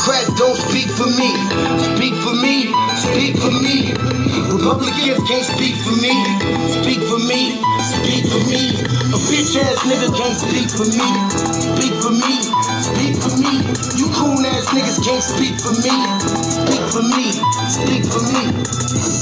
Democrats don't speak for me. Speak for me, speak for me. Republicans can't speak for me. Speak for me, speak for me. A bitch ass nigga can't speak for me. Speak for me, speak for me. You coon ass niggas can't speak for me. Speak for me, speak for me.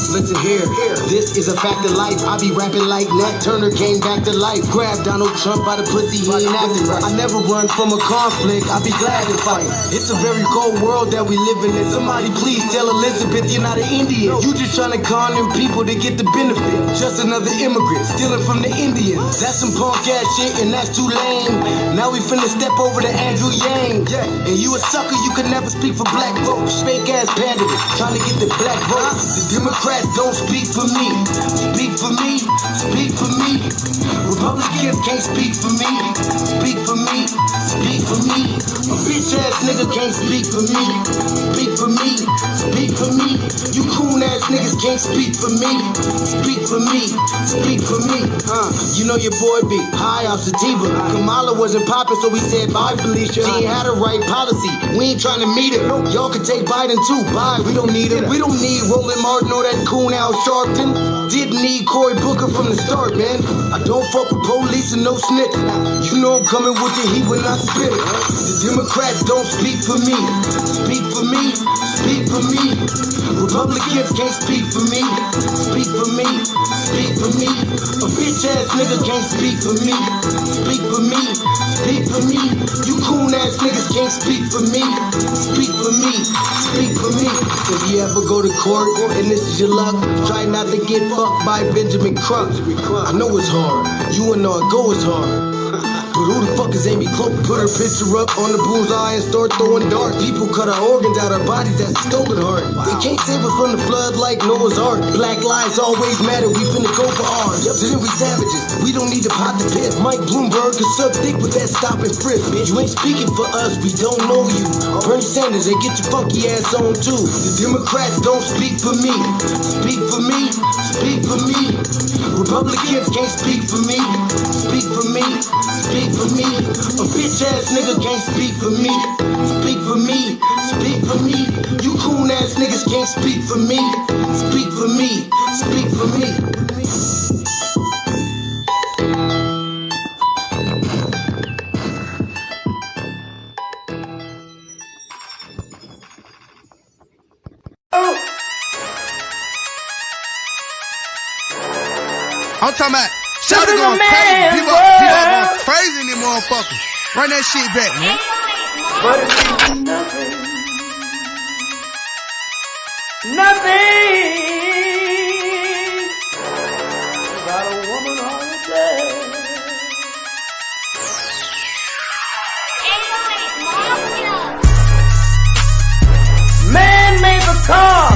Listen here, this is a fact of life. I be rapping like Nat Turner came back to life. Grab Donald Trump by the pussy, he ain't acting right. I never run from a conflict, I be glad to fight. It's a very cold world that we live in. Somebody please tell Elizabeth you're not an Indian. You just trying to con them people to get the benefit. Just another immigrant, stealing from the Indians. That's some punk ass shit and that's too lame. Now we finna step over to Andrew Yang. And you a sucker, you can never speak for black folks. Fake ass pandering, trying to get the black vote. The Democrats don't speak for me. Speak for me, speak for me. Republicans can't speak for me. Speak for me, speak for me. A bitch ass nigga can't speak for me. Speak for me, speak for me. You coon ass niggas can't speak for me. Speak for me, speak for me. You know your boy be high off sativa. Kamala wasn't popping, so we said bye, Felicia. She ain't had a right policy. We ain't trying to meet her. Y'all can take Biden too. Bye, we don't need her. We don't need Roland Martin or that coon Al Sharpton. Didn't need Cory Booker from the start, man. I don't fuck with police and no snitch. You know I'm coming with the heat when I spit it. The Democrats don't speak for me. Speak for me, speak for me. Republicans can't speak for me. Speak for me, speak for me. A bitch ass nigga can't speak for me. Speak for me, speak for me. You coon ass niggas can't speak for me. Speak for me, speak for me. If you ever go to court and this is your luck, try not to get fucked by Benjamin Crump. I know it's hard. You and all go is hard. But who the fuck is Amy Cloak? Put her picture up on the bullseye and start throwing darts. People cut our organs out our bodies, that's a stolen heart. They can't save us from the flood like Noah's Ark. Black lives always matter, we finna go for ours. So then we savages, we don't need to pot the piss. Mike Bloomberg is sub thick with that stop and frisk. Bitch, you ain't speaking for us, we don't know you. Bernie Sanders, they get your funky ass on too. The Democrats don't speak for me. Speak for me, speak for me. Republicans can't speak for me. Speak for me, speak for me. A bitch ass nigga can't speak for me. Speak for me, speak for me. You coon ass niggas can't speak for me. Speak for me, speak for me. I'm talking about shout it going crazy. People going crazy in them motherfuckers. Run that shit back, man. But it's nothing. Nothing. Got a woman on the bed. Man made the car.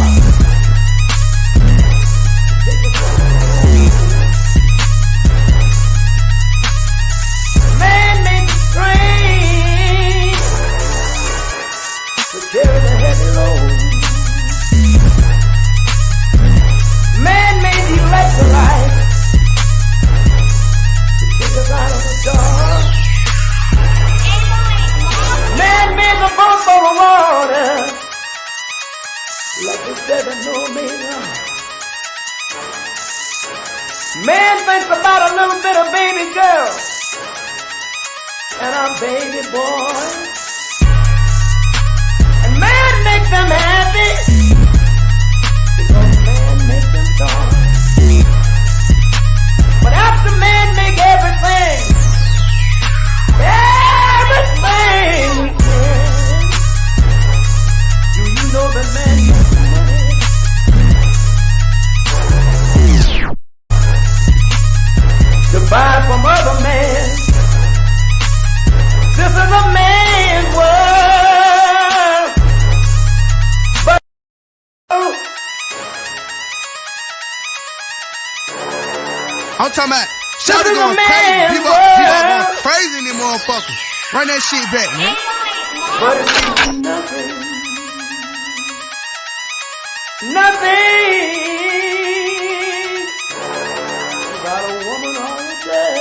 Carry the heavy load. Man made the electrolyte to kick us out of the dark. Man made the boat for the water like the 7 omega. Man thinks about a little bit of baby girl and a baby boy. Man make them happy because man make them dark. But after man make everything we can, do you know that man makes money? To buy from other men. This is a man's world. I'm talking about shout it going crazy. People going crazy in them motherfuckers. Run that shit back, man. But it's nothing. Nothing. Got a woman on the bed.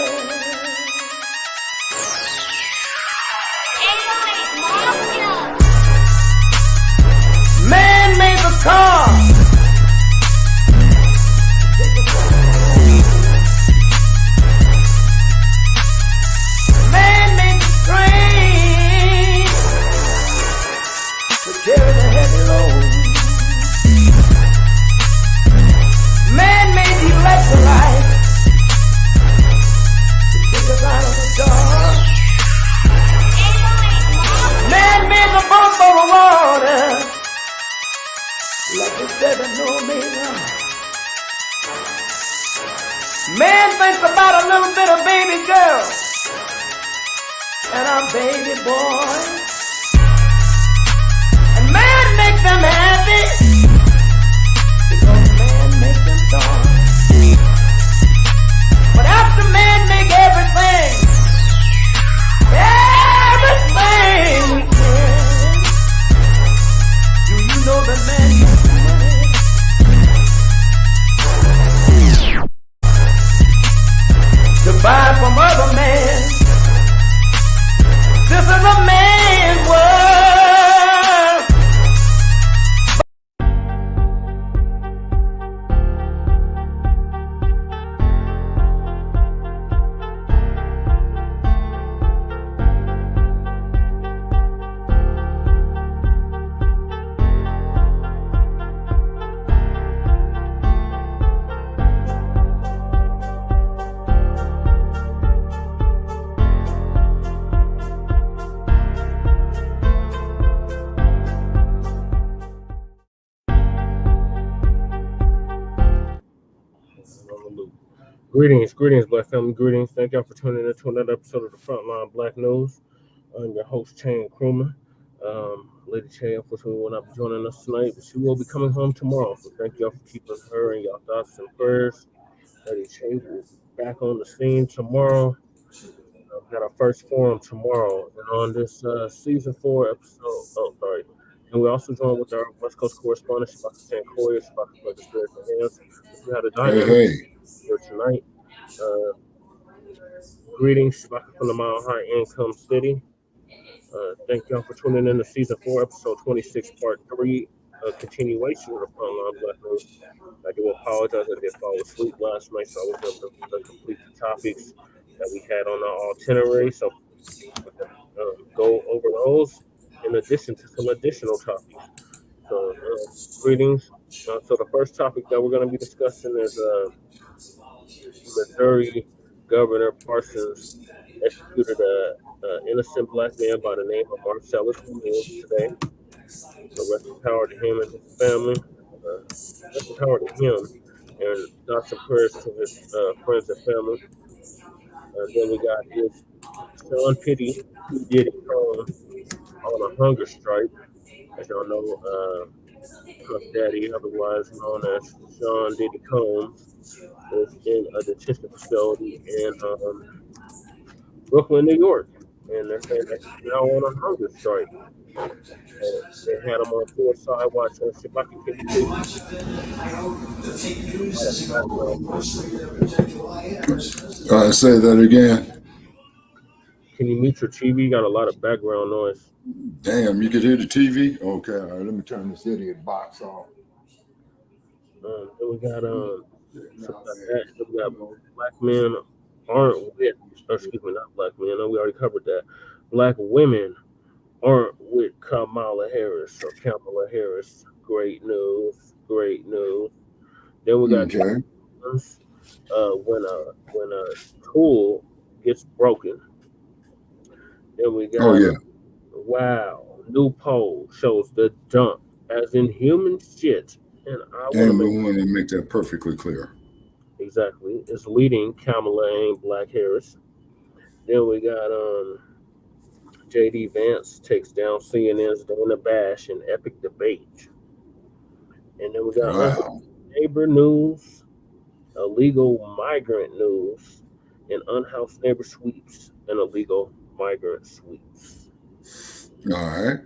Man thinks about a little bit of baby girl, and I'm baby boy. And man makes them happy, because man makes them joy. But after man make everything we can, do you know that man makes money? To buy from other men. This is a man's world. Greetings, Black family. Greetings. Thank y'all for tuning in to another episode of the Frontline Black News. I'm your host, Chain Crewman. Lady Chain, unfortunately, will not be joining us tonight, but she will be coming home tomorrow. So thank y'all for keeping her in y'all thoughts and prayers. Lady Chain will be back on the scene tomorrow. We've got our first forum tomorrow. And on this season 4 episode, And we're also joined with our West Coast correspondent, Shabaka Sankoya. Shabaka, put the spirit in hands. We had a dynamic here tonight. Greetings, Shabaka from the Mile High Income City. Thank y'all for tuning in to season 4, episode 26, part 3, continuation of the Frontline Black News. I do apologize, I did fall asleep last night, so I wasn't able to complete the topics that we had on our itinerary. So we're going to go over those in addition to some additional topics. So, greetings. So the first topic that we're going to be discussing is Missouri Governor Parsons executed a innocent black man by the name of Marcellus today. So rest in power to him and his family. Rest in power to him, and thoughts and prayers to his friends and family. Then we got his Sean Diddy on a hunger strike. As y'all know, Puff Daddy, otherwise known as Sean Diddy Combs, is in a detention facility in Brooklyn, New York. And they're saying that he's now on a hunger strike. They had him on suicide watch on Shabaka. Say that again. Can you mute your TV? You got a lot of background noise. Damn, you could hear the TV? Okay, all right, let me turn this idiot box off. Then we got black men aren't with, not black men, no, we already covered that. Black women aren't with Kamala Harris. Great news. Then we got when a tool gets broken. Then we got wow, new poll shows the dump as in human shit. And we want to make that perfectly clear. Exactly. It's leading Kamala and Black Harris. Then we got J.D. Vance takes down CNN's Dana Bash in epic debate. And then we got neighbor news, illegal migrant news, and unhoused neighbor sweeps and illegal migrant sweeps. All right.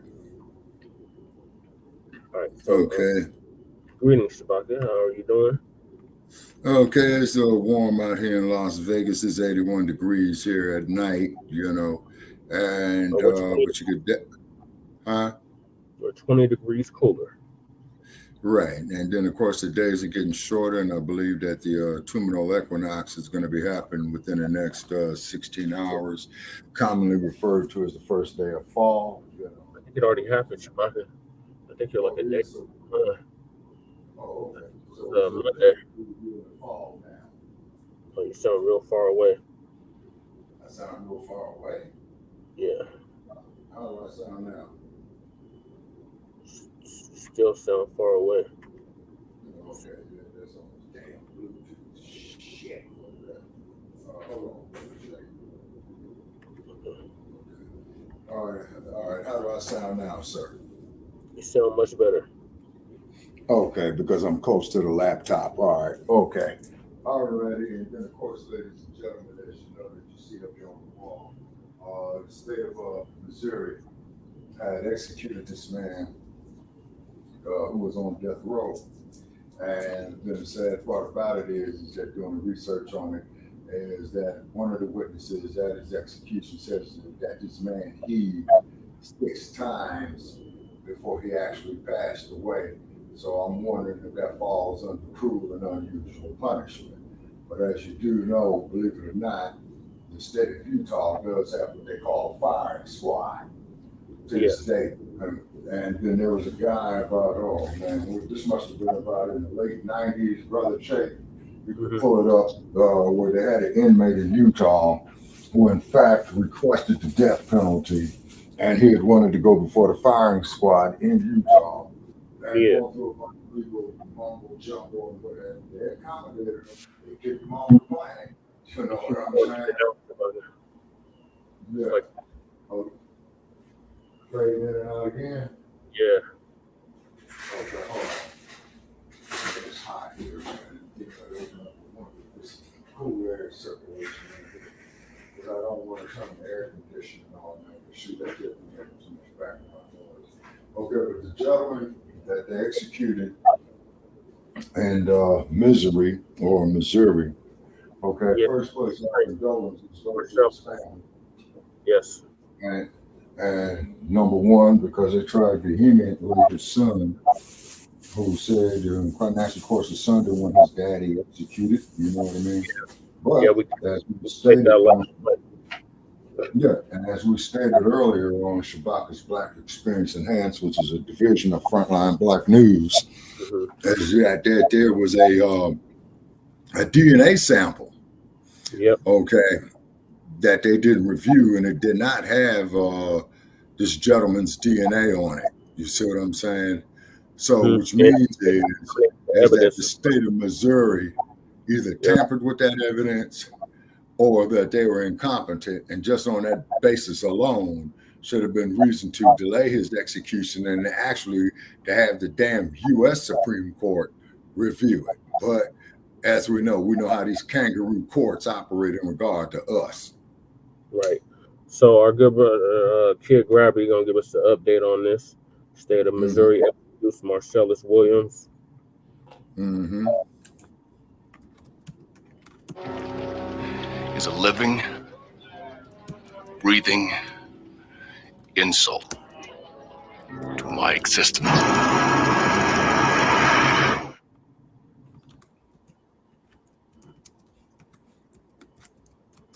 So, okay. Greetings, Shabaka. How are you doing? Okay, it's warm out here in Las Vegas. It's 81 degrees here at night, and but you could, We're 20 degrees colder. Right, and then of course the days are getting shorter, and I believe that the autumnal equinox is going to be happening within the next 16 hours, commonly referred to as the first day of fall. I think it already happened, Shabaka. I think you're like a day. Okay. Monday. Oh, you sound real far away. I sound real far away? Yeah. How do I sound now? Still sound far away. Okay, that's on damn Bluetooth shit. I sound now, sir? You sound much better. Okay, because I'm close to the laptop. All right. Okay. Alrighty, and then of course, ladies and gentlemen, as you know that you see up here on the wall, the state of Missouri had executed this man who was on death row. And then the sad part about it is that doing the research on it is that one of the witnesses at his execution says that this man heaved 6 times before he actually passed away. So I'm wondering if that falls under cruel and unusual punishment. But as you do know, believe it or not, the state of Utah does have what they call a firing squad to this day. And then there was a guy about, oh man, this must have been about in the late 90s, Brother Che. You could pull it up where they had an inmate in Utah who in fact requested the death penalty, and he had wanted to go before the firing squad in Utah. And going through a bunch of legal mumble jumble and whatever. They accommodated him. They kicked him off the planet. You know what I'm saying? Yeah. Oh, fading in and out again? Yeah. Okay, hold on. It's hot here, man. This cool air circulation in here. Because I don't want to turn the air conditioning on, man. Shoot, that didn't have too much background noise. Okay, but the gentleman that they executed in Missouri. Okay, first place I was going to his family. Yes. And number one, because they tried vehemently his son, who said, quite naturally, of course, his son didn't want his daddy executed. You know what I mean? But as we stated, and as we stated earlier on Shabaka's Black Experience Enhanced, which is a division of Frontline Black News, is that there was a DNA sample. Yep. Okay. That they didn't review, and it did not have this gentleman's DNA on it. You see what I'm saying? So, which means is that the state of Missouri either tampered with that evidence or that they were incompetent, and just on that basis alone should have been reason to delay his execution and actually to have the damn U.S. Supreme Court review it. But as we know how these kangaroo courts operate in regard to us. Right. So our good brother, Kid Grabby, gonna give us the update on this. State of Missouri executes Marcellus Williams. Is a living, breathing insult to my existence.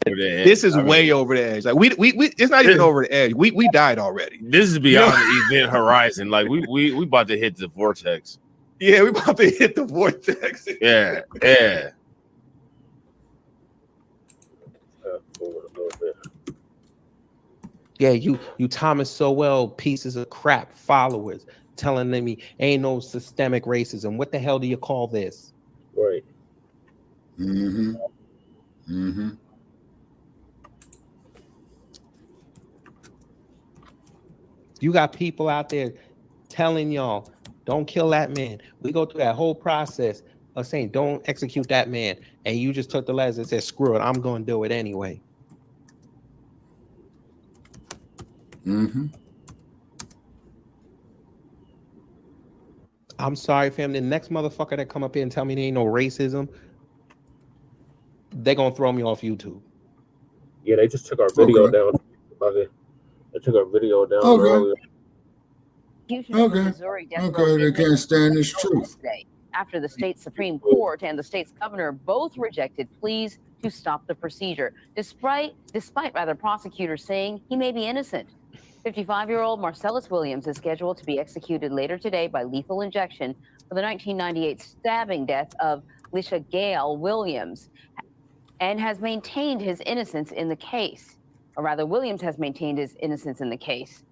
This is way over the edge. Like we it's not even over the edge. We died already. This is beyond the event horizon. Like we about to hit the vortex. Yeah, we about to hit the vortex. Yeah. Yeah, you Thomas Sowell pieces of crap followers telling me ain't no systemic racism. What the hell do you call this? Right. You got people out there telling y'all, don't kill that man. We go through that whole process of saying, don't execute that man. And you just took the letters and said, screw it, I'm going to do it anyway. I'm sorry, fam. The next motherfucker that come up here and tell me there ain't no racism, they're going to throw me off YouTube. Yeah, they just took our video down. They took our video down earlier. They can't stand this truth. After the state Supreme Court and the state's governor both rejected pleas to stop the procedure, despite prosecutors saying he may be innocent. 55-year-old Marcellus Williams is scheduled to be executed later today by lethal injection for the 1998 stabbing death of Lisha Gale Williams, and has maintained his innocence in the case. Or rather, Williams has maintained his innocence in the case.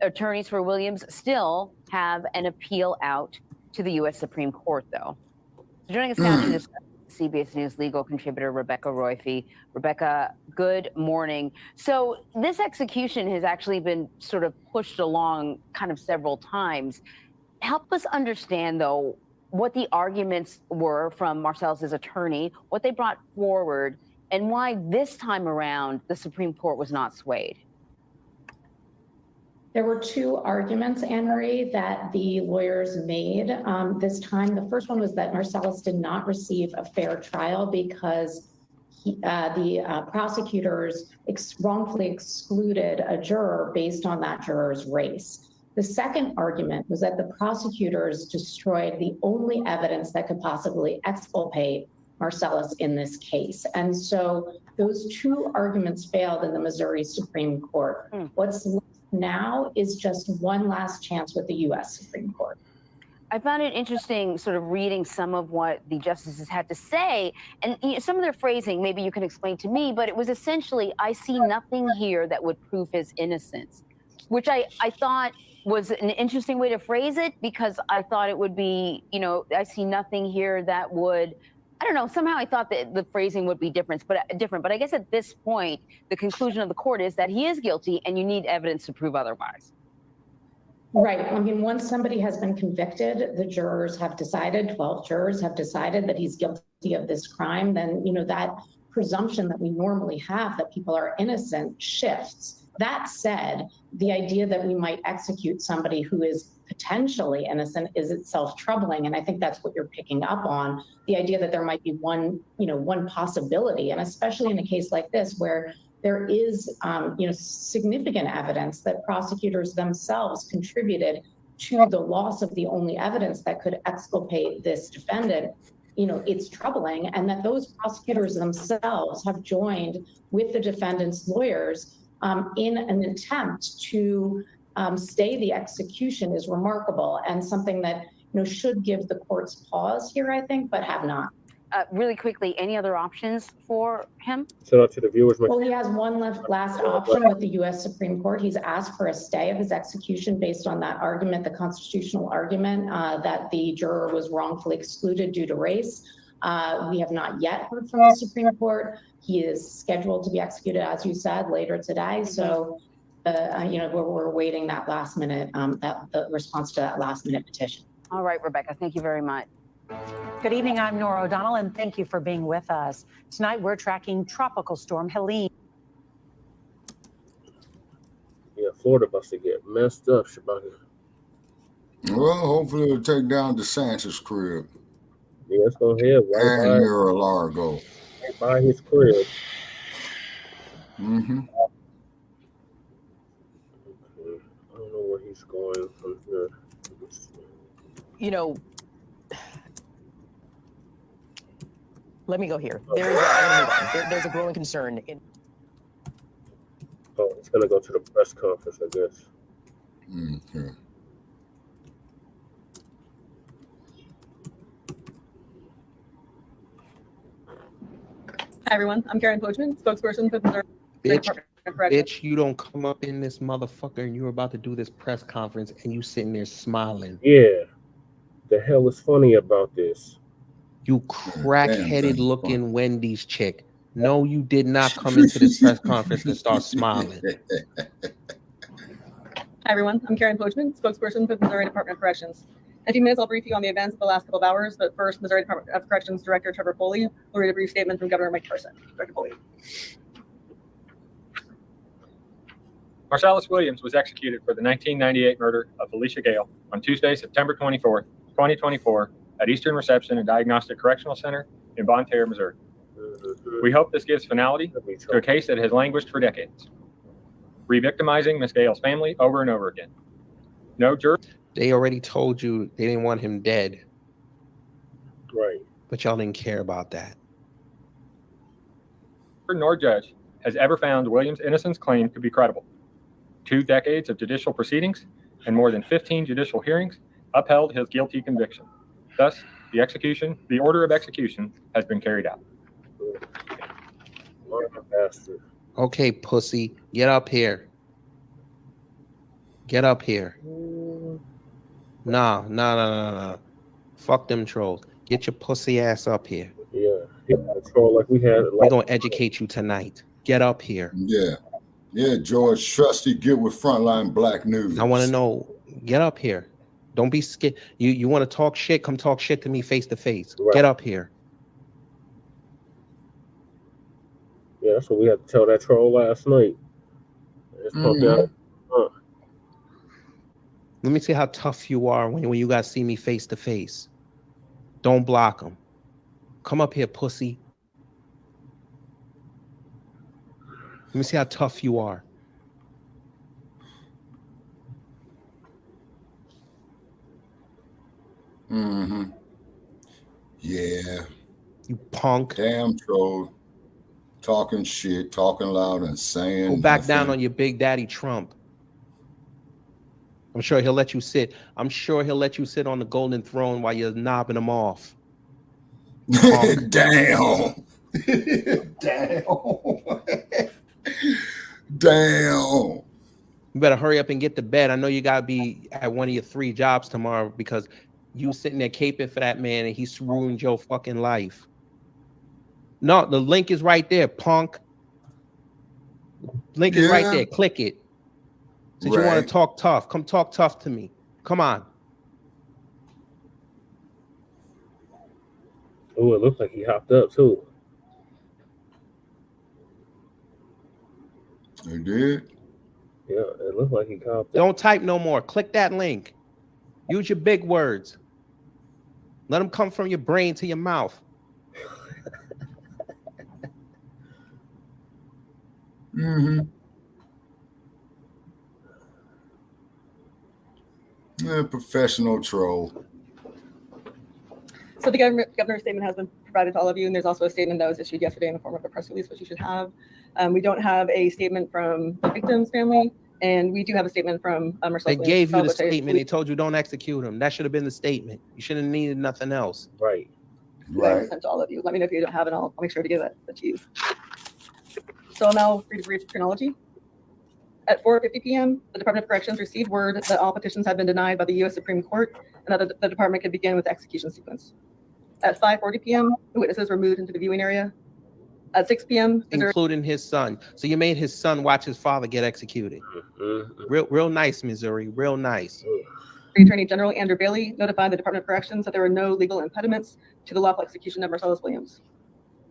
Attorneys for Williams still have an appeal out to the U.S. Supreme Court, though. So joining us now to discuss CBS News legal contributor Rebecca Royfee. Rebecca, good morning. So this execution has actually been sort of pushed along kind of several times. Help us understand, though, what the arguments were from Marcellus's attorney, what they brought forward, and why this time around the Supreme Court was not swayed. There were two arguments, Anne-Marie, that the lawyers made this time. The first one was that Marcellus did not receive a fair trial because the prosecutors wrongfully excluded a juror based on that juror's race. The second argument was that the prosecutors destroyed the only evidence that could possibly exculpate Marcellus in this case. And so those two arguments failed in the Missouri Supreme Court. What's left now is just one last chance with the U.S. Supreme Court. I found it interesting sort of reading some of what the justices had to say, and some of their phrasing, maybe you can explain to me, but it was essentially, I see nothing here that would prove his innocence, which I thought was an interesting way to phrase it, because I thought it would be, I see nothing here that would, I don't know, somehow I thought that the phrasing would be different, but I guess at this point, the conclusion of the court is that he is guilty and you need evidence to prove otherwise. Right. I mean, once somebody has been convicted, the jurors have decided, 12 jurors have decided that he's guilty of this crime, then, that presumption that we normally have that people are innocent shifts. That said, the idea that we might execute somebody who is potentially innocent is itself troubling. And I think that's what you're picking up on, the idea that there might be one possibility. And especially in a case like this, where there is, significant evidence that prosecutors themselves contributed to the loss of the only evidence that could exculpate this defendant, it's troubling. And that those prosecutors themselves have joined with the defendant's lawyers in an attempt to stay the execution is remarkable, and something that should give the courts pause here, I think, but have not. Really quickly, any other options for him? Shout out to the viewers. Well, he has one last option with the U.S. Supreme Court. He's asked for a stay of his execution based on that argument, the constitutional argument that the juror was wrongfully excluded due to race. We have not yet heard from the Supreme Court. He is scheduled to be executed, as you said, later today. So, we're waiting that last minute, the response to that last minute petition. All right, Rebecca, thank you very much. Good evening, I'm Nora O'Donnell, and thank you for being with us. Tonight, we're tracking Tropical Storm Helene. Yeah, Florida about to get messed up, Shabaka. Well, hopefully it'll take down DeSantis' crib. Yeah, it's going to head right and Mar-a-Lago. Right by his crib. Mm-hmm. Okay. I don't know where he's going from here. Let me go here. There's a growing concern. Oh, it's going to go to the press conference, I guess. Okay. Hi, everyone. I'm Karen Poachman, spokesperson for the Missouri Department of Corrections. Bitch, you don't come up in this motherfucker and you're about to do this press conference and you sitting there smiling. Yeah. The hell is funny about this? You crack-headed looking Wendy's chick. No, you did not come into this press conference and start smiling. Hi, everyone. I'm Karen Poachman, spokesperson for the Missouri Department of Corrections. In a few minutes, I'll brief you on the events of the last couple of hours, but first, Missouri Department of Corrections Director Trevor Foley will read a brief statement from Governor Mike Parson. Director Foley. Marcellus Williams was executed for the 1998 murder of Felicia Gale on Tuesday, September 24th, 2024, at Eastern Reception and Diagnostic Correctional Center in Bonne Terre, Missouri. We hope this gives finality to a case that has languished for decades, re-victimizing Miss Gale's family over and over again. No juror. They already told you they didn't want him dead. Right. But y'all didn't care about that. Nor judge has ever found Williams' innocence claim to be credible. 2 decades of judicial proceedings and more than 15 judicial hearings upheld his guilty conviction. Thus, the order of execution has been carried out. Okay, pussy, get up here. Get up here. Nah. Fuck them trolls. Get your pussy ass up here. Yeah. Troll like we had. We're gonna educate you tonight. Get up here. Yeah. Yeah, George Trusty, get with Frontline Black News. I want to know. Get up here. Don't be scared. You want to talk shit? Come talk shit to me face to face. Get up here. Yeah, that's what we had to tell that troll last night. Let me see how tough you are when you guys see me face to face. Don't block them. Come up here, pussy. Let me see how tough you are. Mm-hmm. Yeah. You punk. Damn troll. Talking shit, talking loud and saying. Go back down on your big daddy Trump. I'm sure he'll let you sit. I'm sure he'll let you sit on the golden throne while you're knobbing him off. Damn. Damn. Damn. You better hurry up and get to bed. I know you gotta be at one of your 3 jobs tomorrow because you sitting there caping for that man and he's ruined your fucking life. No, the link is right there, punk. Link is right there. Click it. Since you want to talk tough, come talk tough to me. Come on. Oh, it looks like he hopped up too. He did? Yeah, it looks like he hopped up. Don't type no more. Click that link. Use your big words. Let them come from your brain to your mouth. Mm-hmm. Yeah, professional troll. So the governor's statement has been provided to all of you, and there's also a statement that was issued yesterday in the form of a press release, which you should have. We don't have a statement from the victim's family, and we do have a statement from Marcellus. They gave you the statement. They told you don't execute him. That should have been the statement. You shouldn't have needed nothing else. Right. Right. Sent to all of you. Let me know if you don't have it. I'll make sure to give that to you. So I'll now read a brief chronology. At 4:50 p.m., the Department of Corrections received word that all petitions had been denied by the U.S. Supreme Court and that the department could begin with the execution sequence. At 5:40 p.m., the witnesses were moved into the viewing area. At 6 p.m., including his son. So you made his son watch his father get executed. Real nice, Missouri. Real nice. The Attorney General Andrew Bailey notified the Department of Corrections that there were no legal impediments to the lawful execution of Marcellus Williams.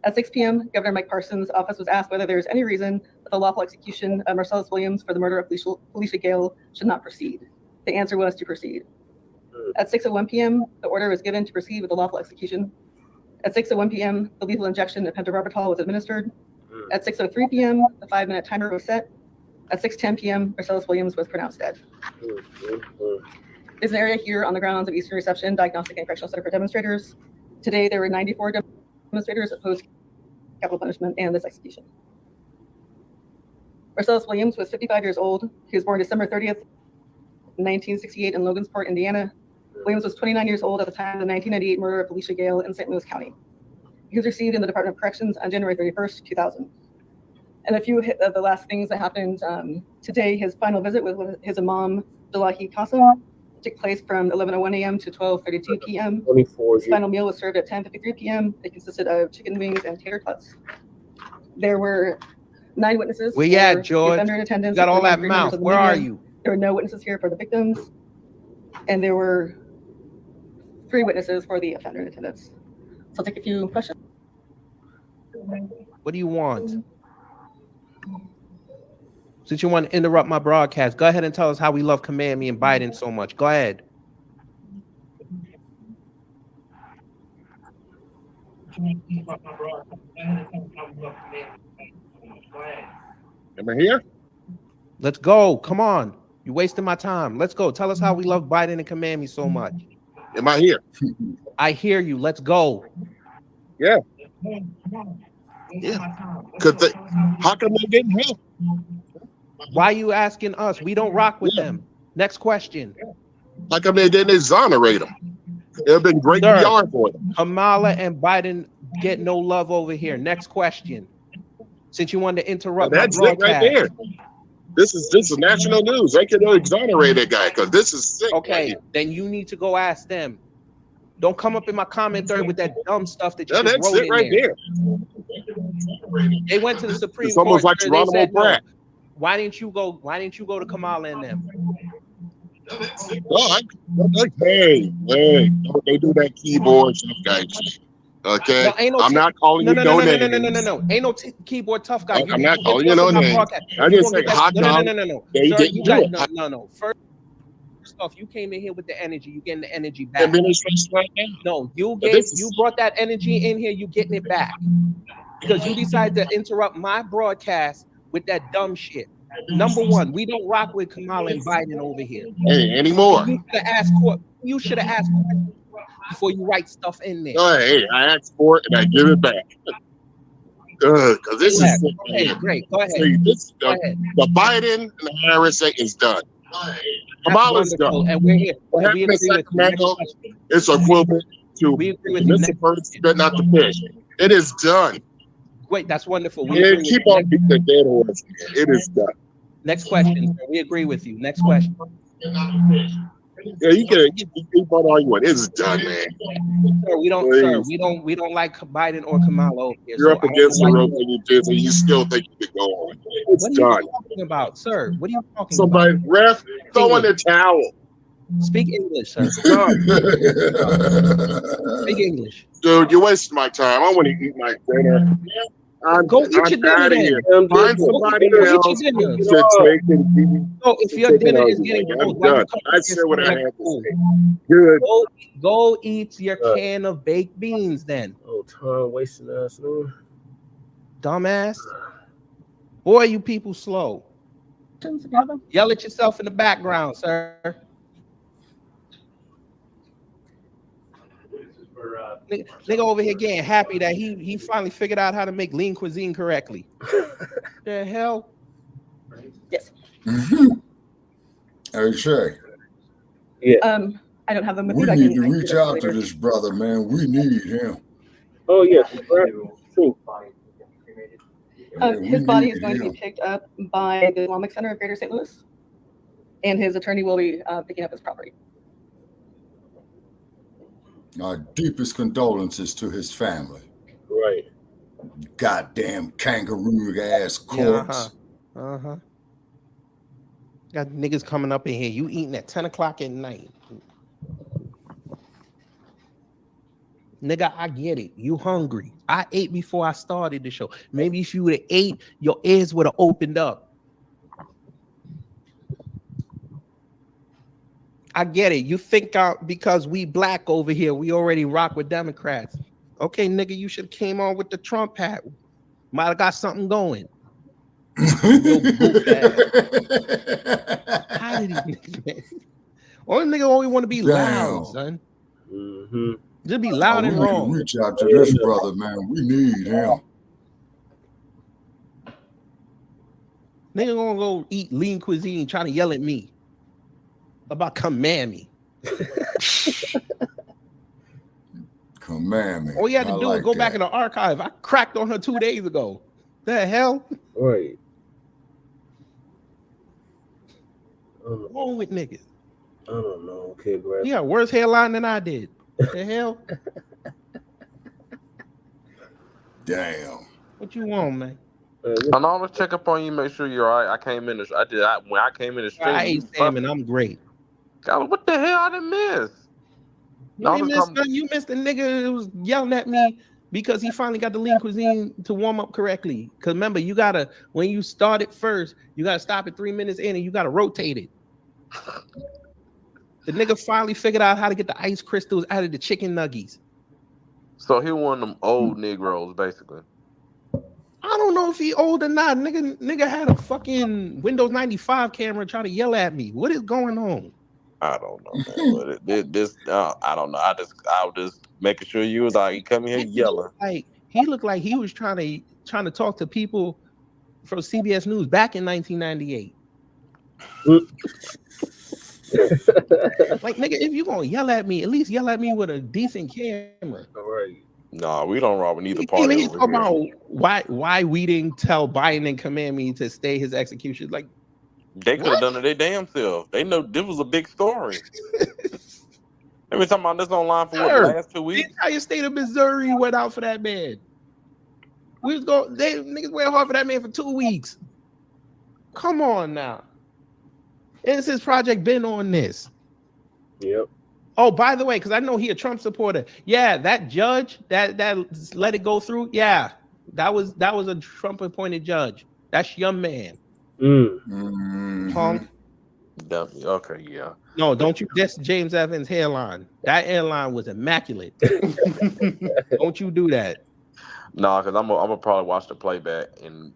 At 6 p.m., Governor Mike Parson's office was asked whether there is any reason that the lawful execution of Marcellus Williams for the murder of Felicia Gale should not proceed. The answer was to proceed. At 6:01 p.m., the order was given to proceed with the lawful execution. At 6:01 p.m., the lethal injection of pentobarbital was administered. At 6:03 p.m., the 5-minute timer was set. At 6:10 p.m., Marcellus Williams was pronounced dead. There's an area here on the grounds of Eastern Reception Diagnostic and Correctional Center for demonstrators. Today, there were 94 demonstrators opposed to capital punishment and this execution. Marcellus Williams was 55 years old. He was born December 30th, 1968 in Logansport, Indiana. Williams was 29 years old at the time of the 1998 murder of Felicia Gale in St. Louis County. He was received in the Department of Corrections on January 31st, 2000. And a few of the last things that happened today, his final visit with his imam, Delahi Qasim, took place from 11:01 a.m. to 12:32 p.m. His final meal was served at 10:53 p.m. It consisted of chicken wings and tater tots. There were 9 witnesses. Where you at, George? You got all that mouth. Where are you? There were no witnesses here for the victims, and there were 3 witnesses for the offender in attendance. So I'll take a few questions. What do you want? Since you want to interrupt my broadcast, go ahead and tell us how we love Command Me and Biden so much. Go ahead. Am I here? Let's go. Come on. You're wasting my time. Let's go. Tell us how we love Biden and Command Me so much. Am I here? I hear you. Let's go. Yeah. Yeah. How come they didn't help? Why are you asking us? We don't rock with them. Next question. How come they didn't exonerate them? It would have been great PR for them. Kamala and Biden get no love over here. Next question. Since you wanted to interrupt my broadcast. It right there. This is national news. They can exonerate that guy because this is sick. Okay, then you need to go ask them. Don't come up in my comment thread with that dumb stuff that you Yeah, just that's wrote it in right there. They went to the Supreme It's almost Court. like They Geronimo said no. Pratt. Why didn't you go? Why didn't you go to Kamala and them? Hey, they do that keyboard tough guy shit. Okay, No, ain't no. I'm not calling you no names. No. Ain't no keyboard tough guy. I'm not calling you no names. I didn't say hot dog. They Sir, didn't do it. No. First off, you came in here with the energy. You getting the energy back. No, you brought that energy in here. You getting it back because you decided to interrupt my broadcast with that dumb shit. Number one, we don't rock with Kamala and Biden over here. Hey, anymore. You should have asked before you write stuff in there. Hey, I asked for it and I give it back. Because this is great. Go ahead. The Biden and the Harris thing is done. Kamala's done. And we're here. What happened in Sacramento is equivalent to Mr. Birds spit not the fish. It is done. Wait, that's wonderful. Keep on beating the dead horse. It is done. Next question. We agree with you. Next question. Yeah, you can keep on arguing. It's done, man. Sir, we don't like Biden or Kamala over here. You're up against the rope and you still think you can go on. It's done. What are you talking about, sir? What are you talking Somebody, about? ref, throw in the towel. Speak English, sir. Speak English. Dude, you're wasting my time. I want to eat my dinner. Go eat your dinner then. Find somebody else to take and So if your dinner is getting cold, done. I said what I had to say. Good. Go eat your can of baked beans then. Oh, time wasting us, man. Dumbass. Boy, you people slow. Yell at yourself in the background, sir. Nigga over here getting happy that he finally figured out how to make lean cuisine correctly. The hell? Yes. Hey, Shay. Yeah. I don't have them with We me. need to reach out to this brother, man. We need him. Oh, yes. True. His body is going to be picked up by the Islamic Center of Greater St. Louis, and his attorney will be picking up his property. Our deepest condolences to his family. Right. Goddamn kangaroo ass corpse. Got niggas coming up in here. You eating at 10 o'clock at night. Nigga, I get it. You hungry. I ate before I started the show. Maybe if you would have ate, your ears would have opened up. I get it. You think because we black over here, we already rock with Democrats. Okay, nigga, you should have came on with the Trump hat. Might have got something going. How did he? Only nigga only want to be loud, son. Mm-hmm. Just be loud and wrong. Reach out to this brother, man. We need him. Nigga gonna go eat lean cuisine, trying to yell at me about command me. Command me. All you had to do is go back in the archive. I cracked on her 2 days ago. The hell? Right. What's wrong with niggas? I don't know. Okay, bro. You got worse hairline than I did. The hell? Damn. What you want, man? I'm always check up on you, make sure you're all right. When I came in the stream. I ate salmon. I'm great. God, what the hell I didn't miss? You missed the nigga who was yelling at me because he finally got the lean cuisine to warm up correctly. Because remember, you gotta, when you start it first, you gotta stop it 3 minutes in and you gotta rotate it. The nigga finally figured out how to get the ice crystals out of the chicken nuggies. So he one of them old Negroes, basically. I don't know if he old or not. Nigga had a fucking Windows 95 camera trying to yell at me. What is going on? I don't know, man. But I don't know. I was just making sure you was like, you come here yelling. Like he looked like he was trying to talk to people from CBS News back in 1998. Like, nigga, if you gonna yell at me, at least yell at me with a decent camera. All right. No, we don't rob neither party. About why we didn't tell Biden and command me to stay his execution. Like, they could have done it their damn self. They know this was a big story. Let me talking about this online for what, Sure. the last 2 weeks? The entire state of Missouri went out for that man. We was going, niggas went hard for that man for 2 weeks. Come on now. Innocence Project been on this. Yep. Oh, by the way, because I know he a Trump supporter. Yeah, that judge that let it go through. Yeah, that was a Trump appointed judge. That's your man. Punk. Okay, yeah. No, don't you diss James Evans' hairline. That hairline was immaculate. Don't you do that. No, because I'm gonna probably watch the playback, and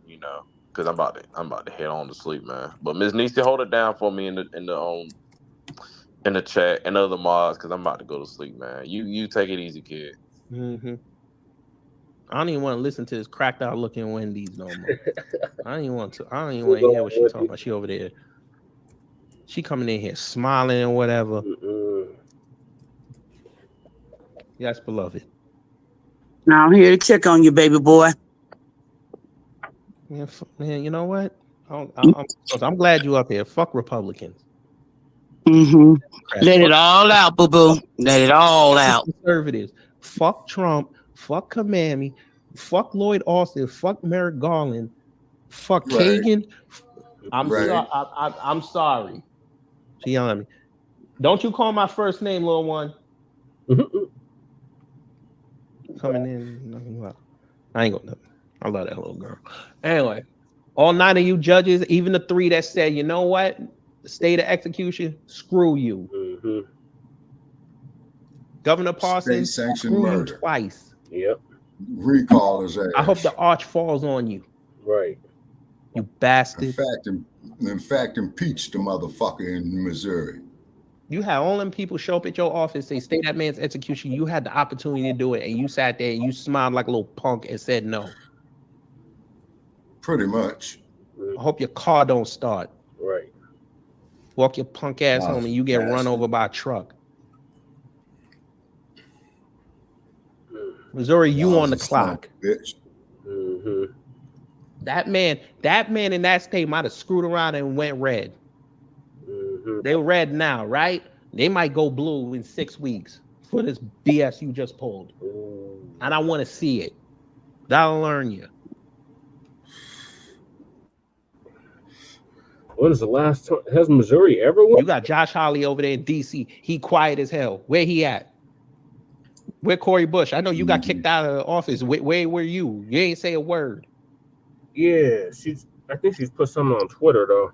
because I'm about to head on to sleep, man. But Miss Niecy, hold it down for me in the chat and other mods, because I'm about to go to sleep, man. You take it easy, kid. Mm-hmm. I don't even want to listen to this cracked out looking Wendy's no more. I don't even want to hear what she's talking about. She over there. She coming in here smiling and whatever. Yes, beloved. Now I'm here to check on you, baby boy. Man, you know what? I'm glad you up here. Fuck Republicans. Mm-hmm. Let it all out, boo-boo. Let it all out. Conservatives. Fuck Trump. Fuck Kamala. Fuck Lloyd Austin. Fuck Merrick Garland. Fuck Kagan. I'm sorry. She yelling at me. Don't you call my first name, little one. Coming in. I ain't gonna. I love that little girl. Anyway, all 9 of you judges, even the 3 that said, you know what? The state of execution, screw you. Governor Parson, screw you twice. Yep. Recall his ass. I hope the arch falls on you. Right. You bastard. In fact, impeach the motherfucker in Missouri. You had all them people show up at your office, say, stay that man's execution. You had the opportunity to do it, and you sat there and you smiled like a little punk and said no. Pretty much. I hope your car don't start. Right. Walk your punk ass home and you get run over by a truck. Missouri, you on the clock. Bitch. That man in that state might have screwed around and went red. They're red now, right? They might go blue in 6 weeks for this BS you just pulled. And I want to see it. That'll learn you. When is the last time? Has Missouri ever won? You got Josh Hawley over there in D.C. He quiet as hell. Where he at? Where Cori Bush? I know you got kicked out of the office. Where were you? You ain't say a word. Yeah, I think she's put something on Twitter though.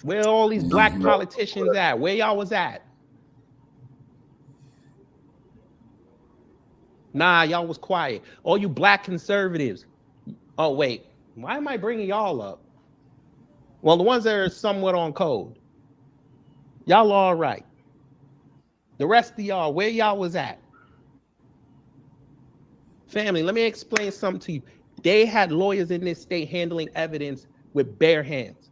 Where all these black politicians at? Where y'all was at? Nah, y'all was quiet. All you black conservatives. Oh, wait. Why am I bringing y'all up? Well, the ones that are somewhat on code. Y'all all right. The rest of y'all, where y'all was at? Family, let me explain something to you. They had lawyers in this state handling evidence with bare hands.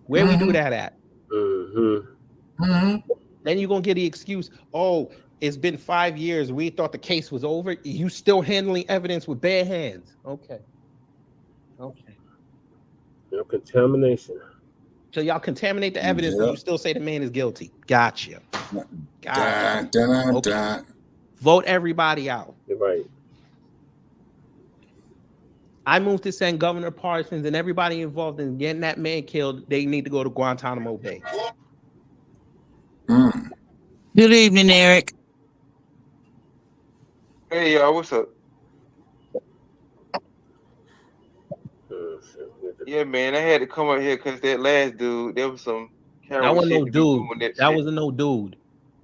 Where we do that at? Then you're going to get the excuse, oh, it's been 5 years. We thought the case was over. You still handling evidence with bare hands. Okay. No contamination. So y'all contaminate the evidence, but you still say the man is guilty. Gotcha. Okay. Vote everybody out. You're right. I moved to send Governor Parsons and everybody involved in getting that man killed. They need to go to Guantanamo Bay. Good evening, Eric. Hey, y'all, what's up? Yeah, man, I had to come up here because that last dude, there was some. That wasn't no dude. That wasn't no dude.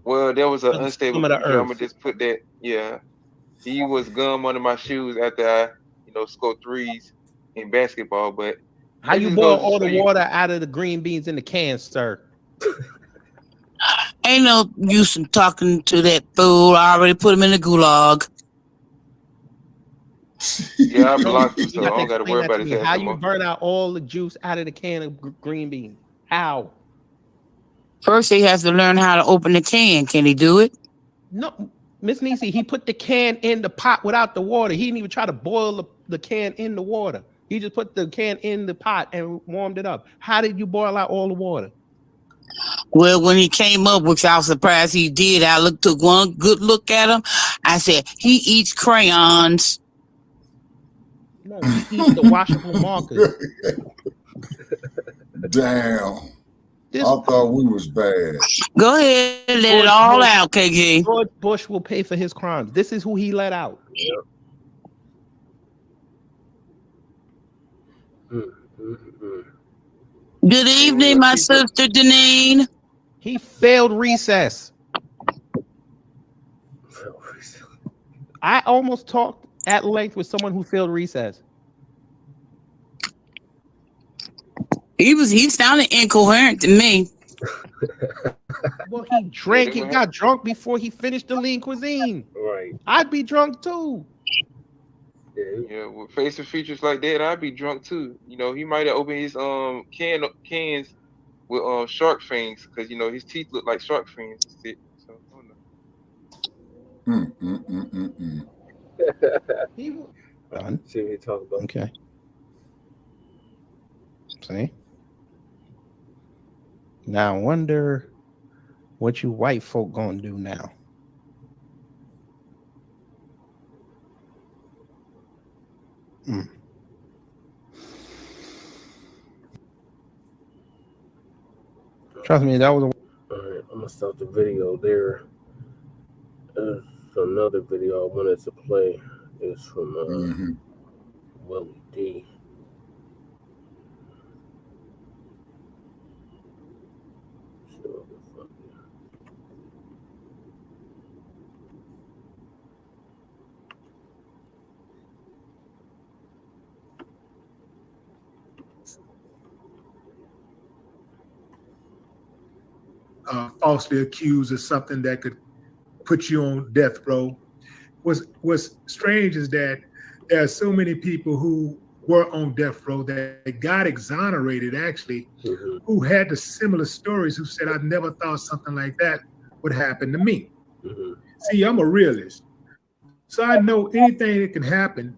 Well, there was an unstable. Some of the picture. I'm gonna just put that. Yeah, he was gum under my shoes after I, scored threes in basketball. But how you boil all the water out of the green beans in the can, sir? Ain't no use in talking to that fool. I already put him in the gulag. Yeah, I blocked him, so I don't got to worry about his ass. How you burn out all the juice out of the can of green beans? How? First, he has to learn how to open the can. Can he do it? No, Miss Niecy, he put the can in the pot without the water. He didn't even try to boil the can in the water. He just put the can in the pot and warmed it up. How did you boil out all the water? Well, when he came up, which I was surprised he did, I took one good look at him. I said, he eats crayons. No, he eats the washable markers. Damn. I thought we was bad. Go ahead, let it all out, KG. George Bush will pay for his crimes. This is who he let out. Good evening, my sister Deneen. He failed recess. I almost talked at length with someone who failed recess. He sounded incoherent to me. Well, he drank. He got drunk before he finished the lean cuisine. Right. I'd be drunk too. Yeah, with facial features like that, I'd be drunk too. You know, he might have opened his cans with shark fins because you know his teeth look like shark fins and shit. So I don't know. Done. See what he talking about. Okay. See. Now I wonder what you white folk gonna do now. Trust me, that was All right, I'm gonna stop the video there. Another video I wanted to play is from Willie D. Falsely accused of something that could put you on death row. What's strange is that there are so many people who were on death row that got exonerated, actually, who had the similar stories, who said, I never thought something like that would happen to me. See, I'm a realist. So I know anything that can happen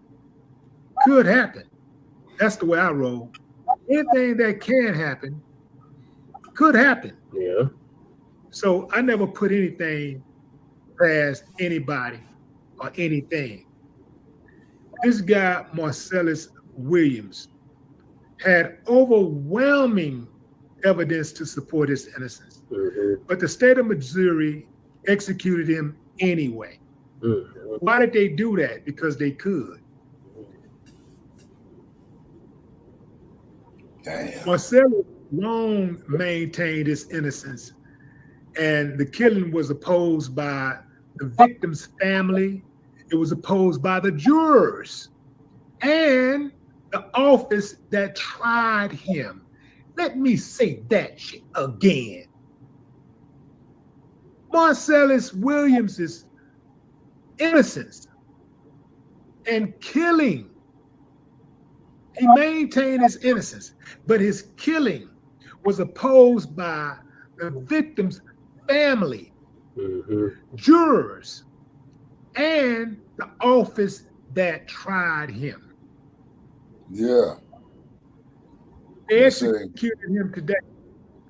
could happen. That's the way I roll. Anything that can happen could happen. Yeah. So I never put anything past anybody or anything. This guy, Marcellus Williams, had overwhelming evidence to support his innocence. But the state of Missouri executed him anyway. Why did they do that? Because they could. Damn. Marcellus long maintained his innocence, and the killing was opposed by the victim's family. It was opposed by the jurors and the office that tried him. Let me say that shit again. Marcellus Williams's innocence and killing, he maintained his innocence, but his killing was opposed by the victim's family, jurors, and the office that tried him. Yeah. They executed him today,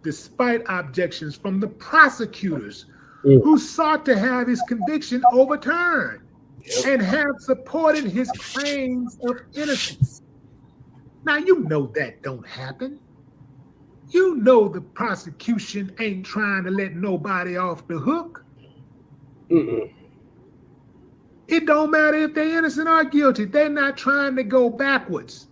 despite objections from the prosecutors who sought to have his conviction overturned and have supported his claims of innocence. Now, you know that don't happen. You know the prosecution ain't trying to let nobody off the hook. It don't matter if they're innocent or guilty. They're not trying to go backwards.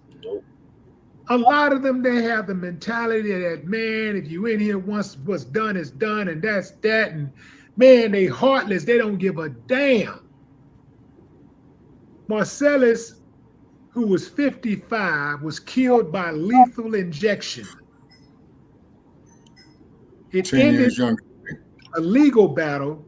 A lot of them, they have the mentality that, man, if you in here once what's done is done, and that's that. And man, they heartless. They don't give a damn. Marcellus, who was 55, was killed by lethal injection. It ended a legal battle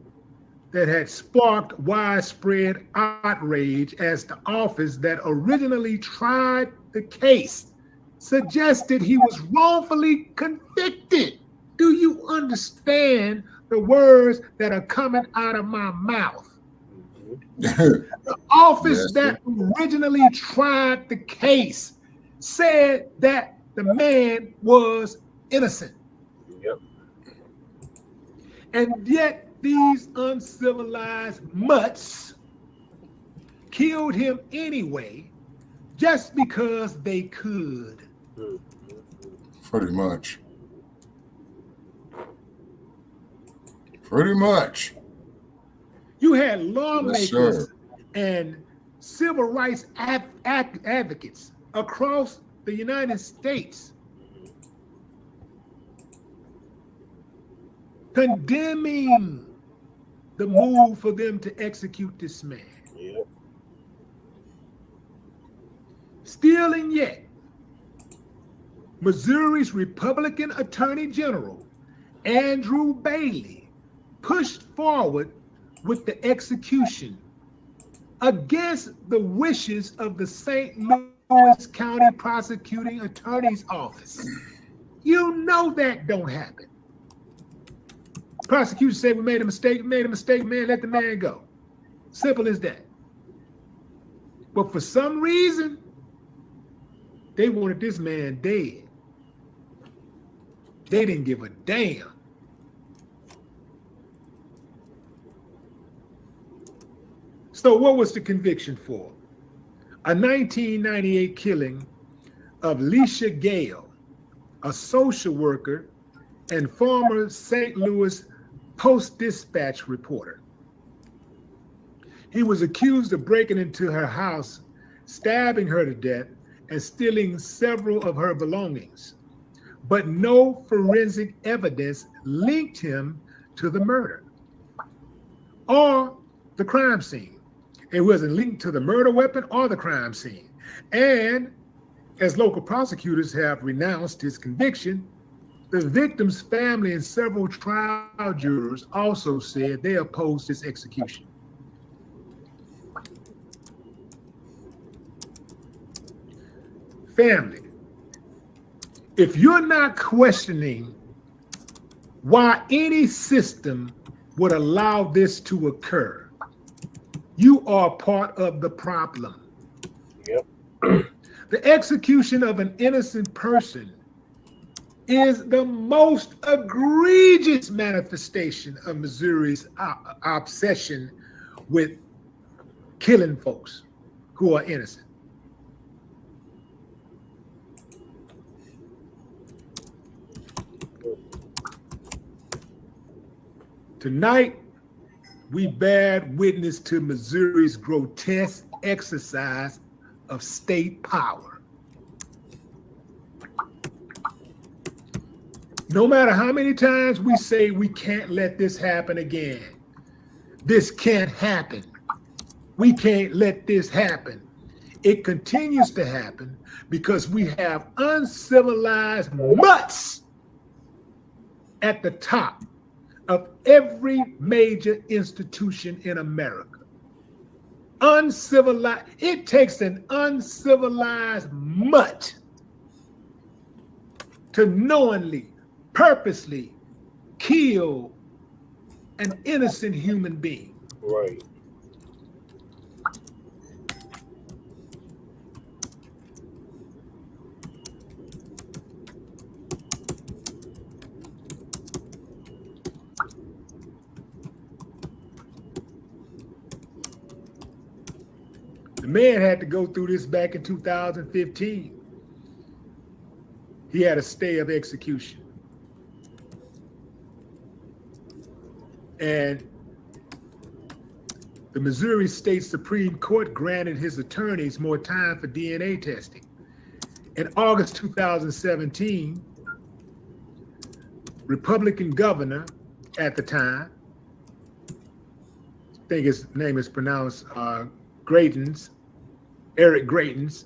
that had sparked widespread outrage as the office that originally tried the case suggested he was wrongfully convicted. Do you understand the words that are coming out of my mouth? The office that originally tried the case said that the man was innocent. And yet these uncivilized mutts killed him anyway, just because they could. Pretty much. Pretty much. You had lawmakers Yes, and civil rights advocates across the United States condemning the move for them to execute this man. Yeah. Still and yet, Missouri's Republican Attorney General, Andrew Bailey, pushed forward with the execution against the wishes of the St. Louis County Prosecuting Attorney's Office. You know that don't happen. Prosecution said, we made a mistake, man, let the man go. Simple as that. But for some reason, they wanted this man dead. They didn't give a damn. So what was the conviction for? A 1998 killing of Leisha Gale, a social worker and former St. Louis Post-Dispatch reporter. He was accused of breaking into her house, stabbing her to death, and stealing several of her belongings. But no forensic evidence linked him to the murder or the crime scene. It wasn't linked to the murder weapon or the crime scene. And as local prosecutors have renounced his conviction, the victim's family and several trial jurors also said they opposed his execution. Family, if you're not questioning why any system would allow this to occur, you are part of the problem. Yep. The execution of an innocent person is the most egregious manifestation of Missouri's obsession with killing folks who are innocent. Tonight, we bear witness to Missouri's grotesque exercise of state power. No matter how many times we say we can't let this happen again, this can't happen, we can't let this happen, it continues to happen because we have uncivilized mutts at the top of every major institution in America. Uncivilized, it takes an uncivilized mutt to knowingly, purposely kill an innocent human being. Right. The man had to go through this back in 2015. He had a stay of execution. And the Missouri State Supreme Court granted his attorneys more time for DNA testing. In August 2017, Republican governor at the time, I think his name is pronounced Eric Greitens,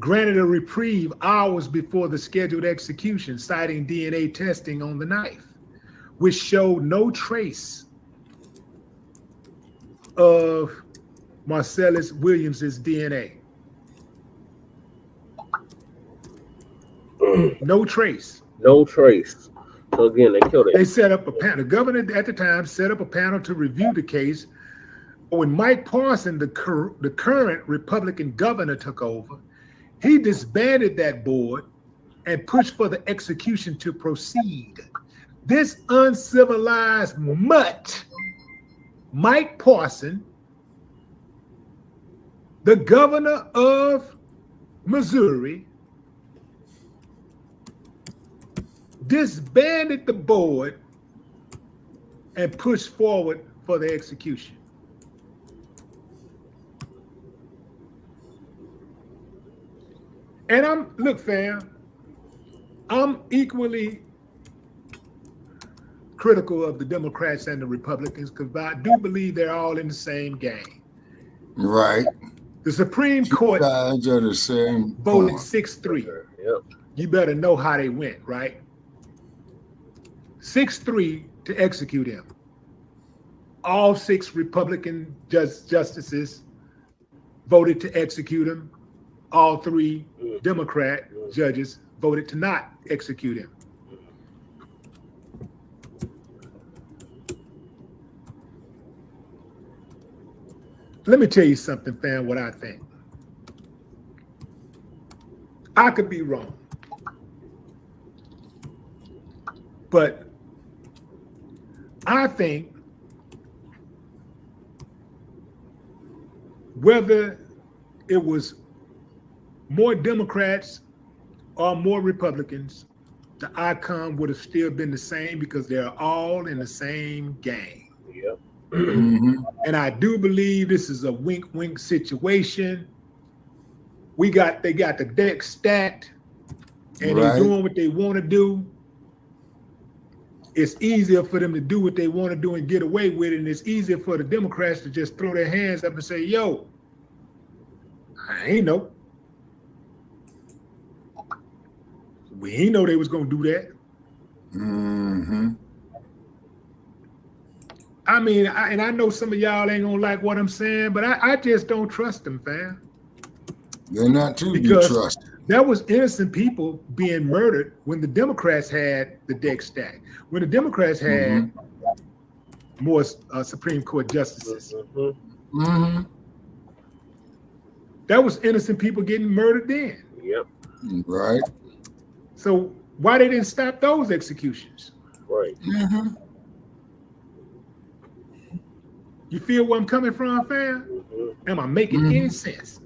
granted a reprieve hours before the scheduled execution, citing DNA testing on the knife, which showed no trace of Marcellus Williams's DNA. No trace. No trace. So again, they killed it. They set up a panel. The governor at the time set up a panel to review the case. When Mike Parson, the current Republican governor, took over, he disbanded that board and pushed for the execution to proceed. this uncivilized mutt, Mike Parson, the governor of Missouri, disbanded the board and pushed forward for the execution. And look, fam, I'm equally critical of the Democrats and the Republicans because I do believe they're all in the same game. Right. The Supreme Court sides are the same voted point. 6-3. Yep. You better know how they went, right? 6-3 to execute him. All 6 Republican justices voted to execute him. All 3 Democrat judges voted to not execute him. Let me tell you something, fam, what I think. I could be wrong. But I think whether it was more Democrats or more Republicans, the outcome would have still been the same because they're all in the same game. Yep. And I do believe this is a wink-wink situation. They got the deck stacked, and they're doing what they want to do. It's easier for them to do what they want to do and get away with it, and it's easier for the Democrats to just throw their hands up and say, yo, I ain't know. We ain't know they was going to do that. I mean, I know some of y'all ain't going to like what I'm saying, but I just don't trust them, fam. They're not to be trusted. There was innocent people being murdered when the Democrats had the deck stacked. When the Democrats had more Supreme Court justices. That was innocent people getting murdered then. Yep. Right. So why they didn't stop those executions? Right. You feel where I'm coming from, fam? Am I making any sense?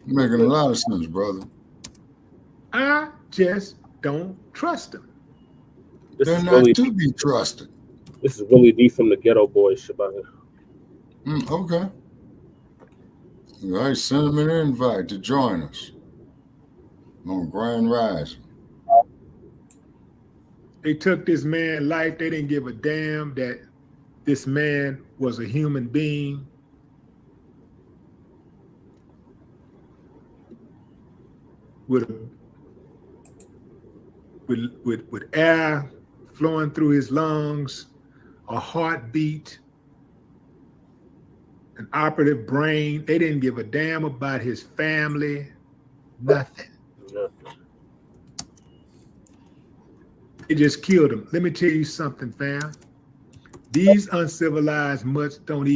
You're making a lot of sense, brother. I just don't trust them. They're not to be trusted. This is Willie D from the Ghetto Boys, Shabbat. Okay. All right, send them an invite to join us on Grand Rising. They took this man's life. They didn't give a damn that this man was a human being. With air flowing through his lungs, a heartbeat, an operative brain. They didn't give a damn about his family, nothing. They just killed him. Let me tell you something, fam. These uncivilized mutts don't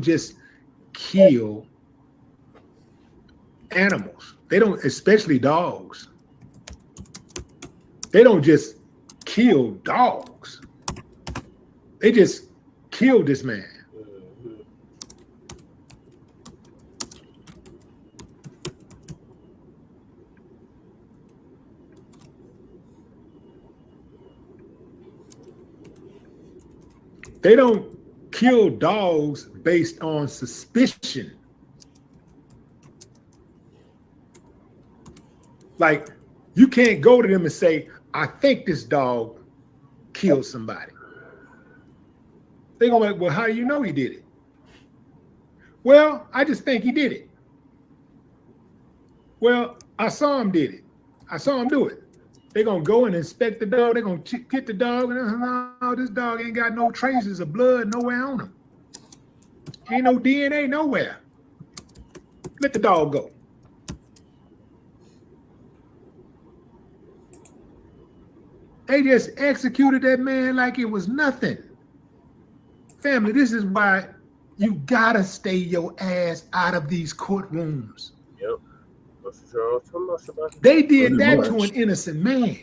just kill animals. They don't, especially dogs. They don't just kill dogs. They just killed this man. They don't kill dogs based on suspicion. Like, you can't go to them and say, I think this dog killed somebody. They're going to be like, well, how do you know he did it? Well, I just think he did it. Well, I saw him did it. I saw him do it. They're going to go and inspect the dog. They're going to get the dog. And no, this dog ain't got no traces of blood nowhere on him. Ain't no DNA nowhere. Let the dog go. They just executed that man like it was nothing. Family, this is why you gotta stay your ass out of these courtrooms. Yep. They did that to an innocent man.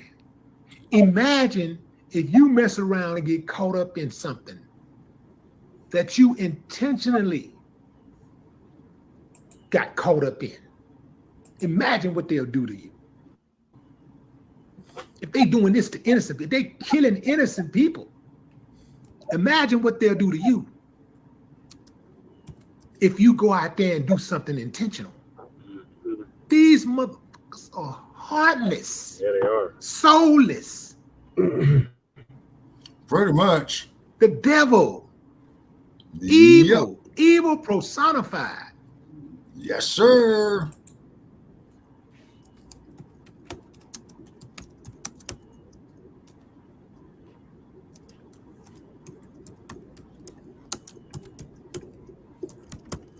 Imagine if you mess around and get caught up in something that you intentionally got caught up in. Imagine what they'll do to you. If they doing this to innocent, if they killing innocent people, imagine what they'll do to you if you go out there and do something intentional. These motherfuckers are heartless. Yeah, they are. Soulless. Pretty much. The devil. Evil. Evil personified. Yes, sir.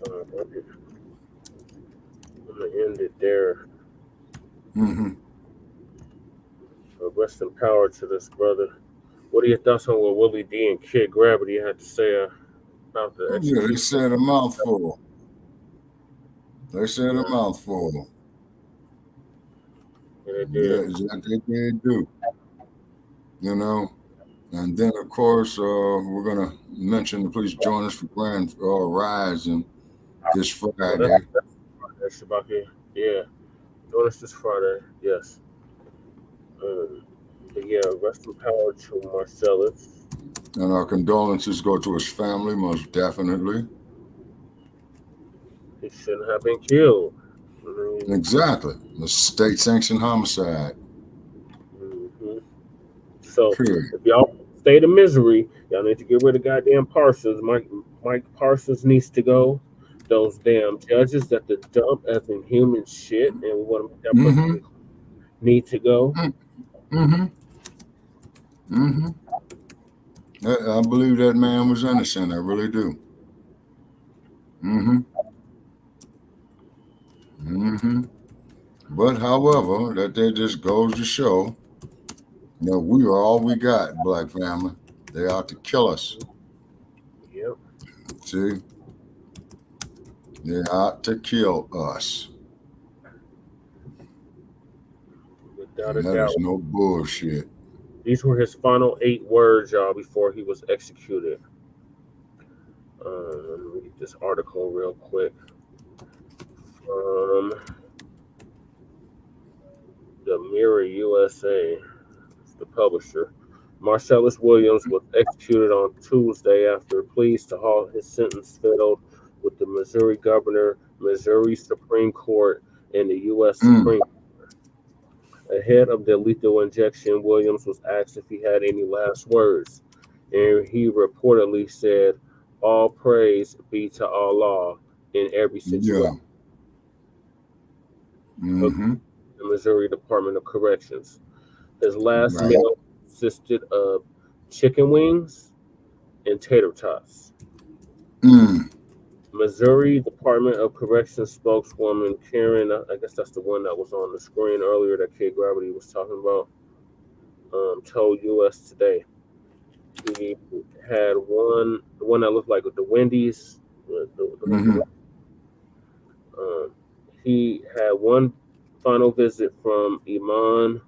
I'm gonna end it there. Mm-hmm. Rest in power to this brother. What are your thoughts on what Willie D and Kid Gravity had to say about the Yeah, they said a mouthful. They said a mouthful. Yeah, they did. Yeah, they do. You know, and then of course we're gonna mention the please join us for Grand Rising this Friday. That's Shabaki. Yeah, join us this Friday. Yes. But yeah, rest in power to Marcellus. And our condolences go to his family, most definitely. He shouldn't have been killed. Exactly. The state-sanctioned homicide. Mm-hmm. So if y'all state of misery, y'all need to get rid of goddamn Parsons. Mike Parsons needs to go. Those damn judges that the dump as inhuman shit, and we want to make that person need to go. Mm-hmm. Mm-hmm. I believe that man was innocent. I really do. Mm-hmm. Mm-hmm. But however, that just goes to show that we are all we got, Black family. They out to kill us. Yep. See? They're out to kill us. Without and a that doubt. is no bullshit. These were his final 8 words, y'all, before he was executed. Let me read this article real quick from the Mirror USA. It's the publisher. Marcellus Williams was executed on Tuesday after pleas to halt his sentence failed with the Missouri governor, Missouri Supreme Court, and the U.S. Supreme Court. Ahead of the lethal injection, Williams was asked if he had any last words, and he reportedly said, "All praise be to Allah in every situation." Mm-hmm. The Missouri Department of Corrections. His last meal consisted of chicken wings and tater tots. Missouri Department of Corrections spokeswoman Karen, I guess that's the one that was on the screen earlier that Kid Gravity was talking about, told US Today he had the one that looked like the Wendy's. He had one final visit from Iman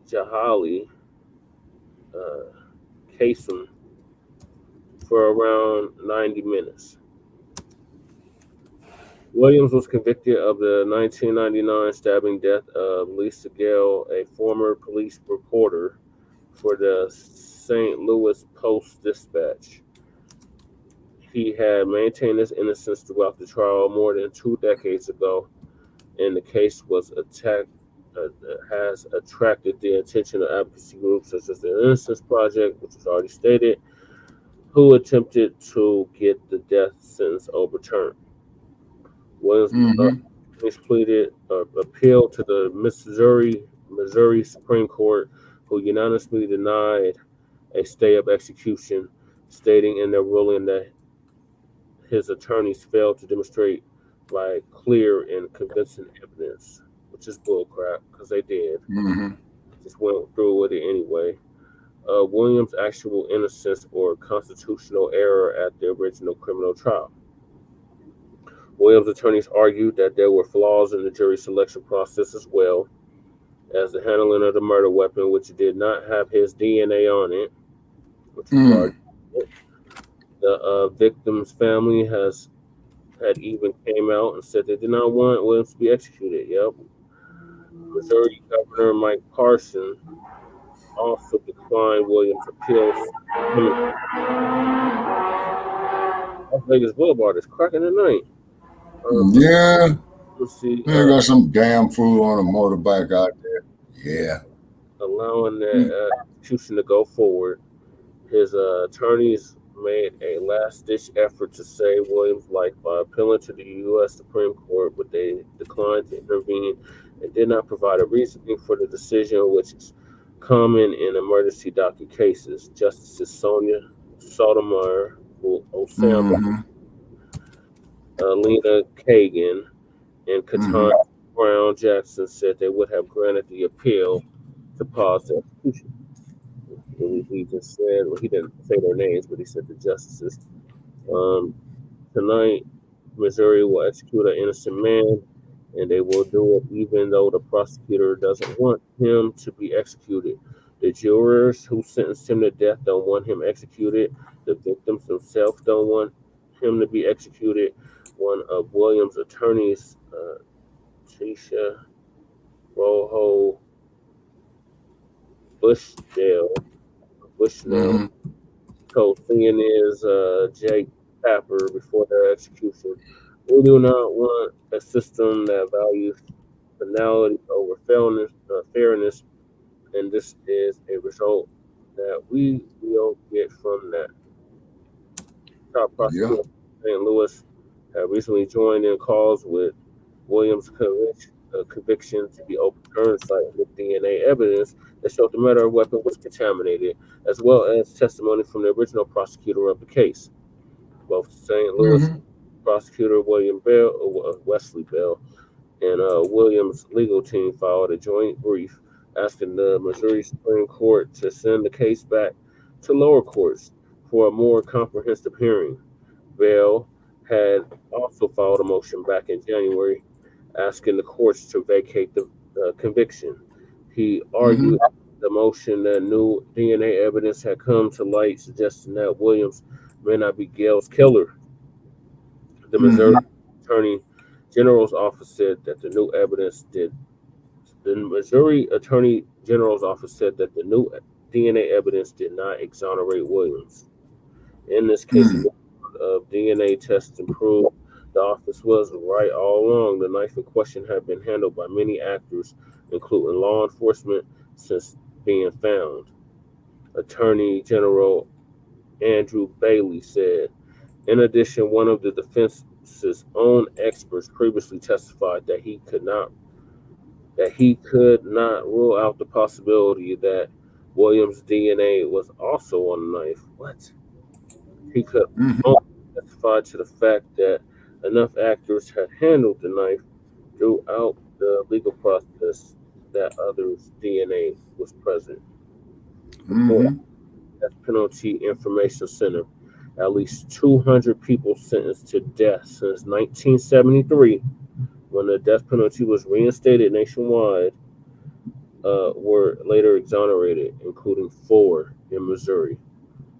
Jahali Kasem for around 90 minutes. Williams was convicted of the 1999 stabbing death of Lisa Gale, a former police reporter for the St. Louis Post-Dispatch. He had maintained his innocence throughout the trial more than 2 decades ago, and the case has attracted the attention of advocacy groups such as the Innocence Project, which was already stated, who attempted to get the death sentence overturned. Williams pleaded appeal to the Missouri Supreme Court, who unanimously denied a stay of execution, stating in their ruling that his attorneys failed to demonstrate by clear and convincing evidence, which is bullcrap because they did. Just went through with it anyway. Williams' actual innocence or constitutional error at the original criminal trial. Williams' attorneys argued that there were flaws in the jury selection process as well, as the handling of the murder weapon, which did not have his DNA on it, which is large. The victim's family had even came out and said they did not want Williams to be executed. Yep. Missouri Governor Mike Parson also declined Williams' appeals. Las Vegas Boulevard is cracking tonight. Yeah. Let's see. They got some damn fool on a motorbike out there. Yeah. Allowing the execution to go forward. His attorneys made a last-ditch effort to save Williams' life by appealing to the U.S. Supreme Court, but they declined to intervene and did not provide a reasoning for the decision, which is common in emergency docket cases. Justices Sonia Sotomayor, Osama, Lena Kagan, and Ketanji Brown Jackson said they would have granted the appeal to pause the execution. He just said, well, he didn't say their names, but he said the justices. Tonight, Missouri will execute an innocent man, and they will do it even though the prosecutor doesn't want him to be executed. The jurors who sentenced him to death don't want him executed. The victims themselves don't want him to be executed. One of Williams' attorneys, Tisha Rojo Bushnell, told CNN's Jake Tapper before their execution, "We do not want a system that values finality over fairness, and this is a result that we will get from that." Top prosecutor in St. Louis have recently joined in calls with Williams' conviction to be overturned, citing the DNA evidence that showed the murder weapon was contaminated, as well as testimony from the original prosecutor of the case. Both St. Louis prosecutor Wesley Bell and Williams' legal team filed a joint brief asking the Missouri Supreme Court to send the case back to lower courts for a more comprehensive hearing. Bell had also filed a motion back in January asking the courts to vacate the conviction. He argued the motion that new DNA evidence had come to light, suggesting that Williams may not be Gail's killer. The Missouri Attorney General's office said that the new evidence did. The Missouri Attorney General's office said that the new DNA evidence did not exonerate Williams. In this case, of DNA tests proved the office was right all along. The knife in question had been handled by many actors, including law enforcement, since being found. Attorney General Andrew Bailey said. In addition, one of the defense's own experts previously testified that he could not rule out the possibility that Williams' DNA was also on the knife. What? He could only testify to the fact that enough actors had handled the knife throughout the legal process that others' DNA was present. Death Penalty Information Center. At least 200 people sentenced to death since 1973, when the death penalty was reinstated nationwide, were later exonerated, including 4 in Missouri.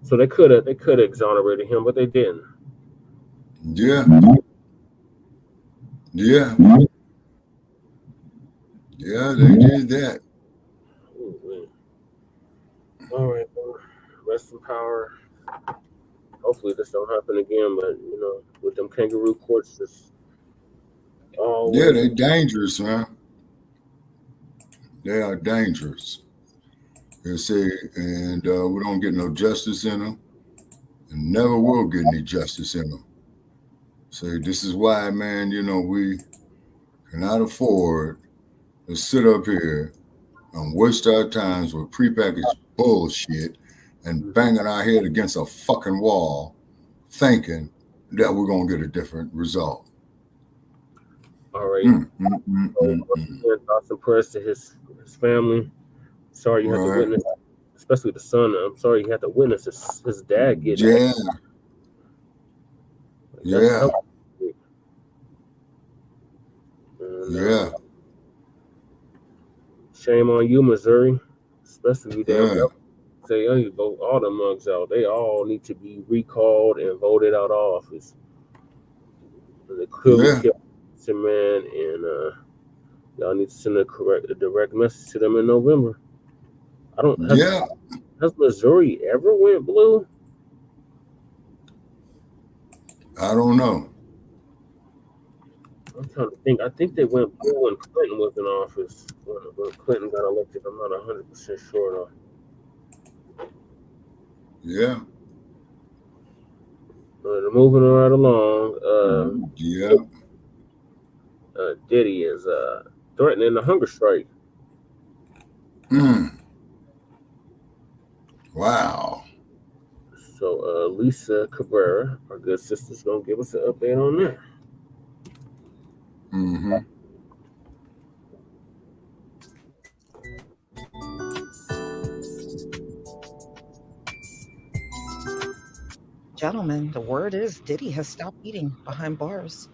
So they could have exonerated him, but they didn't. Yeah, they did that. All right, rest in power. Hopefully this don't happen again, but with them kangaroo courts, just they're dangerous, man. They are dangerous. They say, and we don't get no justice in them, and never will get any justice in them. So this is why, man, we cannot afford to sit up here and waste our times with prepackaged bullshit and banging our head against a fucking wall, thinking that we're gonna get a different result. All right. Thoughts and prayers to his family. Sorry you had to witness, especially the son. I'm sorry you had to witness his dad get it. Shame on you, Missouri, especially you damn Yeah. governor. Say, oh, you vote all the mugs out. They all need to be recalled and voted out of office. They clearly Yeah. killed Mr. Man, and y'all need to send a direct message to them in November. Yeah. Has Missouri ever went blue? I don't know. I'm trying to think. I think they went blue when Clinton was in office. When Clinton got elected, I'm not 100% sure though. Yeah. Moving right along. Yeah. Diddy is threatening a hunger strike. Wow. So Lisa Cabrera, our good sister's gonna give us an update on that. Mm-hmm. Gentlemen, the word is Diddy has stopped eating behind bars.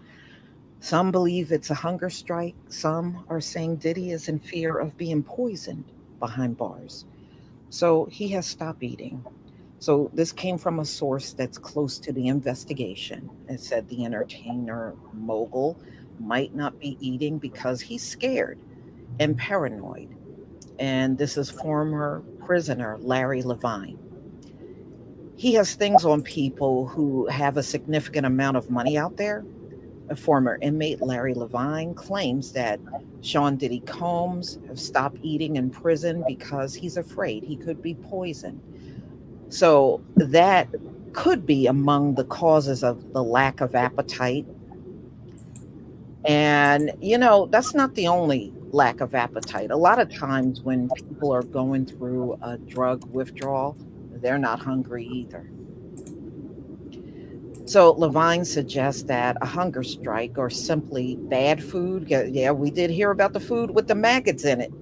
Some believe it's a hunger strike. Some are saying Diddy is in fear of being poisoned behind bars. So he has stopped eating. So this came from a source that's close to the investigation. It said the entertainer mogul might not be eating because he's scared and paranoid. And this is former prisoner Larry Levine. He has things on people who have a significant amount of money out there. A former inmate, Larry Levine, claims that Sean Diddy Combs have stopped eating in prison because he's afraid he could be poisoned. So that could be among the causes of the lack of appetite. And, that's not the only lack of appetite. A lot of times when people are going through a drug withdrawal, they're not hungry either. So Levine suggests that a hunger strike or simply bad food. Yeah, we did hear about the food with the maggots in it,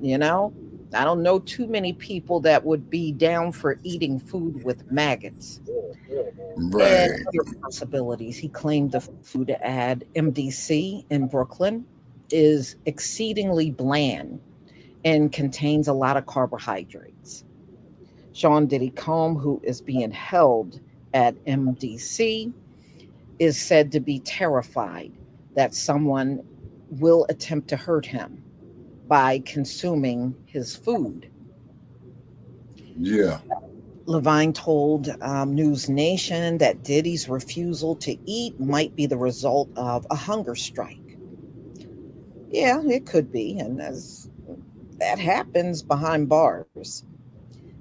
I don't know too many people that would be down for eating food with maggots. Right. And other possibilities. He claimed the food at MDC in Brooklyn is exceedingly bland and contains a lot of carbohydrates. Sean Diddy Combe, who is being held at MDC, is said to be terrified that someone will attempt to hurt him by consuming his food. Yeah. Levine told News Nation that Diddy's refusal to eat might be the result of a hunger strike. Yeah, it could be. And as that happens behind bars.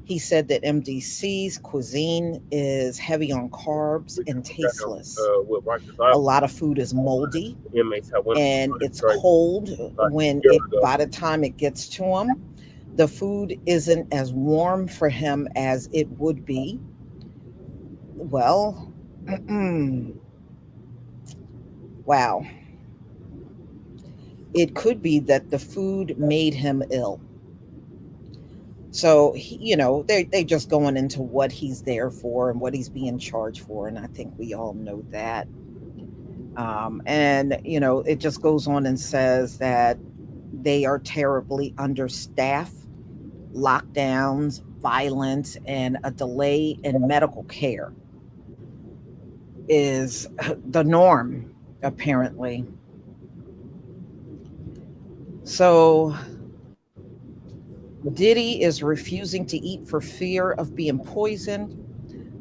He said that MDC's cuisine is heavy on carbs and tasteless. A lot of food is moldy and it's cold by the time it gets to him. The food isn't as warm for him as it would be. Well, wow. It could be that the food made him ill. So, they just going into what he's there for and what he's being charged for. And I think we all know that. It just goes on and says that they are terribly understaffed, lockdowns, violence, and a delay in medical care is the norm, apparently. So Diddy is refusing to eat for fear of being poisoned.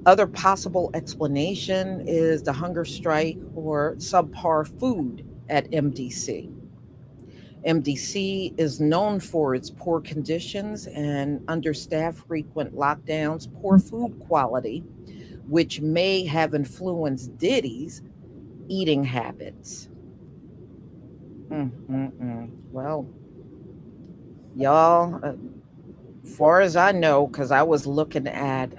Other possible explanation is the hunger strike or subpar food at MDC. MDC is known for its poor conditions and understaffed frequent lockdowns, poor food quality, which may have influenced Diddy's eating habits. Well, y'all, far as I know, because I was looking at,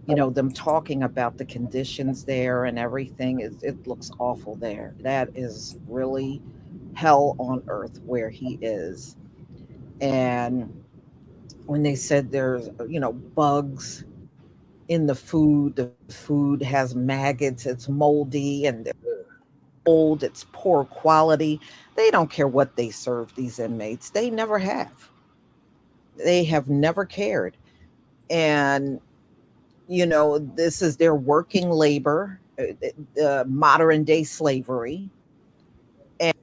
them talking about the conditions there and everything, it looks awful there. That is really hell on earth where he is. And when they said there's, bugs in the food has maggots, it's moldy, and old, it's poor quality. They don't care what they serve these inmates. They never have. They have never cared. And, you know, this is their working labor, modern day slavery.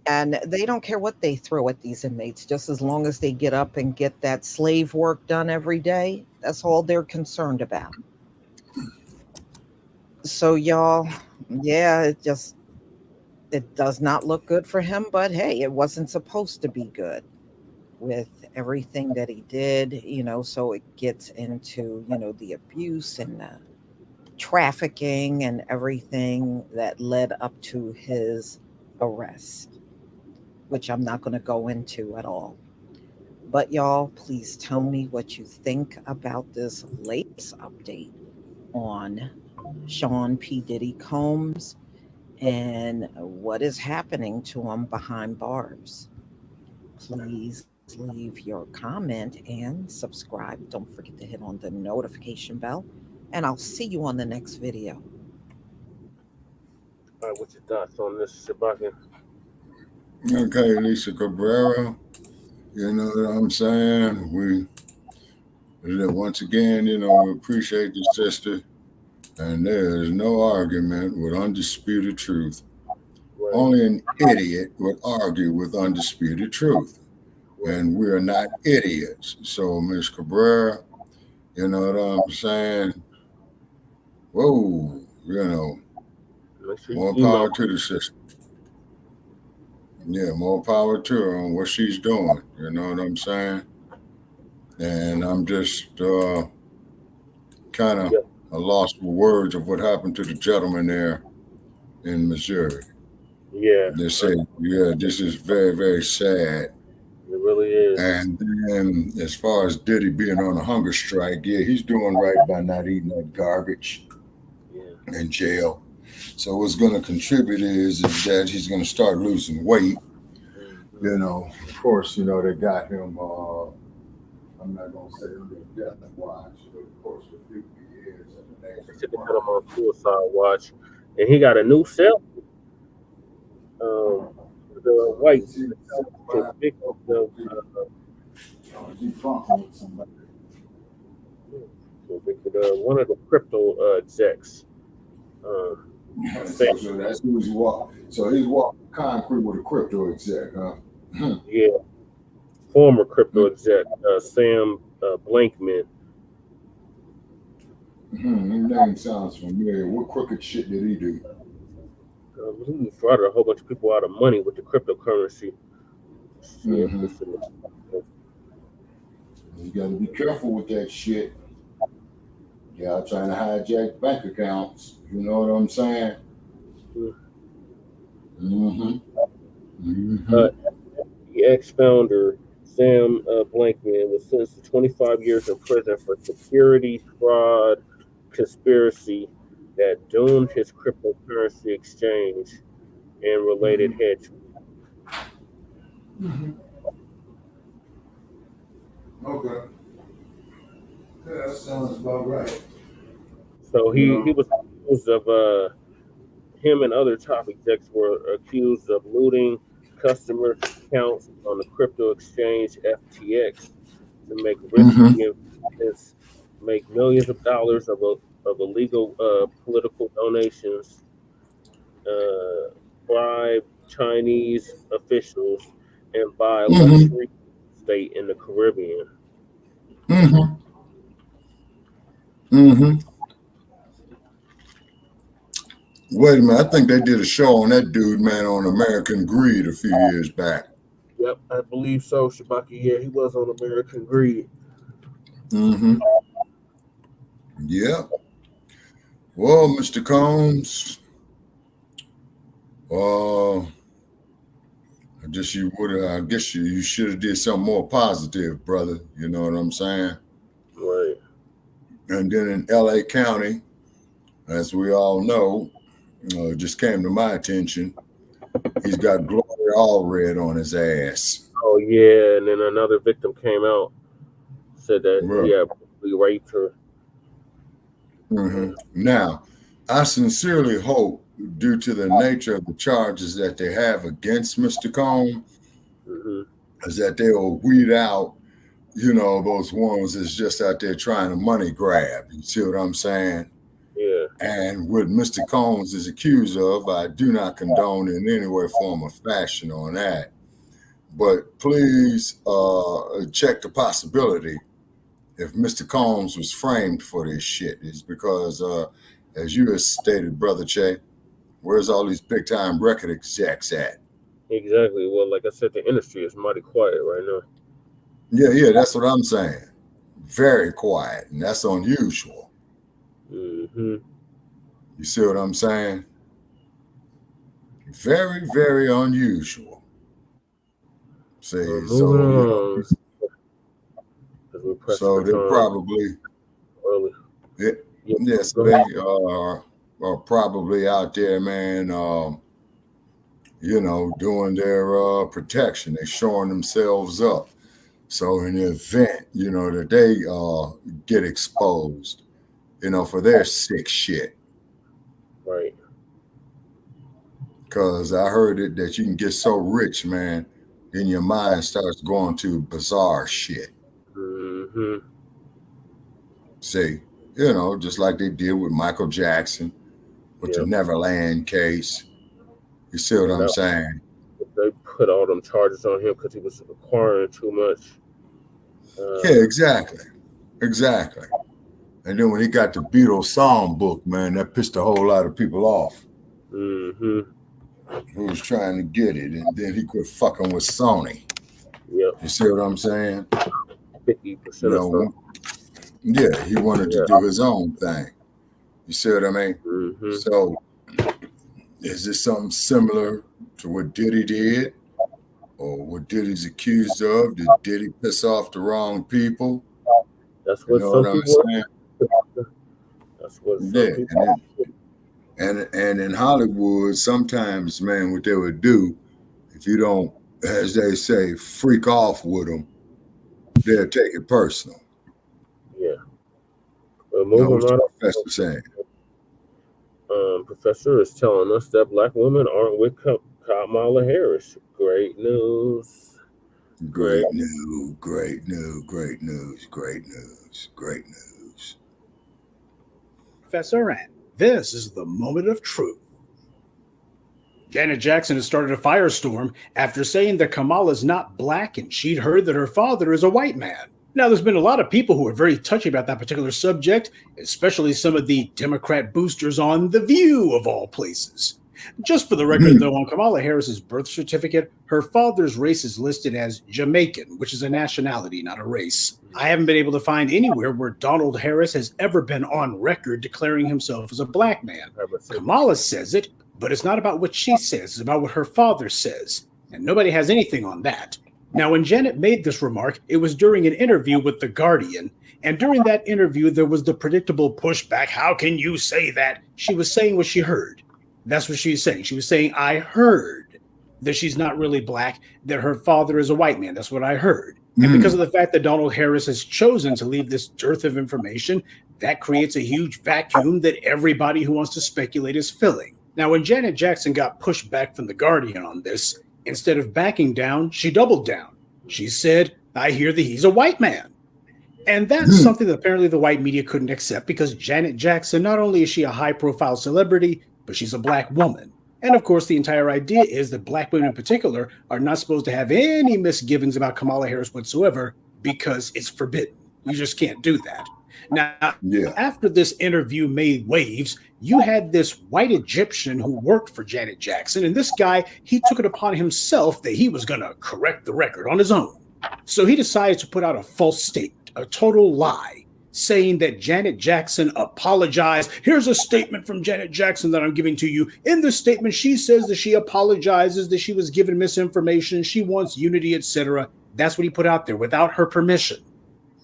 And they don't care what they throw at these inmates, just as long as they get up and get that slave work done every day. That's all they're concerned about. So, y'all, yeah, it does not look good for him, but hey, it wasn't supposed to be good with everything that he did, you know, so it gets into, you know, the abuse and the trafficking and everything that led up to his arrest, which I'm not going to go into at all. But y'all, please tell me what you think about this latest update on Sean P. Diddy Combs and what is happening to him behind bars. Please leave your comment and subscribe. Don't forget to hit on the notification bell, and I'll see you on the next video. All right, what's your thoughts on this, Shabaka? Okay, Lisa Cabrera, you know what I'm saying? Once again, you know, we appreciate the sister, and there is no argument with undisputed truth. Right. Only an idiot would argue with undisputed truth, and we're not idiots. So, Ms. Cabrera, you know what I'm saying? Whoa, you know, more power to the sister. Yeah, more power to her on what she's doing. You know what I'm saying? And I'm just kind of lost for words of what happened to the gentleman there in Missouri. Yeah. They say, yeah, this is very, very sad. It really is. And then as far as Diddy being on a hunger strike, yeah, he's doing right by not eating that garbage in jail. So what's going to contribute is that he's going to start losing weight. You know, of course, you know, they got him, I'm not going to say under death watch, but of course, for 50 years. They put him on suicide watch. And he got a new cell. The white convicted of one of the crypto execs. So that's who he's walking. So he's walking concrete with a crypto exec, huh? Yeah, former crypto exec Sam Blankman. His name sounds familiar. What crooked shit did he do? He defrauded a whole bunch of people out of money with the cryptocurrency. You got to be careful with that shit. Y'all trying to hijack bank accounts. You know what I'm saying? Ex-founder Sam Blankman was sentenced to 25 years in prison for securities fraud conspiracy that doomed his cryptocurrency exchange and related hedge. Okay. Yeah, that sounds about right. So he was accused of him and other top execs were accused of looting customer accounts on the crypto exchange FTX to make risky investments, make millions of dollars of illegal political donations, bribe Chinese officials, and buy luxury estate in the Caribbean. Wait a minute, I think they did a show on that dude, man, on American Greed a few years back. Yep, I believe so, Shabaki. Yeah, he was on American Greed. Yep. Well, Mr. Combs, I guess you should have did something more positive, brother. You know what I'm saying? Right. And then in LA County, as we all know, it just came to my attention, he's got Glory Allred on his ass. Oh yeah, and then another victim came out, said that he raped her. Now, I sincerely hope due to the nature of the charges that they have against Mr. Combs, is that they will weed out, you know, those ones that's just out there trying to money grab. You see what I'm saying? Yeah. And what Mr. Combs is accused of, I do not condone in any way, form, or fashion on that. But please check the possibility if Mr. Combs was framed for this shit. Is because, as you have stated, Brother Che, where's all these big time record execs at? Exactly. Well, like I said, the industry is mighty quiet right now. Yeah, that's what I'm saying. Very quiet, and that's unusual. You see what I'm saying? Very, very unusual. See, so they're probably yes, they are probably out there, man. You know, doing their protection. They're showing themselves up. So in the event, you know, that they get exposed, you know, for their sick shit. Right. Because I heard it that you can get so rich, man, then your mind starts going to bizarre shit. See, you know, just like they did with Michael Jackson, with the Neverland case. You see what I'm saying? They put all them charges on him because he was acquiring too much. Yeah, exactly. And then when he got the Beatles song book, man, that pissed a whole lot of people off. Who was trying to get it, and then he quit fucking with Sony. You see what I'm saying? 50% you know, yeah, he wanted to do his own thing. You see what I mean? So, is this something similar to what Diddy did, or what Diddy's accused of? Did Diddy piss off the wrong people? That's what some people saying? That's what some people. And in Hollywood, sometimes, man, what they would do, if you don't, as they say, freak off with them, they'll take it personal. Yeah. What's the professor saying? Professor is telling us that black women aren't with Kamala Harris. Great news. Great news, great news, great news, great news, great news. Professor, and this is the moment of truth. Janet Jackson has started a firestorm after saying that Kamala is not black and she'd heard that her father is a white man. Now, there's been a lot of people who are very touchy about that particular subject, especially some of the Democrat boosters on The View, of all places. Just for the record, though, on Kamala Harris's birth certificate, her father's race is listed as Jamaican, which is a nationality, not a race. I haven't been able to find anywhere where Donald Harris has ever been on record declaring himself as a black man. Kamala says it, but it's not about what she says, it's about what her father says. And nobody has anything on that. Now, when Janet made this remark, it was during an interview with The Guardian. And during that interview, there was the predictable pushback. How can you say that? She was saying what she heard. That's what she was saying. She was saying, I heard that she's not really black, that her father is a white man. That's what I heard. And because of the fact that Donald Harris has chosen to leave this dearth of information, that creates a huge vacuum that everybody who wants to speculate is filling. Now, when Janet Jackson got pushed back from The Guardian on this, instead of backing down, she doubled down. She said, I hear that he's a white man. And that's something that apparently the white media couldn't accept because Janet Jackson, not only is she a high-profile celebrity, but she's a black woman. And of course, the entire idea is that black women in particular are not supposed to have any misgivings about Kamala Harris whatsoever because it's forbidden. You just can't do that. Now, after this interview made waves, you had this white Egyptian who worked for Janet Jackson, and this guy, he took it upon himself that he was going to correct the record on his own. So he decided to put out a false statement, a total lie, saying that Janet Jackson apologized. Here's a statement from Janet Jackson that I'm giving to you. In this statement, she says that she apologizes, that she was given misinformation, she wants unity, etc. That's what he put out there without her permission.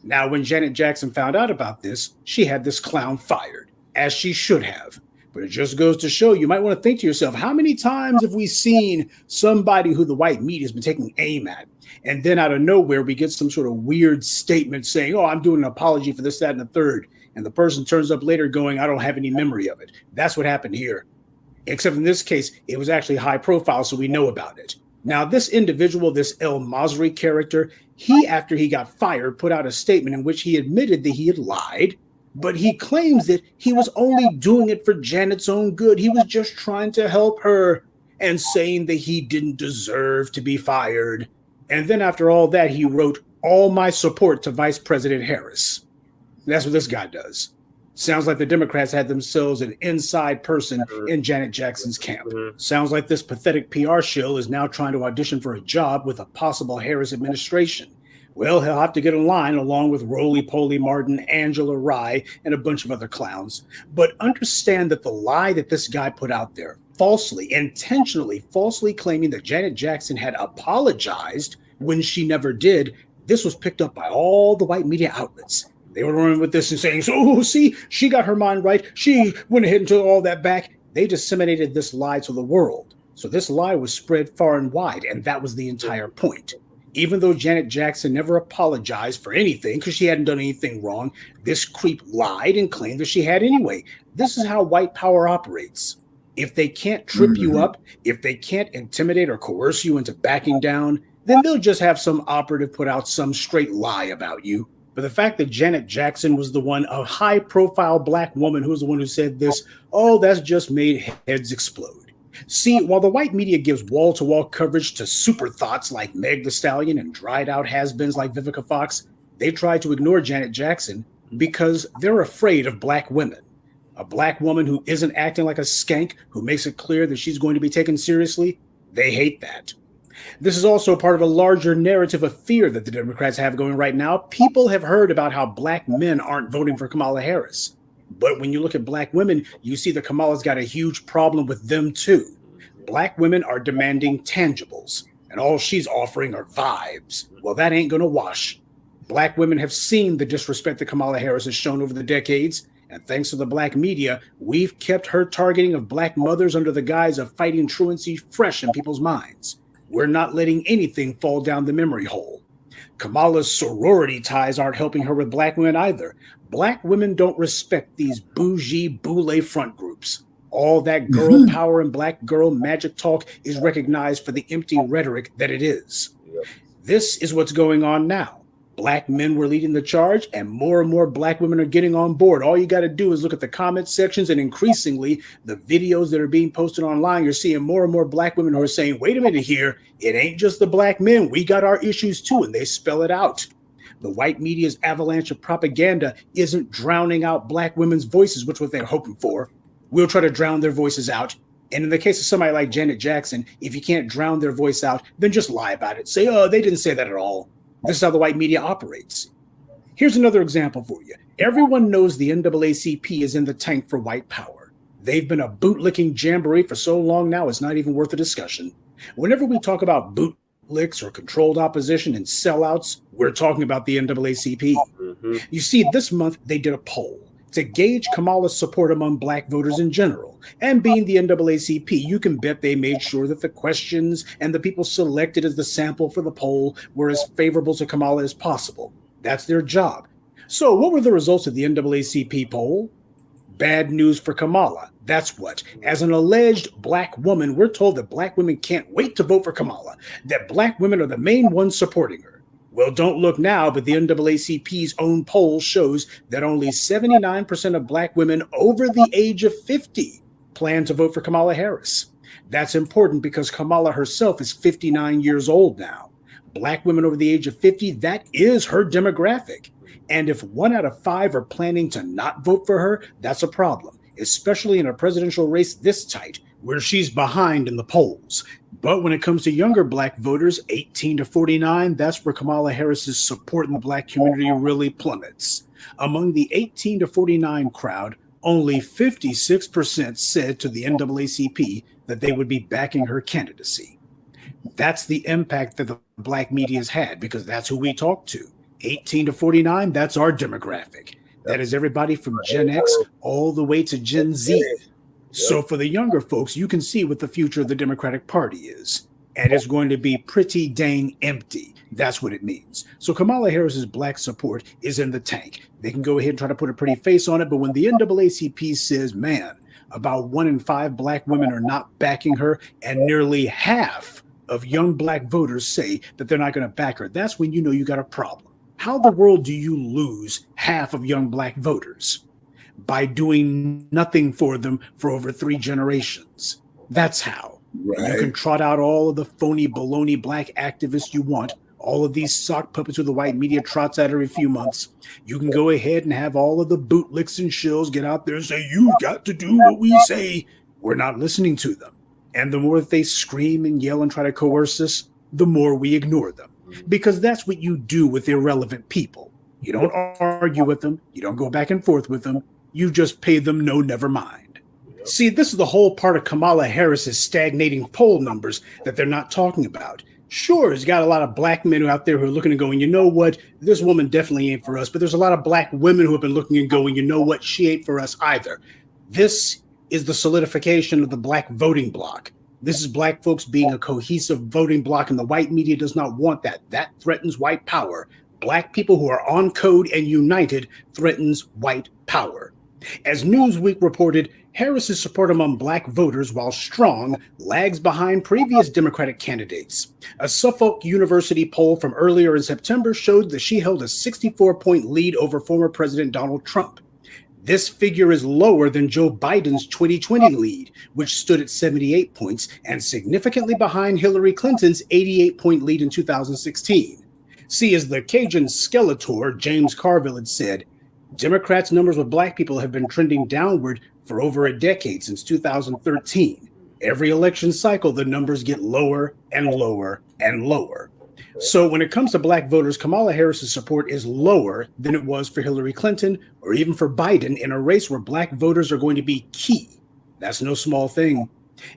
Now, when Janet Jackson found out about this, she had this clown fired, as she should have. But it just goes to show, you might want to think to yourself, how many times have we seen somebody who the white media has been taking aim at, and then out of nowhere, we get some sort of weird statement saying, oh, I'm doing an apology for this, that, and the third. And the person turns up later going, I don't have any memory of it. That's what happened here. Except in this case, it was actually high profile, so we know about it. Now, this individual, this El Masri character, he, after he got fired, put out a statement in which he admitted that he had lied, but he claims that he was only doing it for Janet's own good. He was just trying to help her and saying that he didn't deserve to be fired. And then after all that, he wrote, "All my support to Vice President Harris." That's what this guy does. Sounds like the Democrats had themselves an inside person in Janet Jackson's camp. Sounds like this pathetic PR shill is now trying to audition for a job with a possible Harris administration. Well, he'll have to get in line along with Roly-Poly Martin, Angela Rye, and a bunch of other clowns. But understand that the lie that this guy put out there, falsely, intentionally falsely claiming that Janet Jackson had apologized when she never did, this was picked up by all the white media outlets. They were running with this and saying, "So, see, she got her mind right. She went ahead and took all that back." They disseminated this lie to the world. So this lie was spread far and wide, and that was the entire point. Even though Janet Jackson never apologized for anything because she hadn't done anything wrong, this creep lied and claimed that she had anyway. This is how white power operates. If they can't trip you up, if they can't intimidate or coerce you into backing down, then they'll just have some operative put out some straight lie about you. But the fact that Janet Jackson was the one, a high-profile black woman who was the one who said this, oh, that's just made heads explode. See, while the white media gives wall-to-wall coverage to super thoughts like Meg Thee Stallion and dried-out has-beens like Vivica Fox, they try to ignore Janet Jackson because they're afraid of black women. A black woman who isn't acting like a skank, who makes it clear that she's going to be taken seriously, they hate that. This is also part of a larger narrative of fear that the Democrats have going right now. People have heard about how black men aren't voting for Kamala Harris. But when you look at black women, you see that Kamala's got a huge problem with them too. Black women are demanding tangibles, and all she's offering are vibes. Well, that ain't gonna wash. Black women have seen the disrespect that Kamala Harris has shown over the decades, and thanks to the black media, we've kept her targeting of black mothers under the guise of fighting truancy fresh in people's minds. We're not letting anything fall down the memory hole. Kamala's sorority ties aren't helping her with black women either. Black women don't respect these bougie, boule front groups. All that girl power and black girl magic talk is recognized for the empty rhetoric that it is. This is what's going on now. Black men were leading the charge, and more black women are getting on board. All you got to do is look at the comment sections, and increasingly the videos that are being posted online, you're seeing more and more black women who are saying, wait a minute here, it ain't just the black men. We got our issues too, and they spell it out. The white media's avalanche of propaganda isn't drowning out black women's voices, which is what they're hoping for. We'll try to drown their voices out. And in the case of somebody like Janet Jackson, if you can't drown their voice out, then just lie about it. Say, oh, they didn't say that at all. This is how the white media operates. Here's another example for you. Everyone knows the NAACP is in the tank for white power. They've been a bootlicking jamboree for so long now, it's not even worth a discussion. Whenever we talk about bootlicks or controlled opposition and sellouts, we're talking about the NAACP. You see, this month they did a poll to gauge Kamala's support among black voters in general. And being the NAACP, you can bet they made sure that the questions and the people selected as the sample for the poll were as favorable to Kamala as possible. That's their job. So what were the results of the NAACP poll? Bad news for Kamala. That's what. As an alleged black woman, we're told that black women can't wait to vote for Kamala, that black women are the main ones supporting her. Well, don't look now, but the NAACP's own poll shows that only 79% of black women over the age of 50 plan to vote for Kamala Harris. That's important because Kamala herself is 59 years old now. Black women over the age of 50, that is her demographic. And if 1 out of 5 are planning to not vote for her, that's a problem, especially in a presidential race this tight, where she's behind in the polls. But when it comes to younger black voters, 18 to 49, that's where Kamala Harris's support in the black community really plummets. Among the 18 to 49 crowd, only 56% said to the NAACP that they would be backing her candidacy. That's the impact that the black media has had, because that's who we talk to. 18 to 49, that's our demographic. That is everybody from Gen X all the way to Gen Z. So for the younger folks, you can see what the future of the Democratic Party is. And it's going to be pretty dang empty. That's what it means. So Kamala Harris's black support is in the tank. They can go ahead and try to put a pretty face on it. But when the NAACP says, man, about 1 in 5 black women are not backing her, and nearly half of young black voters say that they're not going to back her, that's when you know you got a problem. How in the world do you lose half of young black voters? By doing nothing for them for over 3 generations. That's how. Right. You can trot out all of the phony baloney black activists you want, all of these sock puppets who the white media trots out every few months. You can go ahead and have all of the bootlicks and shills get out there and say, you got to do what we say. We're not listening to them. And the more that they scream and yell and try to coerce us, the more we ignore them. Because that's what you do with irrelevant people. You don't argue with them. You don't go back and forth with them. You just pay them no, never mind. See, this is the whole part of Kamala Harris's stagnating poll numbers that they're not talking about. Sure, he's got a lot of black men out there who are looking and going, you know what, this woman definitely ain't for us. But there's a lot of black women who have been looking and going, you know what, she ain't for us either. This is the solidification of the black voting bloc. This is black folks being a cohesive voting bloc, and the white media does not want that. That threatens white power. Black people who are on code and united threatens white power. As Newsweek reported, Harris's support among black voters, while strong, lags behind previous Democratic candidates. A Suffolk University poll from earlier in September showed that she held a 64-point lead over former President Donald Trump. This figure is lower than Joe Biden's 2020 lead, which stood at 78 points, and significantly behind Hillary Clinton's 88-point lead in 2016. See, as the Cajun Skeletor, James Carville, had said, Democrats' numbers with black people have been trending downward for over a decade, since 2013. Every election cycle, the numbers get lower and lower and lower. So when it comes to black voters, Kamala Harris's support is lower than it was for Hillary Clinton or even for Biden in a race where black voters are going to be key. That's no small thing.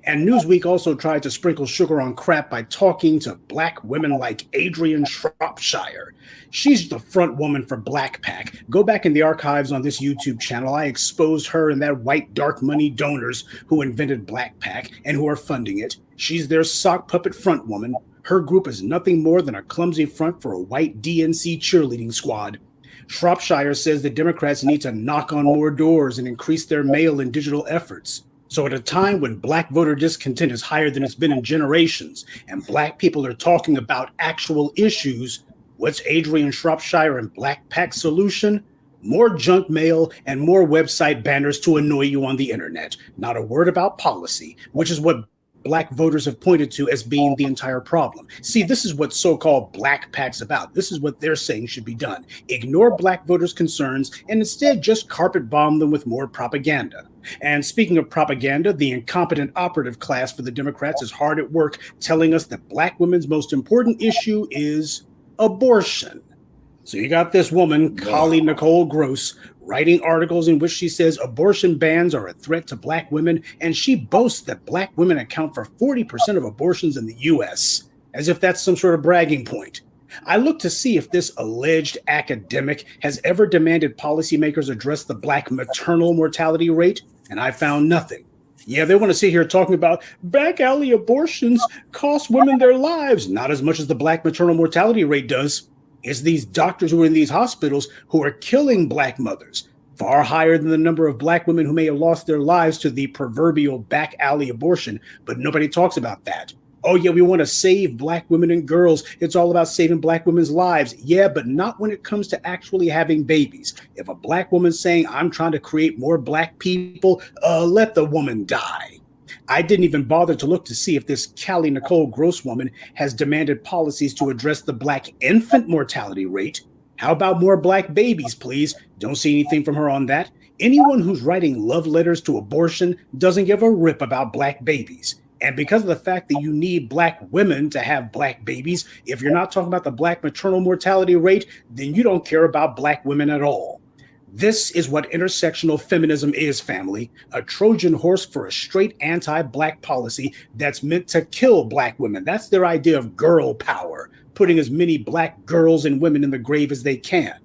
And Newsweek also tried to sprinkle sugar on crap by talking to black women like Adrienne Shropshire. She's the front woman for Blacc. Go back in the archives on this YouTube channel. I exposed her and that white dark money donors who invented Blacc and who are funding it. She's their sock puppet front woman. Her group is nothing more than a clumsy front for a white DNC cheerleading squad. Shropshire says the Democrats need to knock on more doors and increase their mail and digital efforts. So at a time when black voter discontent is higher than it's been in generations, and black people are talking about actual issues, what's Adrienne Shropshire and Blacc solution? More junk mail and more website banners to annoy you on the internet. Not a word about policy, which is what black voters have pointed to as being the entire problem. See, this is what so-called Blackc's about. This is what they're saying should be done. Ignore black voters' concerns and instead just carpet bomb them with more propaganda. And speaking of propaganda, the incompetent operative class for the Democrats is hard at work telling us that black women's most important issue is abortion. So you got this woman, Colleen Nicole Gross, writing articles in which she says abortion bans are a threat to black women, and she boasts that black women account for 40% of abortions in the U.S., as if that's some sort of bragging point. I looked to see if this alleged academic has ever demanded policymakers address the black maternal mortality rate, and I found nothing. Yeah, they want to sit here talking about back alley abortions cost women their lives, not as much as the black maternal mortality rate does. It's these doctors who are in these hospitals who are killing black mothers, far higher than the number of black women who may have lost their lives to the proverbial back alley abortion, but nobody talks about that. Oh yeah, we want to save black women and girls. It's all about saving black women's lives. Yeah, but not when it comes to actually having babies. If a black woman's saying, I'm trying to create more black people, let the woman die. I didn't even bother to look to see if this Callie Nicole Gross woman has demanded policies to address the black infant mortality rate. How about more black babies, please? Don't see anything from her on that. Anyone who's writing love letters to abortion doesn't give a rip about black babies. And because of the fact that you need black women to have black babies, if you're not talking about the black maternal mortality rate, then you don't care about black women at all. This is what intersectional feminism is, family. A Trojan horse for a straight anti-black policy that's meant to kill black women. That's their idea of girl power, putting as many black girls and women in the grave as they can.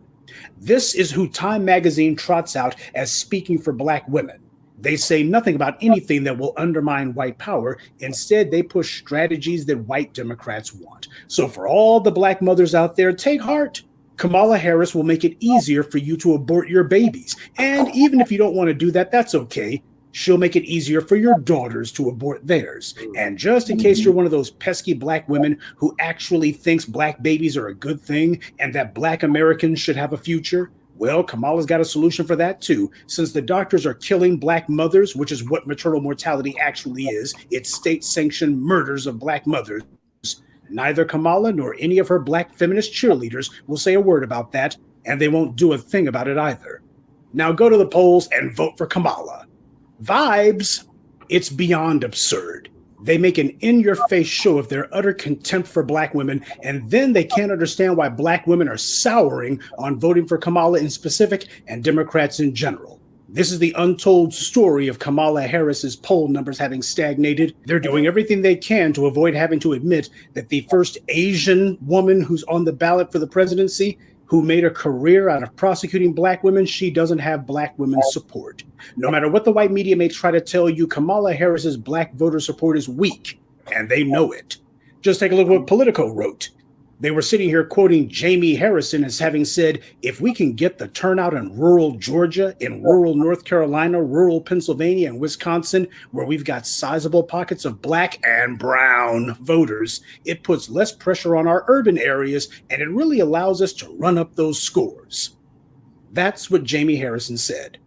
This is who Time magazine trots out as speaking for black women. They say nothing about anything that will undermine white power. Instead, they push strategies that white Democrats want. So for all the black mothers out there, take heart. Kamala Harris will make it easier for you to abort your babies. And even if you don't want to do that, that's okay. she'll make it easier for your daughters to abort theirs. And just in case you're one of those pesky black women who actually thinks black babies are a good thing and that black Americans should have a future, well, Kamala's got a solution for that too. Since the doctors are killing black mothers, which is what maternal mortality actually is, it's state-sanctioned murders of black mothers. Neither Kamala nor any of her black feminist cheerleaders will say a word about that, and they won't do a thing about it either. Now go to the polls and vote for Kamala. Vibes, it's beyond absurd. They make an in-your-face show of their utter contempt for black women, and then they can't understand why black women are souring on voting for Kamala in specific and Democrats in general. This is the untold story of Kamala Harris's poll numbers having stagnated. They're doing everything they can to avoid having to admit that the first Asian woman who's on the ballot for the presidency, who made a career out of prosecuting black women, she doesn't have black women's support. No matter what the white media may try to tell you, Kamala Harris's black voter support is weak, and they know it. Just take a look at what Politico wrote. They were sitting here quoting Jamie Harrison as having said, if we can get the turnout in rural Georgia, in rural North Carolina, rural Pennsylvania, and Wisconsin, where we've got sizable pockets of black and brown voters, it puts less pressure on our urban areas, and it really allows us to run up those scores. That's what Jamie Harrison said.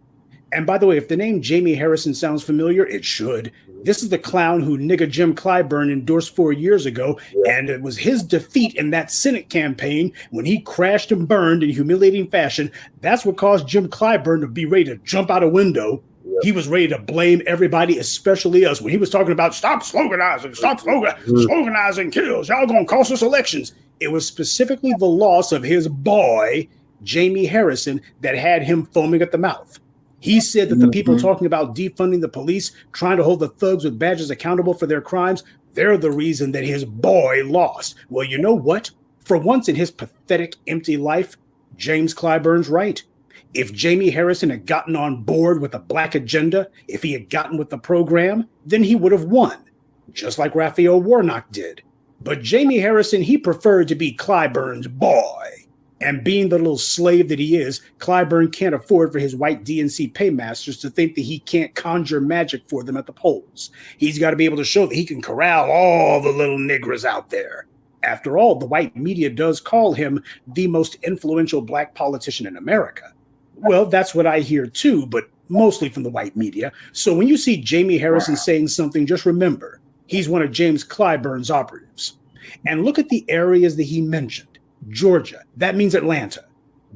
And by the way, if the name Jamie Harrison sounds familiar, it should. This is the clown who nigga Jim Clyburn endorsed 4 years ago, and it was his defeat in that Senate campaign when he crashed and burned in humiliating fashion. That's what caused Jim Clyburn to be ready to jump out a window. He was ready to blame everybody, especially us, when he was talking about stop sloganizing, sloganizing kills. Y'all gonna cost us elections. It was specifically the loss of his boy, Jamie Harrison, that had him foaming at the mouth. He said that the people talking about defunding the police, trying to hold the thugs with badges accountable for their crimes, they're the reason that his boy lost. Well, you know what? For once in his pathetic, empty life, James Clyburn's right. If Jamie Harrison had gotten on board with the black agenda, if he had gotten with the program, then he would have won, just like Raphael Warnock did. But Jamie Harrison, he preferred to be Clyburn's boy. And being the little slave that he is, Clyburn can't afford for his white DNC paymasters to think that he can't conjure magic for them at the polls. He's got to be able to show that he can corral all the little niggers out there. After all, the white media does call him the most influential black politician in America. Well, that's what I hear too, but mostly from the white media. So when you see Jamie Harrison saying something, just remember, he's one of James Clyburn's operatives. And look at the areas that he mentioned. Georgia, that means Atlanta.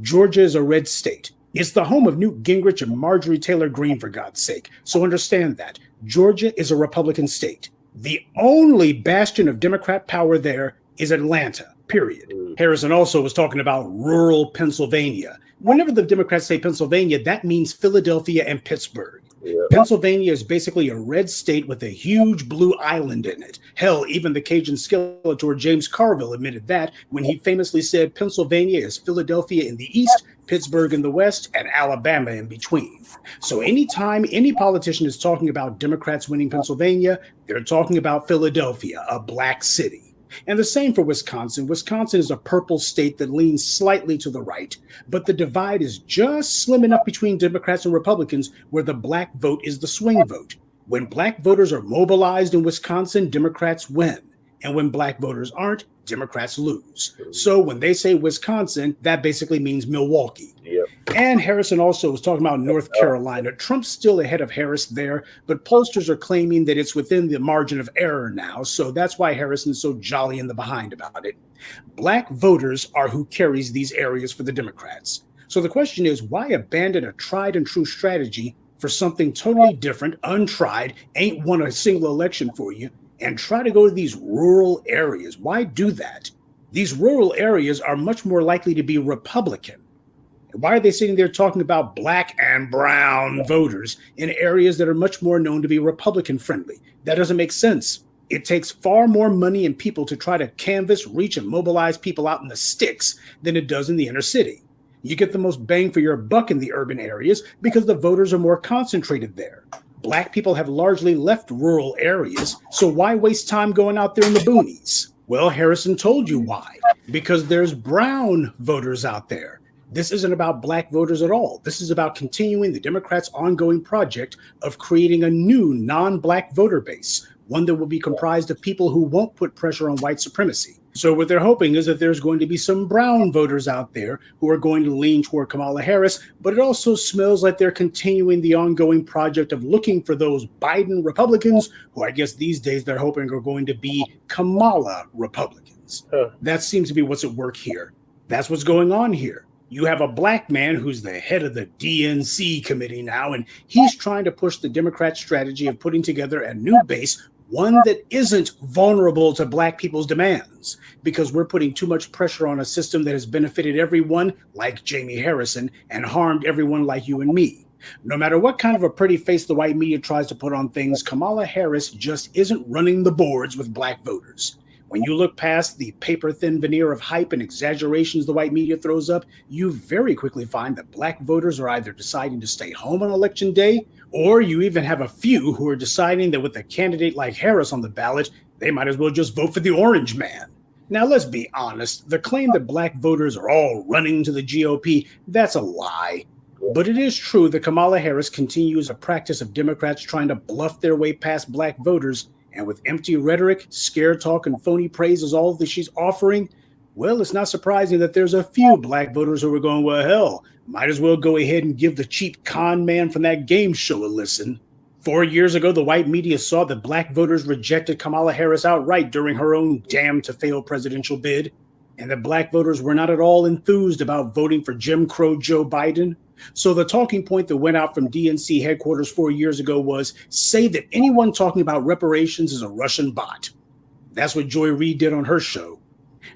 Georgia is a red state. It's the home of Newt Gingrich and Marjorie Taylor Greene, for God's sake. So understand that. Georgia is a Republican state. The only bastion of Democrat power there is Atlanta, period. Harrison also was talking about rural Pennsylvania. Whenever the Democrats say Pennsylvania, that means Philadelphia and Pittsburgh. Pennsylvania is basically a red state with a huge blue island in it. Hell, even the Cajun skeletor James Carville admitted that when he famously said Pennsylvania is Philadelphia in the east, Pittsburgh in the west, and Alabama in between. So anytime any politician is talking about Democrats winning Pennsylvania, they're talking about Philadelphia, a black city. And the same for Wisconsin. Wisconsin is a purple state that leans slightly to the right, but the divide is just slim enough between Democrats and Republicans where the black vote is the swing vote. When black voters are mobilized in Wisconsin, Democrats win. And when black voters aren't, Democrats lose. So when they say Wisconsin, that basically means Milwaukee. And Harrison also was talking about North Carolina. Trump's still ahead of Harris there, but pollsters are claiming that it's within the margin of error now. So that's why Harrison's so jolly in the behind about it. Black voters are who carries these areas for the Democrats. So the question is, why abandon a tried and true strategy for something totally different, untried, ain't won a single election for you, and try to go to these rural areas? Why do that? These rural areas are much more likely to be Republican. Why are they sitting there talking about black and brown voters in areas that are much more known to be Republican friendly? That doesn't make sense. It takes far more money and people to try to canvass, reach, and mobilize people out in the sticks than it does in the inner city. You get the most bang for your buck in the urban areas because the voters are more concentrated there. Black people have largely left rural areas, so why waste time going out there in the boonies? Well, Harrison told you why. Because there's brown voters out there. This isn't about black voters at all. This is about continuing the Democrats' ongoing project of creating a new non-black voter base, one that will be comprised of people who won't put pressure on white supremacy. So what they're hoping is that there's going to be some brown voters out there who are going to lean toward Kamala Harris, but it also smells like they're continuing the ongoing project of looking for those Biden Republicans, who I guess these days they're hoping are going to be Kamala Republicans. That seems to be what's at work here. That's what's going on here. You have a black man who's the head of the DNC committee now, and he's trying to push the Democrat strategy of putting together a new base, one that isn't vulnerable to black people's demands, because we're putting too much pressure on a system that has benefited everyone like Jamie Harrison and harmed everyone like you and me. No matter what kind of a pretty face the white media tries to put on things, Kamala Harris just isn't running the boards with black voters. When you look past the paper-thin veneer of hype and exaggerations the white media throws up, you very quickly find that black voters are either deciding to stay home on election day, or you even have a few who are deciding that with a candidate like Harris on the ballot, they might as well just vote for the orange man. Now, let's be honest. The claim that black voters are all running to the GOP, that's a lie. But it is true that Kamala Harris continues a practice of Democrats trying to bluff their way past black voters. And with empty rhetoric, scare talk, and phony praise is all that she's offering, well, it's not surprising that there's a few black voters who are going, well, hell, might as well go ahead and give the cheap con man from that game show a listen. 4 years ago, the white media saw that black voters rejected Kamala Harris outright during her own damn-to-fail presidential bid, and that black voters were not at all enthused about voting for Jim Crow Joe Biden. So the talking point that went out from DNC headquarters 4 years ago was, say that anyone talking about reparations is a Russian bot. That's what Joy Reid did on her show.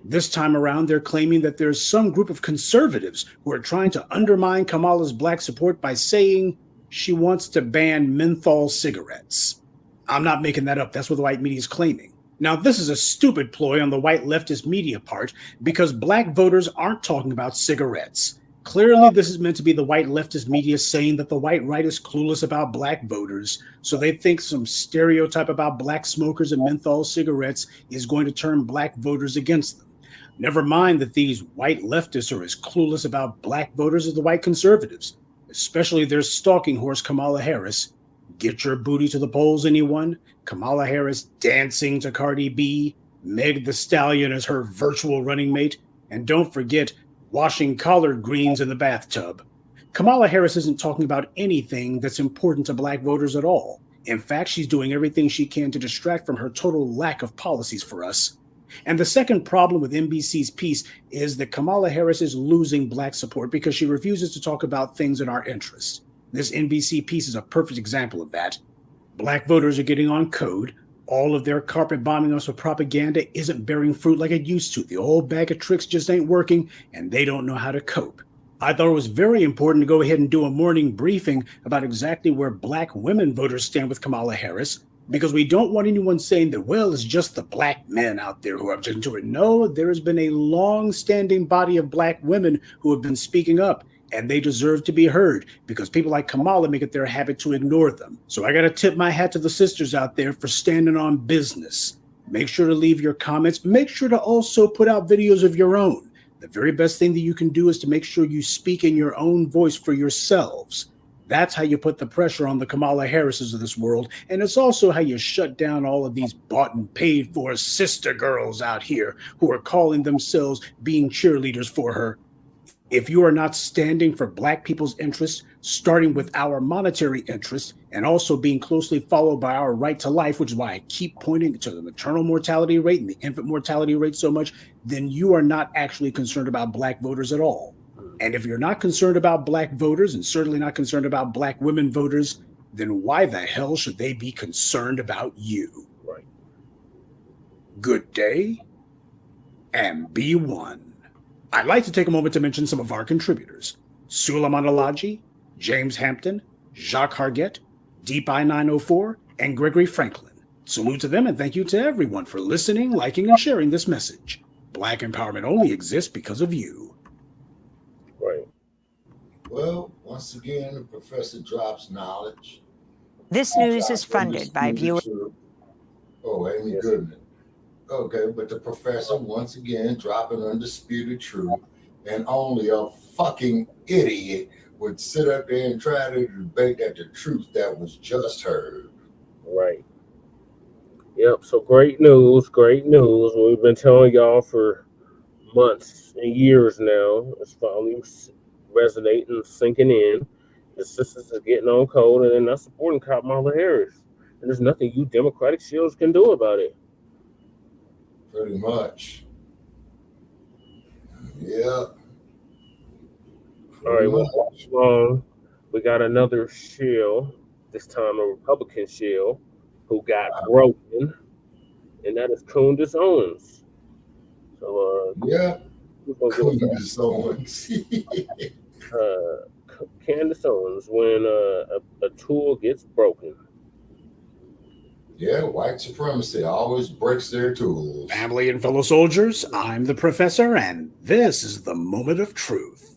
This time around, they're claiming that there's some group of conservatives who are trying to undermine Kamala's black support by saying she wants to ban menthol cigarettes. I'm not making that up. That's what the white media is claiming. Now, this is a stupid ploy on the white leftist media part because black voters aren't talking about cigarettes. Clearly, this is meant to be the white leftist media saying that the white right is clueless about black voters, so they think some stereotype about black smokers and menthol cigarettes is going to turn black voters against them. Never mind that these white leftists are as clueless about black voters as the white conservatives, especially their stalking horse Kamala Harris. Get your booty to the polls, anyone? Kamala Harris dancing to Cardi B, Meg the Stallion as her virtual running mate, and don't forget, washing collard greens in the bathtub. Kamala Harris isn't talking about anything that's important to black voters at all. In fact, she's doing everything she can to distract from her total lack of policies for us. And the second problem with NBC's piece is that Kamala Harris is losing black support because she refuses to talk about things in our interests. This NBC piece is a perfect example of that. Black voters are getting on code. All of their carpet bombing us with propaganda isn't bearing fruit like it used to. The old bag of tricks just ain't working, and they don't know how to cope. I thought it was very important to go ahead and do a morning briefing about exactly where black women voters stand with Kamala Harris, because we don't want anyone saying that, well, it's just the black men out there who are objecting to it. No, there has been a long-standing body of black women who have been speaking up, and they deserve to be heard because people like Kamala make it their habit to ignore them. So I got to tip my hat to the sisters out there for standing on business. Make sure to leave your comments. Make sure to also put out videos of your own. The very best thing that you can do is to make sure you speak in your own voice for yourselves. That's how you put the pressure on the Kamala Harrises of this world. And it's also how you shut down all of these bought and paid for sister girls out here who are calling themselves being cheerleaders for her. If you are not standing for black people's interests, starting with our monetary interests, and also being closely followed by our right to life, which is why I keep pointing to the maternal mortality rate and the infant mortality rate so much, then you are not actually concerned about black voters at all. And if you're not concerned about black voters, and certainly not concerned about black women voters, then why the hell should they be concerned about you? Right. Good day, and be one. I'd like to take a moment to mention some of our contributors: Suleiman Alaji, James Hampton, Jacques Hargett, Deep I 904, and Gregory Franklin. Salute to them, and thank you to everyone for listening, liking, and sharing this message. Black empowerment only exists because of you. Right. Well, once again, the professor drops knowledge. This news is funded by viewers. Oh, Amy Goodman. Okay, but the professor once again dropping undisputed truth and only a fucking idiot would sit up there and try to debate that the truth that was just heard. Right. Yep. So great news. Great news. We've been telling y'all for months and years now. It's finally resonating, sinking in. The sisters are getting on code and they're not supporting Kamala Harris. And there's nothing you Democratic shields can do about it. Pretty much. Yeah. All right, well, we got another shield, this time a Republican shield, who got broken, and that is Candace Owens. So, yeah, Candace Owens. Candace Owens, when a tool gets broken. Yeah, white supremacy always breaks their tools. Family and fellow soldiers, I'm the professor, and this is the moment of truth.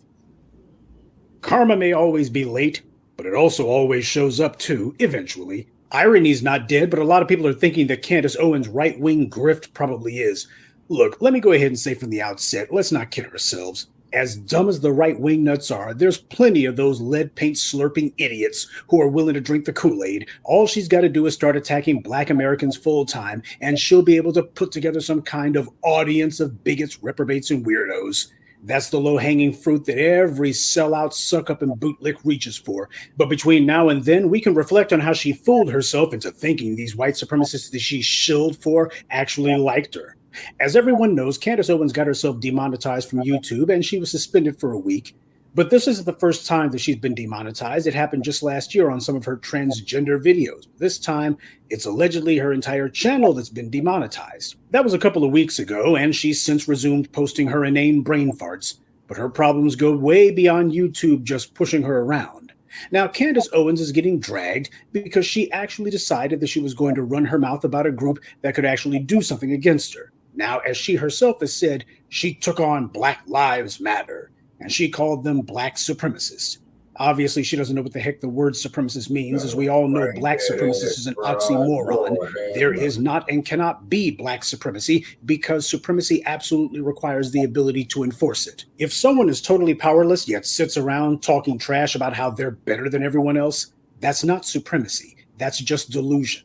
Karma may always be late, but it also always shows up too, eventually. Irony's not dead, but a lot of people are thinking that Candace Owens' right-wing grift probably is. Look, let me go ahead and say from the outset, let's not kid ourselves. As dumb as the right-wing nuts are, there's plenty of those lead paint slurping idiots who are willing to drink the Kool-Aid. All she's got to do is start attacking Black Americans full-time, and she'll be able to put together some kind of audience of bigots, reprobates, and weirdos. That's the low-hanging fruit that every sellout, suck-up, and bootlick reaches for. But between now and then, we can reflect on how she fooled herself into thinking these white supremacists that she shilled for actually liked her. As everyone knows, Candace Owens got herself demonetized from YouTube, and she was suspended for a week. But this isn't the first time that she's been demonetized. It happened just last year on some of her transgender videos. This time, it's allegedly her entire channel that's been demonetized. That was a couple of weeks ago, and she's since resumed posting her inane brain farts. But her problems go way beyond YouTube just pushing her around. Now, Candace Owens is getting dragged because she actually decided that she was going to run her mouth about a group that could actually do something against her. Now, as she herself has said, she took on Black Lives Matter, and she called them Black supremacists. Obviously, she doesn't know what the heck the word supremacist means. As we all know, Black supremacist is an oxymoron. There is not and cannot be Black supremacy because supremacy absolutely requires the ability to enforce it. If someone is totally powerless yet sits around talking trash about how they're better than everyone else, that's not supremacy. That's just delusion.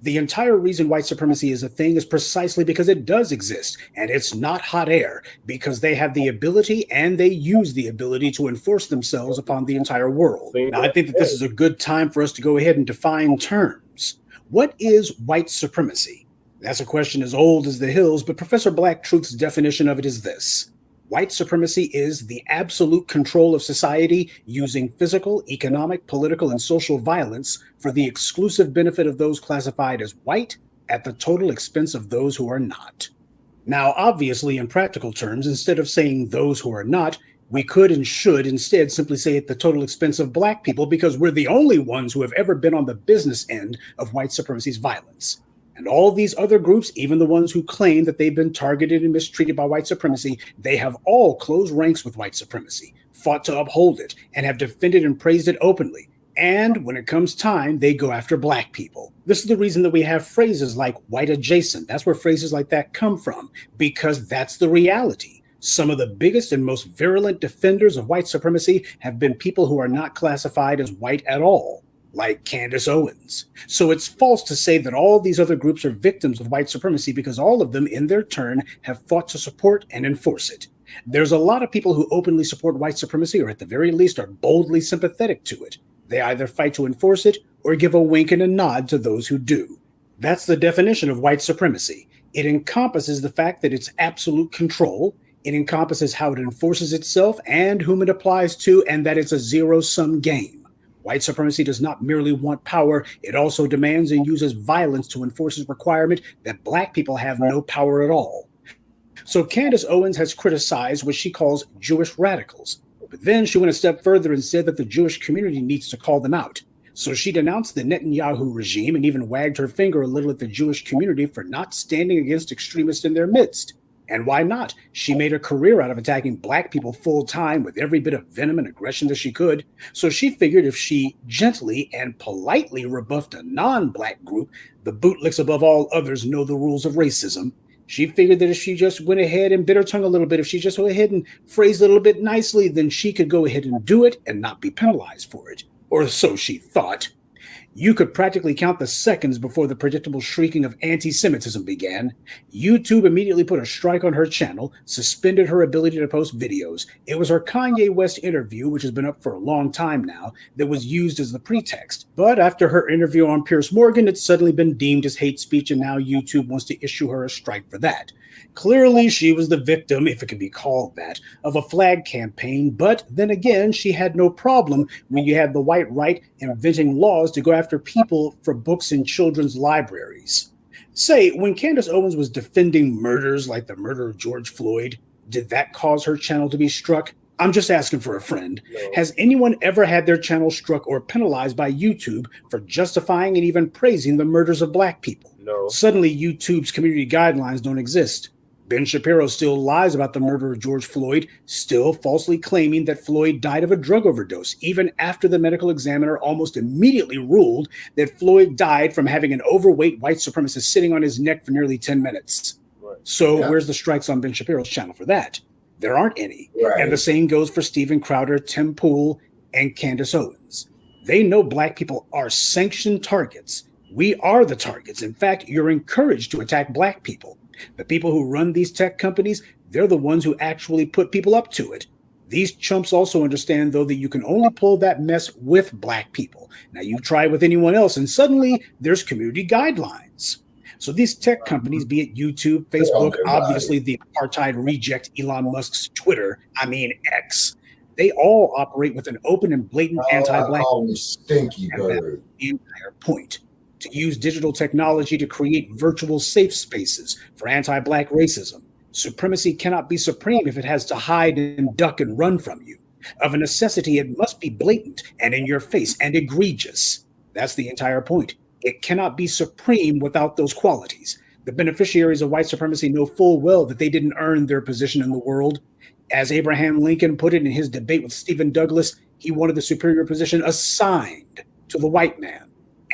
The entire reason white supremacy is a thing is precisely because it does exist, and it's not hot air, because they have the ability and they use the ability to enforce themselves upon the entire world. Now, I think that this is a good time for us to go ahead and define terms. What is white supremacy? That's a question as old as the hills, but Professor Blacc Truth's definition of it is this. White supremacy is the absolute control of society using physical, economic, political, and social violence for the exclusive benefit of those classified as white at the total expense of those who are not. Now, obviously, in practical terms, instead of saying those who are not, we could and should instead simply say at the total expense of Black people because we're the only ones who have ever been on the business end of white supremacy's violence. And all these other groups, even the ones who claim that they've been targeted and mistreated by white supremacy, they have all closed ranks with white supremacy, fought to uphold it, and have defended and praised it openly. And when it comes time, they go after Black people. This is the reason that we have phrases like white adjacent. That's where phrases like that come from, because that's the reality. Some of the biggest and most virulent defenders of white supremacy have been people who are not classified as white at all, like Candace Owens. So it's false to say that all these other groups are victims of white supremacy because all of them, in their turn, have fought to support and enforce it. There's a lot of people who openly support white supremacy or at the very least are boldly sympathetic to it. They either fight to enforce it or give a wink and a nod to those who do. That's the definition of white supremacy. It encompasses the fact that it's absolute control. It encompasses how it enforces itself and whom it applies to, and that it's a zero-sum game. White supremacy does not merely want power, it also demands and uses violence to enforce its requirement that Black people have no power at all. So Candace Owens has criticized what she calls Jewish radicals, but then she went a step further and said that the Jewish community needs to call them out. So she denounced the Netanyahu regime and even wagged her finger a little at the Jewish community for not standing against extremists in their midst. And why not? She made a career out of attacking Black people full time with every bit of venom and aggression that she could. So she figured if she gently and politely rebuffed a non-Black group, the bootlicks above all others know the rules of racism, She figured that if she just went ahead and bit her tongue a little bit, if she just went ahead and phrased it a little bit nicely, then she could go ahead and do it and not be penalized for it. Or so she thought. You could practically count the seconds before the predictable shrieking of anti-Semitism began. YouTube immediately put a strike on her channel, suspended her ability to post videos. It was her Kanye West interview, which has been up for a long time now, that was used as the pretext. But after her interview on Piers Morgan, it's suddenly been deemed as hate speech, and now YouTube wants to issue her a strike for that. Clearly, she was the victim, if it can be called that, of a flag campaign, but then again, she had no problem when you had the white right inventing laws to go after people for books in children's libraries. Say, when Candace Owens was defending murders like the murder of George Floyd, did that cause her channel to be struck? I'm just asking for a friend. No. Has anyone ever had their channel struck or penalized by YouTube for justifying and even praising the murders of Black people? No. Suddenly, YouTube's community guidelines don't exist. Ben Shapiro still lies about the murder of George Floyd, still falsely claiming that Floyd died of a drug overdose, even after the medical examiner almost immediately ruled that Floyd died from having an overweight white supremacist sitting on his neck for nearly 10 minutes. Right. So where's the strikes on Ben Shapiro's channel for that? There aren't any. Right. And the same goes for Steven Crowder, Tim Pool, and Candace Owens. They know Black people are sanctioned targets. We are the targets. In fact, you're encouraged to attack Black people. The people who run these tech companies, they're the ones who actually put people up to it. These chumps also understand, though, that you can only pull that mess with Black people. Now, you try it with anyone else, and suddenly there's community guidelines. So these tech companies, be it YouTube, Facebook, obviously the apartheid reject Elon Musk's Twitter, X, they all operate with an open and blatant anti-Black stinky bird. The entire point. To use digital technology to create virtual safe spaces for anti-Black racism. Supremacy cannot be supreme if it has to hide and duck and run from you. Of a necessity, it must be blatant and in your face and egregious. That's the entire point. It cannot be supreme without those qualities. The beneficiaries of white supremacy know full well that they didn't earn their position in the world. As Abraham Lincoln put it in his debate with Stephen Douglas, he wanted the superior position assigned to the white man.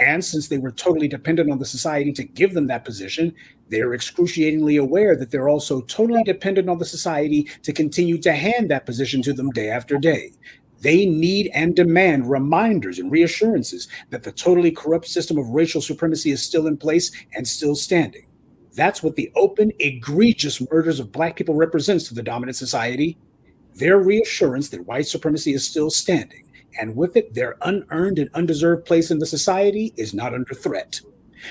And since they were totally dependent on the society to give them that position, they're excruciatingly aware that they're also totally dependent on the society to continue to hand that position to them day after day. They need and demand reminders and reassurances that the totally corrupt system of racial supremacy is still in place and still standing. That's what the open, egregious murders of Black people represents to the dominant society. Their reassurance that white supremacy is still standing. And with it, their unearned and undeserved place in the society is not under threat.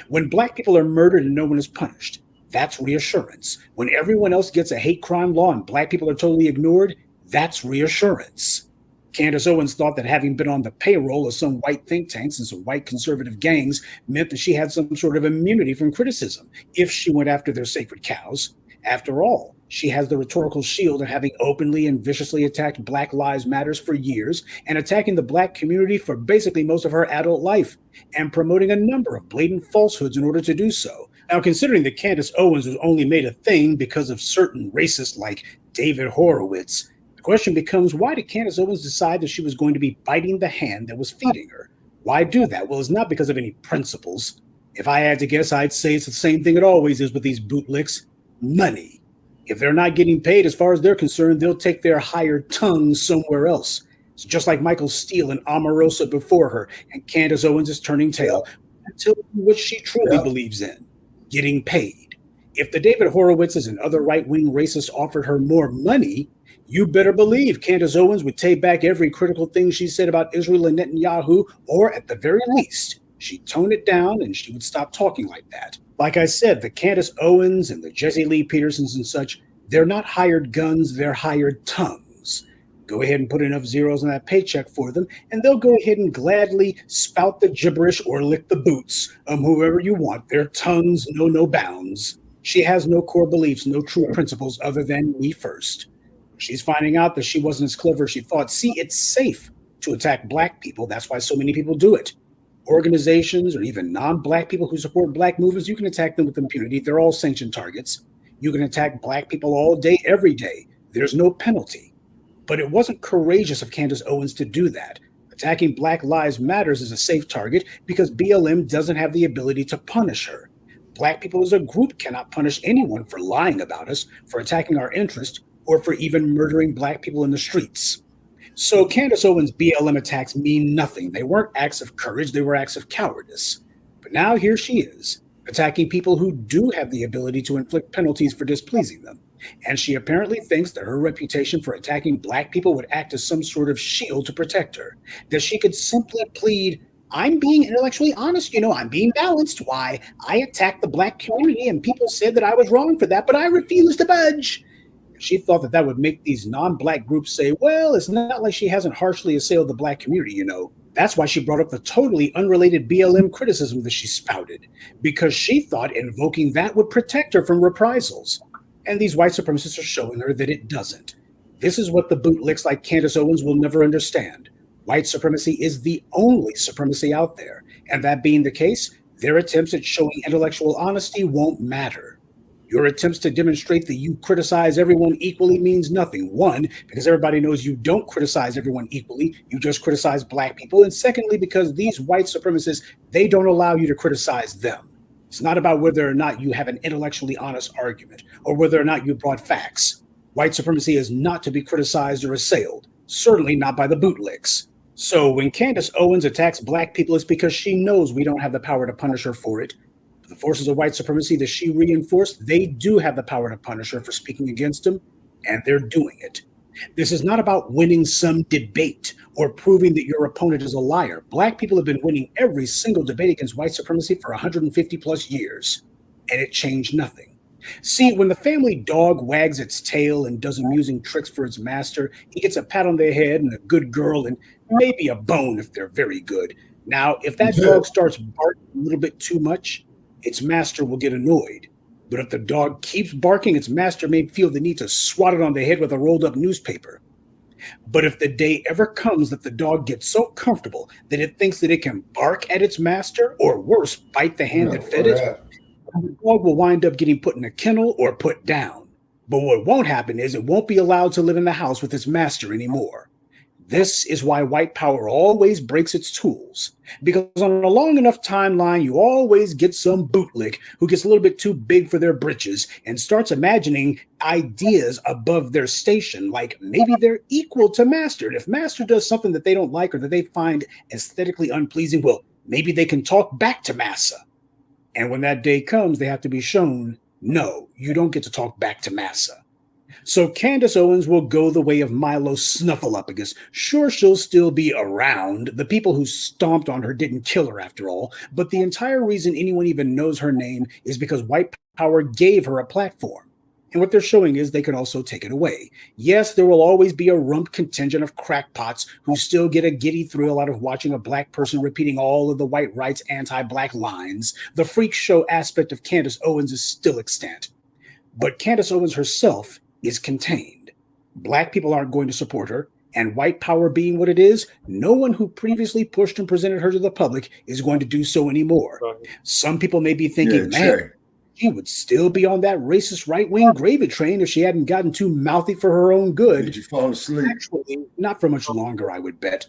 When Black people are murdered and no one is punished, that's reassurance. When everyone else gets a hate crime law and Black people are totally ignored, that's reassurance. Candace Owens thought that having been on the payroll of some white think tanks and some white conservative gangs meant that she had some sort of immunity from criticism if she went after their sacred cows. After all, she has the rhetorical shield of having openly and viciously attacked Black Lives Matters for years and attacking the Black community for basically most of her adult life and promoting a number of blatant falsehoods in order to do so. Now, considering that Candace Owens was only made a thing because of certain racists like David Horowitz, the question becomes, why did Candace Owens decide that she was going to be biting the hand that was feeding her? Why do that? Well, it's not because of any principles. If I had to guess, I'd say it's the same thing it always is with these bootlicks. Money. If they're not getting paid, as far as they're concerned, they'll take their hired tongues somewhere else. It's just like Michael Steele and Omarosa before her, and Candace Owens is turning tail until what she truly believes in, getting paid. If the David Horowitzes and other right-wing racists offered her more money, you better believe Candace Owens would take back every critical thing she said about Israel and Netanyahu, or at the very least, she'd tone it down and she would stop talking like that. Like I said, the Candace Owens and the Jesse Lee Petersons and such, they're not hired guns, they're hired tongues. Go ahead and put enough zeros on that paycheck for them, and they'll go ahead and gladly spout the gibberish or lick the boots of whoever you want. Their tongues know no bounds. She has no core beliefs, no true principles other than me first. She's finding out that she wasn't as clever as she thought. See, it's safe to attack Black people. That's why so many people do it. Organizations or even non-Black people who support Black movements, you can attack them with impunity. They're all sanctioned targets. You can attack Black people all day, every day. There's no penalty. But it wasn't courageous of Candace Owens to do that. Attacking Black Lives Matters is a safe target because BLM doesn't have the ability to punish her. Black people as a group cannot punish anyone for lying about us, for attacking our interest, or for even murdering Black people in the streets. So Candace Owens' BLM attacks mean nothing. They weren't acts of courage, they were acts of cowardice. But now here she is, attacking people who do have the ability to inflict penalties for displeasing them. And she apparently thinks that her reputation for attacking Black people would act as some sort of shield to protect her. That she could simply plead, I'm being intellectually honest, I'm being balanced. Why, I attacked the Black community and people said that I was wrong for that, but I refuse to budge. She thought that would make these non-Black groups say, well, it's not like she hasn't harshly assailed the Black community, That's why she brought up the totally unrelated BLM criticism that she spouted, because she thought invoking that would protect her from reprisals. And these white supremacists are showing her that it doesn't. This is what the bootlicks like Candace Owens will never understand. White supremacy is the only supremacy out there. And that being the case, their attempts at showing intellectual honesty won't matter. Your attempts to demonstrate that you criticize everyone equally means nothing. One, because everybody knows you don't criticize everyone equally. You just criticize Black people. And secondly, because these white supremacists, they don't allow you to criticize them. It's not about whether or not you have an intellectually honest argument or whether or not you brought facts. White supremacy is not to be criticized or assailed, certainly not by the bootlicks. So when Candace Owens attacks Black people, it's because she knows we don't have the power to punish her for it. The forces of white supremacy that she reinforced, they do have the power to punish her for speaking against them, and they're doing it. This is not about winning some debate or proving that your opponent is a liar. Black people have been winning every single debate against white supremacy for 150 plus years, and it changed nothing. See, when the family dog wags its tail and does amusing tricks for its master, he gets a pat on the head and a good girl and maybe a bone if they're very good. Now, if that dog starts barking a little bit too much, its master will get annoyed. But if the dog keeps barking, its master may feel the need to swat it on the head with a rolled up newspaper. But if the day ever comes that the dog gets so comfortable that it thinks that it can bark at its master, or worse, bite the hand that fed it, the dog will wind up getting put in a kennel or put down. But what won't happen is it won't be allowed to live in the house with its master anymore. This is why white power always breaks its tools, because on a long enough timeline, you always get some bootlick who gets a little bit too big for their britches and starts imagining ideas above their station, like maybe they're equal to master. And if master does something that they don't like or that they find aesthetically unpleasing, well, maybe they can talk back to massa. And when that day comes, they have to be shown, no, you don't get to talk back to massa. So Candace Owens will go the way of Milo Snuffleupagus. Sure, she'll still be around. The people who stomped on her didn't kill her after all. But the entire reason anyone even knows her name is because white power gave her a platform. And what they're showing is they can also take it away. Yes, there will always be a rump contingent of crackpots who still get a giddy thrill out of watching a Black person repeating all of the white right's anti-Black lines. The freak show aspect of Candace Owens is still extant. But Candace Owens herself is contained. Black people aren't going to support her, and white power being what it is, no one who previously pushed and presented her to the public is going to do so anymore. Some people may be thinking, man, she would still be on that racist right-wing gravy train if she hadn't gotten too mouthy for her own good. Did you fall asleep? Actually, not for much longer, I would bet.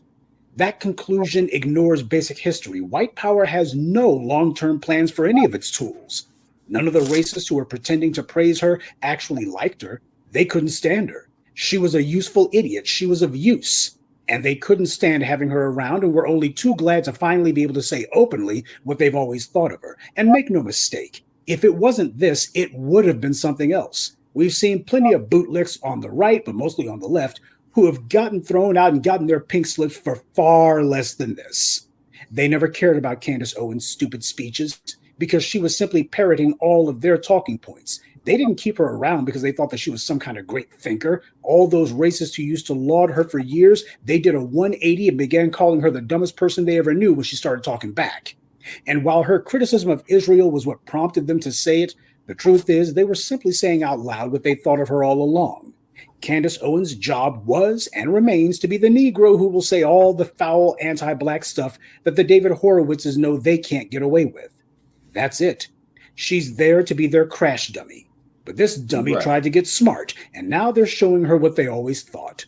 That conclusion ignores basic history. White power has no long-term plans for any of its tools. None of the racists who were pretending to praise her actually liked her. They couldn't stand her. She was a useful idiot. She was of use. And they couldn't stand having her around and were only too glad to finally be able to say openly what they've always thought of her. And make no mistake, if it wasn't this, it would have been something else. We've seen plenty of bootlicks on the right, but mostly on the left, who have gotten thrown out and gotten their pink slips for far less than this. They never cared about Candace Owens' stupid speeches because she was simply parroting all of their talking points. They didn't keep her around because they thought that she was some kind of great thinker. All those racists who used to laud her for years, they did a 180 and began calling her the dumbest person they ever knew when she started talking back. And while her criticism of Israel was what prompted them to say it, the truth is they were simply saying out loud what they thought of her all along. Candace Owens' job was and remains to be the Negro who will say all the foul anti-Black stuff that the David Horowitzes know they can't get away with. That's it. She's there to be their crash dummy. But this dummy tried to get smart, and now they're showing her what they always thought.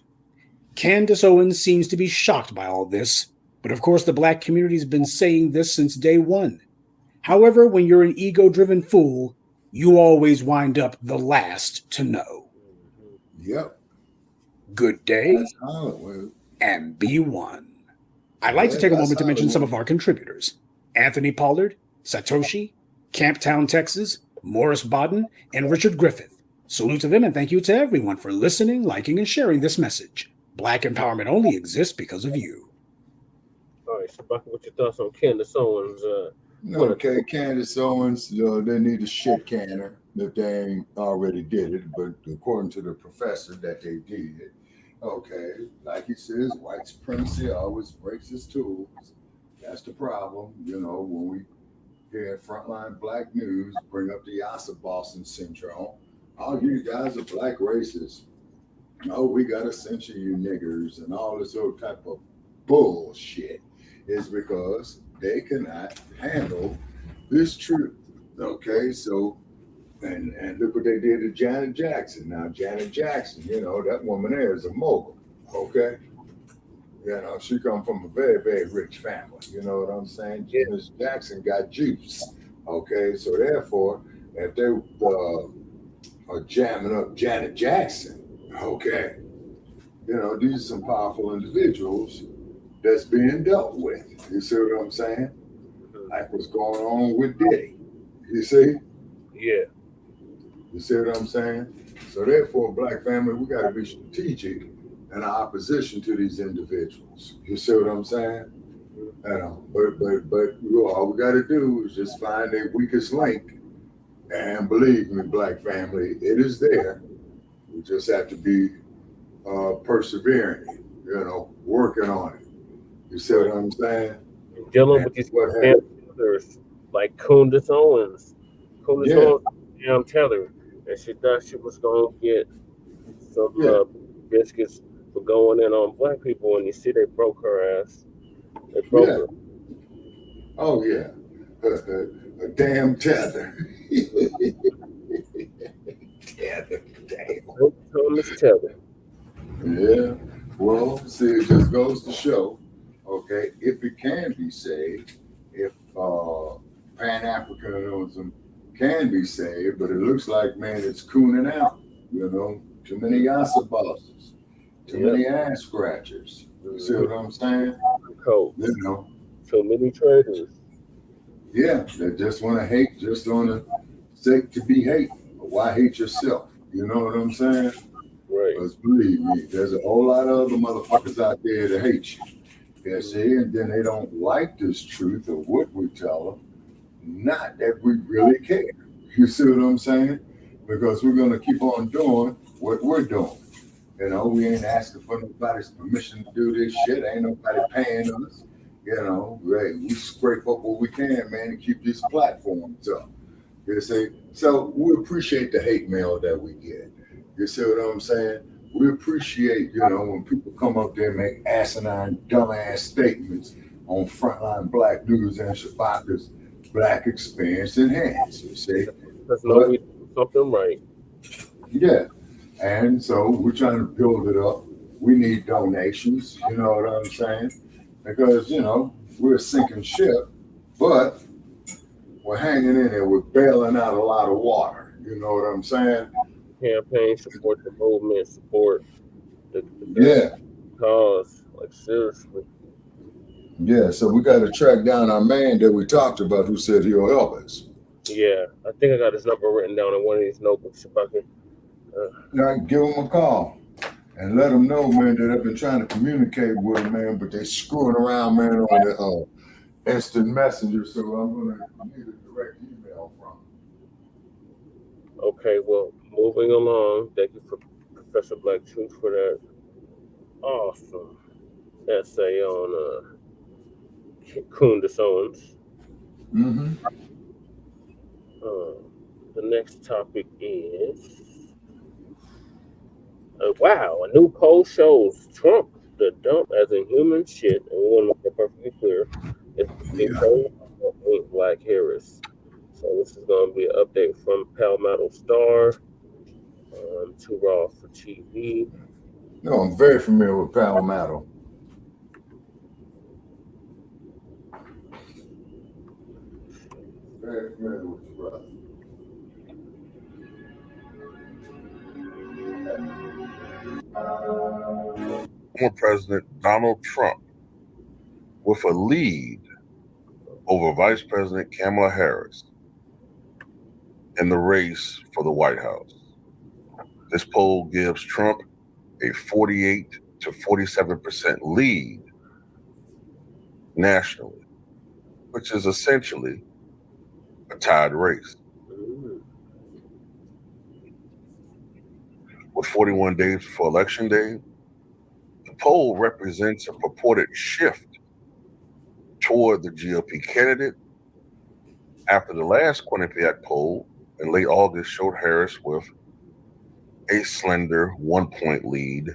Candace Owens seems to be shocked by all this, but of course the Black community's been saying this since day one. However, when you're an ego-driven fool, you always wind up the last to know. Yep. Good day That's Hollywood. and be one. I'd like to take a moment to mention some of our contributors. Anthony Pollard, Satoshi, Camptown, Texas, Morris Bodden, and Richard Griffith. Salute to them and thank you to everyone for listening, liking, and sharing this message. Black empowerment only exists because of you. All right, Shabaka, what's your thoughts on Candace Owens? Okay, Candace Owens, they need a shit canner if they ain't already did it, but according to the professor that they did, okay, like he says, white supremacy always breaks its tools. That's the problem, when we hear Frontline Black News bring up the Yasa Boston syndrome. All you guys are black racists. Oh, we got to censor you niggers and all this other type of bullshit is because they cannot handle this truth. Okay, so and look what they did to Janet Jackson. Now Janet Jackson, that woman there is a mogul. Okay, she come from a very, very rich family. You know what I'm saying? Janet Jackson got juice. Okay, so therefore, if they are jamming up Janet Jackson, okay, these are some powerful individuals that's being dealt with. You see what I'm saying? Like what's going on with Diddy. You see? Yeah. You see what I'm saying? So therefore, Black family, we got to be strategic in our opposition to these individuals. You see what I'm saying? But all we got to do is just find their weakest link. And believe me, Black family, it is there. We just have to be persevering, working on it. You see what I'm saying? Dealing with these damn others like Candace Owens. Owens, damn teller. And she thought she was going to get some biscuits for going in on black people, and you see they broke her ass. They broke her. Oh, yeah. A damn tether. Tether. Damn. Thomas Tether. Yeah. Well, see, it just goes to show, okay, if it can be saved, if Pan-Africanism can be saved, but it looks like, man, it's cooning out, too many yassa bosses, too many ass scratchers. You see what I'm saying? Cool. So many traitors. Yeah, they just want to hate, just on the sake to be hate. Why hate yourself? You know what I'm saying? Right. Because believe me, there's a whole lot of other motherfuckers out there that hate you. You see, and then they don't like this truth of what we tell them. Not that we really care. You see what I'm saying? Because we're going to keep on doing what we're doing. We ain't asking for nobody's permission to do this shit. Ain't nobody paying us. We scrape up what we can, man, and keep these platforms up. You see? So we appreciate the hate mail that we get. You see what I'm saying? We appreciate, when people come up there and make asinine, dumbass statements on Frontline Black News and Shabaka's Black Experience Enhanced. You see? That's we do something right. Yeah. And so we're trying to build it up. We need donations, you know what I'm saying? Because, we're a sinking ship, but we're hanging in there. We're bailing out a lot of water. You know what I'm saying? Campaign, support the movement, support the cause. Like, seriously. Yeah, so we got to track down our man that we talked about who said he'll help us. Yeah, I think I got his number written down in one of these notebooks. If I can. Give him a call and let him know, man, that I've been trying to communicate with him, man, but they screwing around, man, on the instant messenger. So I'm going to need a direct email from him. Okay, well, moving along. Thank you for Professor Black Truth for that awesome essay on Candace Owens. Mm-hmm. The next topic is wow, a new poll shows Trump the dump as in human shit, and we want to make that perfectly clear. It's Black Harris. So this is going to be an update from Palmetto Star to Raw for TV. No, I'm very familiar with Palmetto. Very familiar with you, brother. Former President Donald Trump with a lead over Vice President Kamala Harris in the race for the White House. This poll gives Trump a 48 to 47% lead nationally, which is essentially a tied race. With 41 days before Election Day, the poll represents a purported shift toward the GOP candidate after the last Quinnipiac poll in late August showed Harris with a slender 1-point lead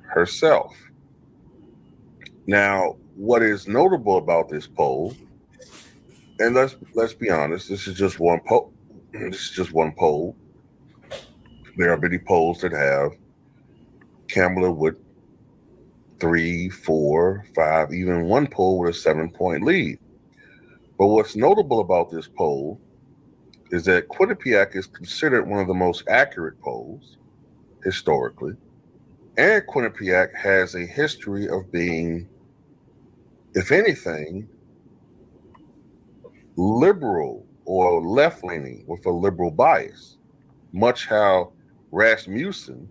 herself. Now, what is notable about this poll, and let's be honest, this is just one poll. This is just one poll. There are many polls that have Kamala with 3, 4, 5, even one poll with a 7-point lead. But what's notable about this poll is that Quinnipiac is considered one of the most accurate polls historically, and Quinnipiac has a history of being, if anything, liberal or left-leaning with a liberal bias, much how Rasmussen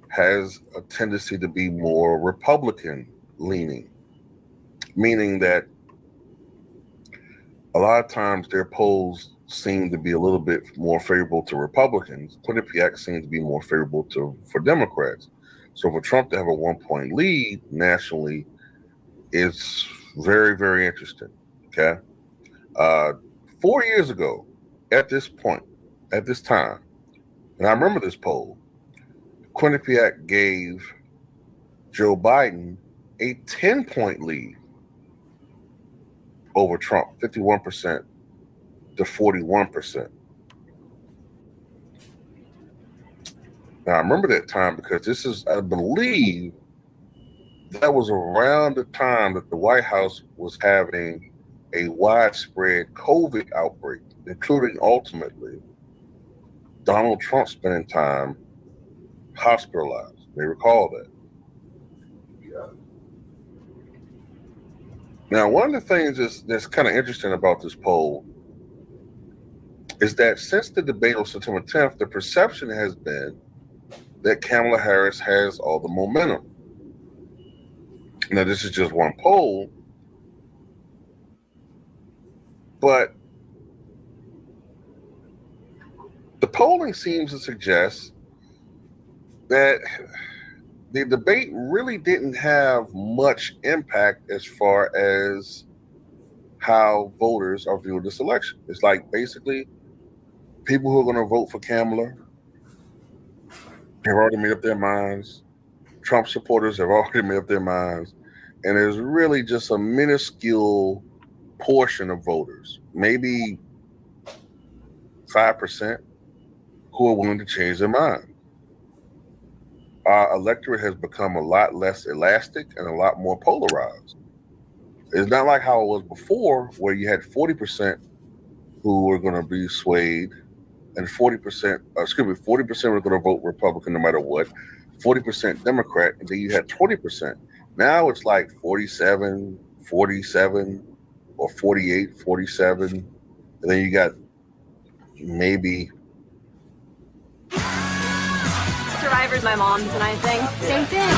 has a tendency to be more Republican-leaning, meaning that a lot of times their polls seem to be a little bit more favorable to Republicans. Quinnipiac seems to be more favorable for Democrats. So for Trump to have a 1-point lead nationally is very, very interesting. Okay. 4 years ago, at this time, and I remember this poll, Quinnipiac gave Joe Biden a 10-point lead over Trump, 51% to 41%. Now, I remember that time because this is, I believe, that was around the time that the White House was having a widespread COVID outbreak, including ultimately Donald Trump spending time hospitalized. You may recall that. Now, one of the things that's kind of interesting about this poll is that since the debate on September 10th, the perception has been that Kamala Harris has all the momentum. Now, this is just one poll, but the polling seems to suggest that the debate really didn't have much impact as far as how voters are viewing this election. It's like basically people who are going to vote for Kamala have already made up their minds. Trump supporters have already made up their minds. And there's really just a minuscule portion of voters, maybe 5%, who are willing to change their mind. Our electorate has become a lot less elastic and a lot more polarized. It's not like how it was before, where you had 40% who were going to be swayed, and 40% were going to vote Republican no matter what, 40% Democrat, and then you had 20%. Now it's like 47, 47, or 48, 47, and then you got maybe. Survivor's my mom's, and I think same thing.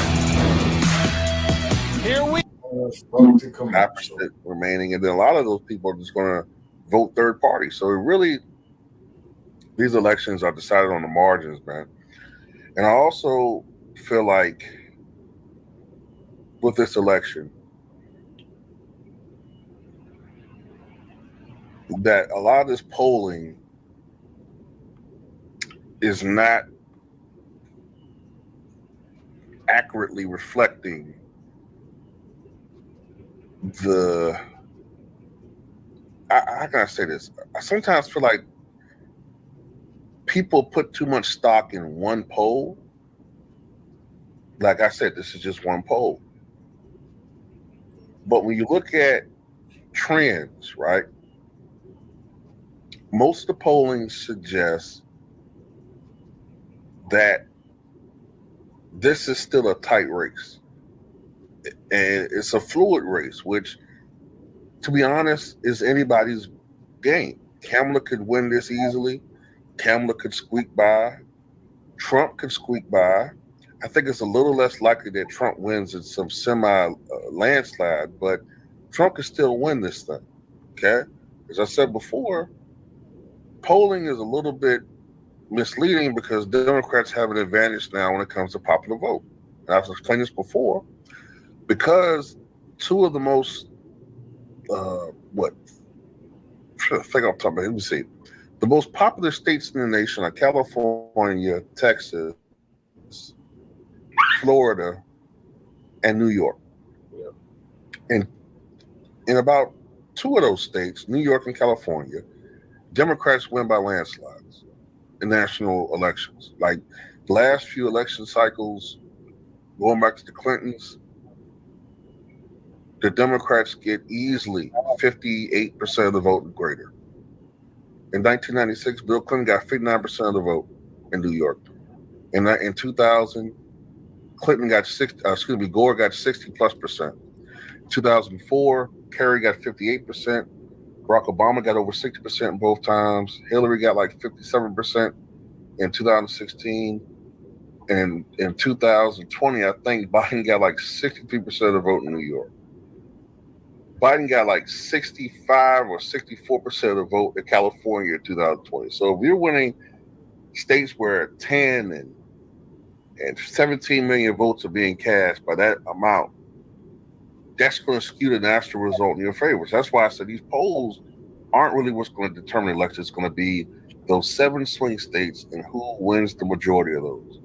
Here we 5% remaining, and then a lot of those people are just going to vote third party. So it really, these elections are decided on the margins, man. And I also feel like with this election that a lot of this polling is not accurately reflecting how can I say this? I sometimes feel like people put too much stock in one poll. Like I said, this is just one poll. But when you look at trends, right? Most of the polling suggests that this is still a tight race. And it's a fluid race, which, to be honest, is anybody's game. Kamala could win this easily. Kamala could squeak by. Trump could squeak by. I think it's a little less likely that Trump wins in some landslide, but Trump could still win this thing. Okay? As I said before, polling is a little bit misleading because Democrats have an advantage now when it comes to popular vote. And I've explained this before, because two of the most, I think I'm talking about, let me see. The most popular states in the nation are California, Texas, Florida, and New York. And in about two of those states, New York and California, Democrats win by landslides in national elections. Like the last few election cycles, going back to the Clintons, the Democrats get easily 58% of the vote and greater. In 1996, Bill Clinton got 59% of the vote in New York. In 2000, Gore got 60+%. 2004, Kerry got 58%. Barack Obama got over 60% both times. Hillary got like 57% in 2016. And in 2020, I think Biden got like 63% of the vote in New York. Biden got like 65 or 64% of the vote in California in 2020. So if you're winning states where 10 and 17 million votes are being cast by that amount, that's going to skew the national result in your favor. So that's why I said these polls aren't really what's going to determine the election. It's going to be those 7 swing states and who wins the majority of those.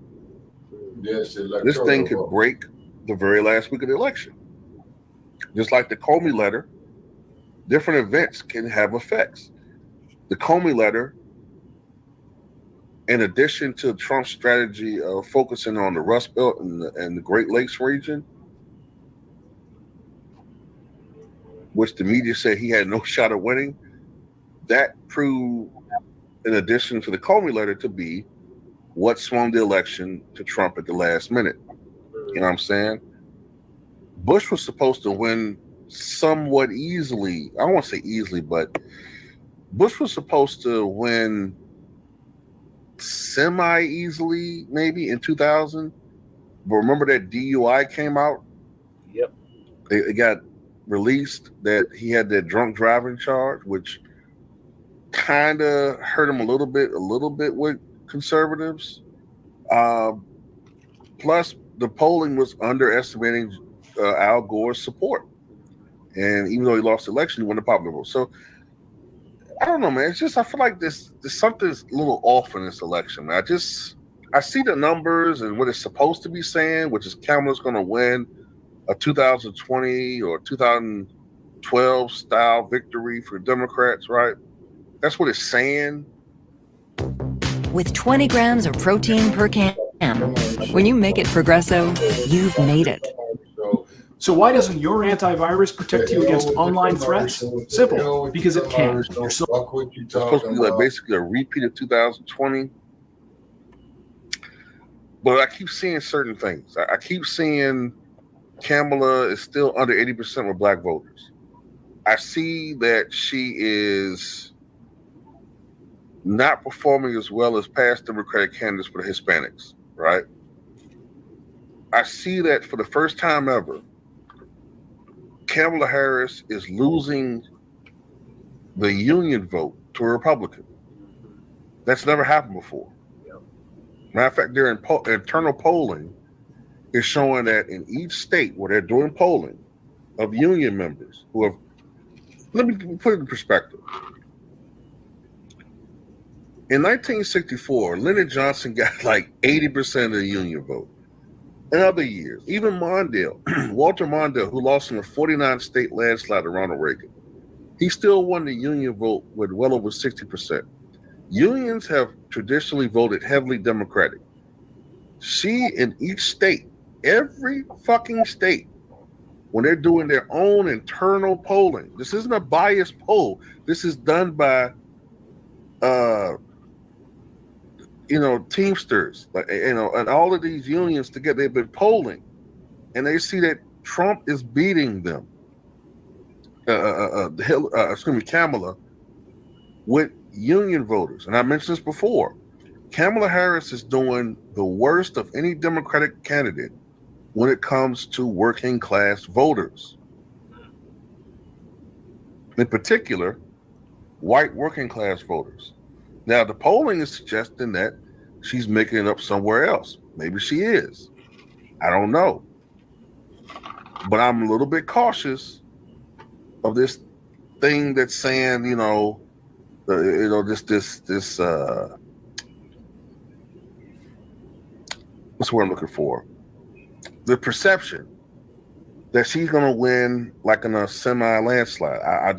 Yes, This thing could break the very last week of the election. Just like the Comey letter, different events can have effects. The Comey letter, in addition to Trump's strategy of focusing on the Rust Belt and the Great Lakes region, which the media said he had no shot of winning, that proved, in addition to the Comey letter, to be what swung the election to Trump at the last minute. You know what I'm saying? Bush was supposed to win somewhat easily. I don't want to say easily, but Bush was supposed to win semi-easily, maybe in 2000. But remember that DUI came out? Yep. It got released that he had that drunk driving charge, which kind of hurt him a little bit with conservatives. Plus, the polling was underestimating Al Gore's support. And even though he lost the election, he won the popular vote. So, I don't know, man. It's just, I feel like there's something's a little off in this election, man. I see the numbers and what it's supposed to be saying, which is Kamala's going to win a 2020 or 2012 style victory for Democrats, right? That's what it's saying. With 20 grams of protein per can, when you make it Progresso, you've made it. So why doesn't your antivirus protect you against online threats? Simple, because it can. It's supposed to be like basically a repeat of 2020. But I keep seeing certain things. I keep seeing Kamala is still under 80% with Black voters. I see that she is not performing as well as past Democratic candidates for the Hispanics, right? I see that for the first time ever, Kamala Harris is losing the union vote to a Republican. That's never happened before. Matter of fact, their internal polling is showing that in each state where they're doing polling of union members who have, let me put it in perspective. In 1964, Lyndon Johnson got like 80% of the union vote. In other years, even Mondale, Walter Mondale, who lost in a 49-state landslide to Ronald Reagan, he still won the union vote with well over 60%. Unions have traditionally voted heavily Democratic. She, in each state, every fucking state, when they're doing their own internal polling. This isn't a biased poll. This is done by, Teamsters, and all of these unions together. They've been polling, and they see that Trump is beating them. Kamala, with union voters. And I mentioned this before. Kamala Harris is doing the worst of any Democratic candidate when it comes to working class voters. In particular, white working class voters. Now, the polling is suggesting that she's making it up somewhere else. Maybe she is. I don't know. But I'm a little bit cautious of this thing that's saying, this what's what I'm looking for? The perception that she's gonna win like in a semi-landslide. I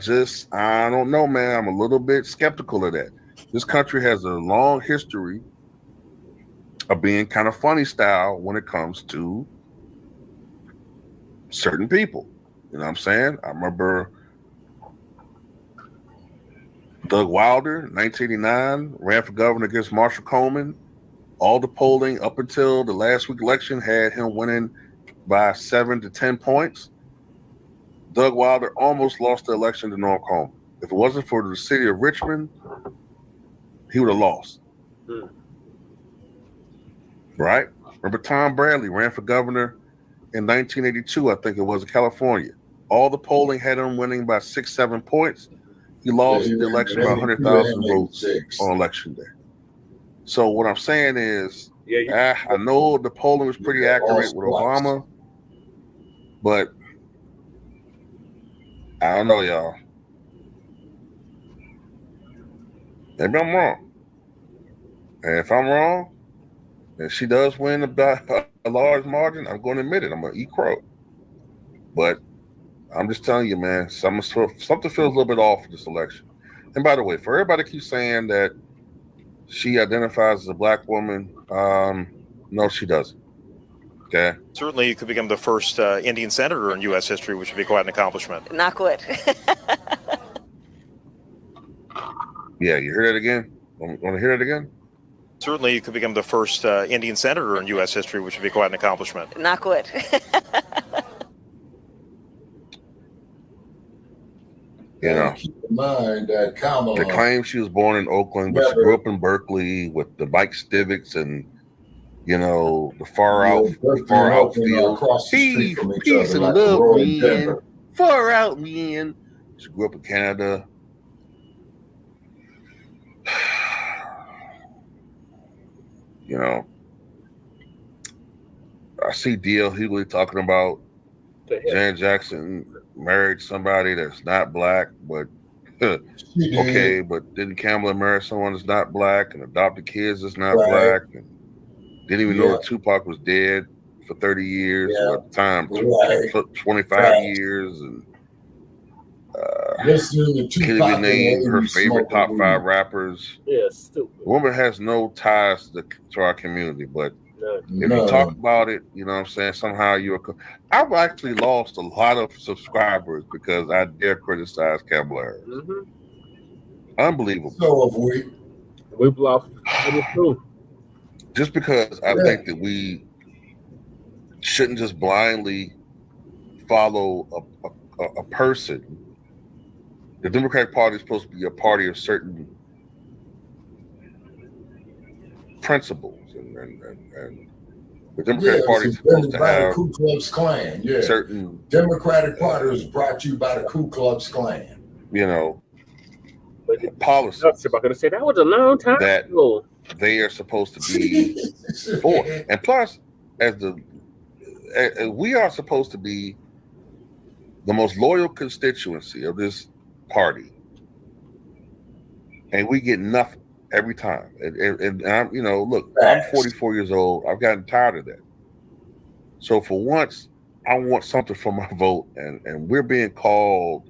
don't know, man. I'm a little bit skeptical of that. This country has a long history of being kind of funny style when it comes to certain people. You know what I'm saying? I remember Doug Wilder, 1989, ran for governor against Marshall Coleman. All the polling up until the last week election had him winning by 7 to 10 points. Doug Wilder almost lost the election to Norm Coleman. If it wasn't for the city of Richmond, he would have lost. Right? Remember Tom Bradley ran for governor in 1982, I think it was, in California. All the polling had him winning by 6-7 points. He lost the election by 100,000 votes on election day. So what I'm saying is, I know the polling was pretty accurate with Obama, but I don't know, y'all. Maybe I'm wrong. And if I'm wrong, and she does win a large margin, I'm going to admit it. I'm going to eat crow. But I'm just telling you, man, something feels a little bit off for this election. And by the way, for everybody keeps saying that she identifies as a black woman, no, she doesn't. Okay. Certainly, you could become the first Indian senator in U.S. history, which would be quite an accomplishment. Not good. Yeah, you hear that again? Want to hear that again? Certainly, you could become the first Indian senator in U.S. history, which would be quite an accomplishment. Not good. Keep in mind that Kamala. They claim she was born in Oakland, but she grew up in Berkeley with the Mike Stivics and the far outfield. Peace and love, man. Far out, man. She grew up in Canada. I see D.L. Hughley talking about Janet Jackson married somebody that's not black, but okay, but didn't Kamala marry someone that's not black and adopted kids that's not black, and didn't even know that Tupac was dead for 30 years, or at the time 25 years, and can't even name her favorite top 5 rappers. Yeah, stupid. The woman has no ties to our community, but if you talk about it, you know what I'm saying, somehow I've actually lost a lot of subscribers because I dare criticize Kamala Harris. Unbelievable. So have we. We've lost too. Just because I think that we shouldn't just blindly follow a person. The Democratic Party is supposed to be a party of certain principles, and the Democratic Party is supposed to have Ku Klux Klan. Yeah, certain Democratic Party is brought to you by the Ku Klux Klan. Policy. I was about to say that was a long time ago. They are supposed to be for, and plus, as we are supposed to be the most loyal constituency of this party, and we get nothing every time. And I'm, look, I'm 44 years old. I've gotten tired of that. So for once, I want something for my vote, and we're being called,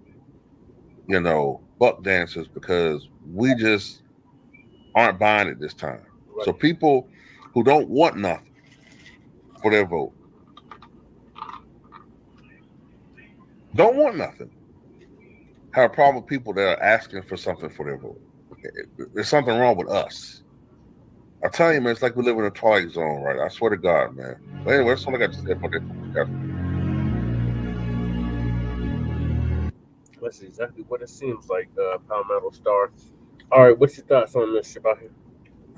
buck dancers because we just aren't buying it this time. Right. So people who don't want nothing for their vote, Don't want nothing. Have a problem with people that are asking for something for their vote. There's something wrong with us. I tell you, man, it's like we live in a twilight zone, right? I swear to God, man. But anyway, that's all I got to say about that. That's exactly what it seems like, Palmetto Star. All right, what's your thoughts on this, Shabaki?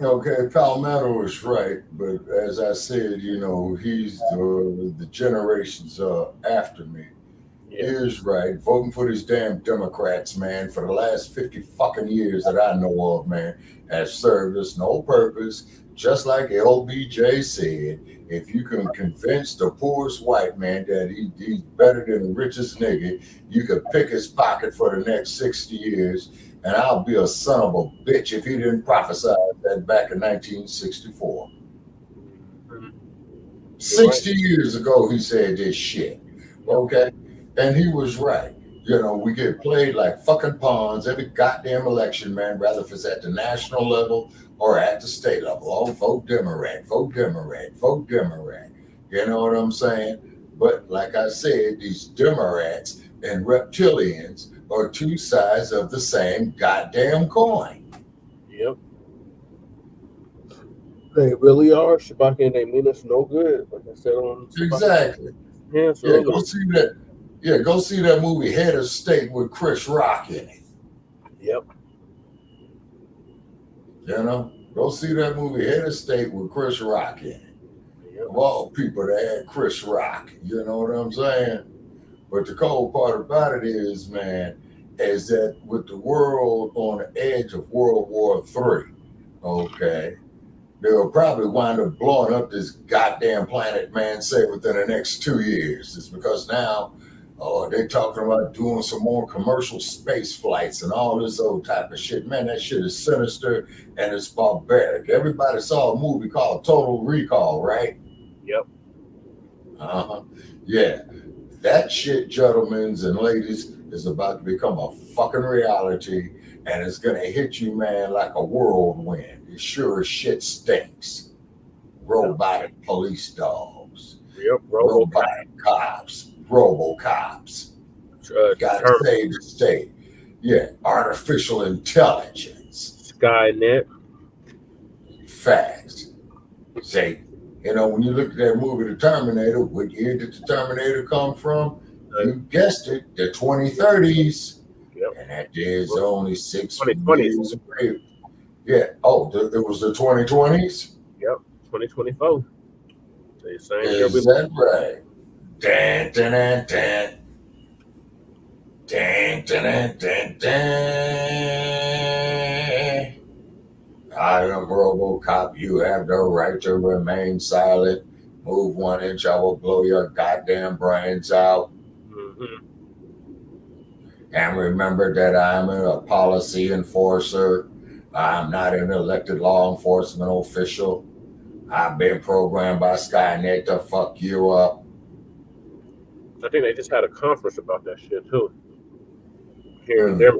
Okay, Palmetto is right, but as I said, you know, he's the generations after me. He is right. Voting for these damn Democrats, man, for the last 50 fucking years that I know of, man, has served us no purpose. Just like LBJ said, if you can convince the poorest white man that he's better than the richest nigga, you could pick his pocket for the next 60 years, and I'll be a son of a bitch if he didn't prophesy that back in 1964. 60 years ago, he said this shit, okay? And he was right. You know, we get played like fucking pawns every goddamn election, man, rather if it's at the national level or at the state level. Oh, vote Democrat, vote Democrat, vote Democrat. You know what I'm saying? But like I said, these Democrats and reptilians are two sides of the same goddamn coin. Yep. They really are, Shabaki, and they mean us no good. Like I said on Exactly. Yeah, Go see that. Yeah, go see that movie Head of State with Chris Rock in it. Yep. You know, go see that movie Head of State with Chris Rock in it. Yep. Of all people that had Chris Rock, you know what I'm saying? But the cold part about it is, man, is that with the world on the edge of World War III, okay, they'll probably wind up blowing up this goddamn planet, man, say within the next 2 years. It's because now, they're talking about doing some more commercial space flights and all this old type of shit. Man, that shit is sinister and it's barbaric. Everybody saw a movie called Total Recall, right? Yep. Yeah. That shit, gentlemen and ladies, is about to become a fucking reality, and it's going to hit you, man, like a whirlwind. It sure as shit stinks. Robotic police dogs. Yep. Robotic cops. Robocops. Gotta save the state. Yeah. Artificial intelligence. Skynet. Facts. See, you know, when you look at that movie, The Terminator, what year did The Terminator come from? You guessed it, the 2030s. Yep. And that is only 6 2020s. years. Yeah. Oh, it was the 2020s? Yep. 2024. Is that right? Dan, dan, dan, dan. Dan, dan, dan, dan. I am RoboCop. You have the right to remain silent. Move 1 inch, I will blow your goddamn brains out. And remember that I'm a policy enforcer. I'm not an elected law enforcement official. I've been programmed by Skynet to fuck you up. I think they just had a conference about that shit too. Here and there,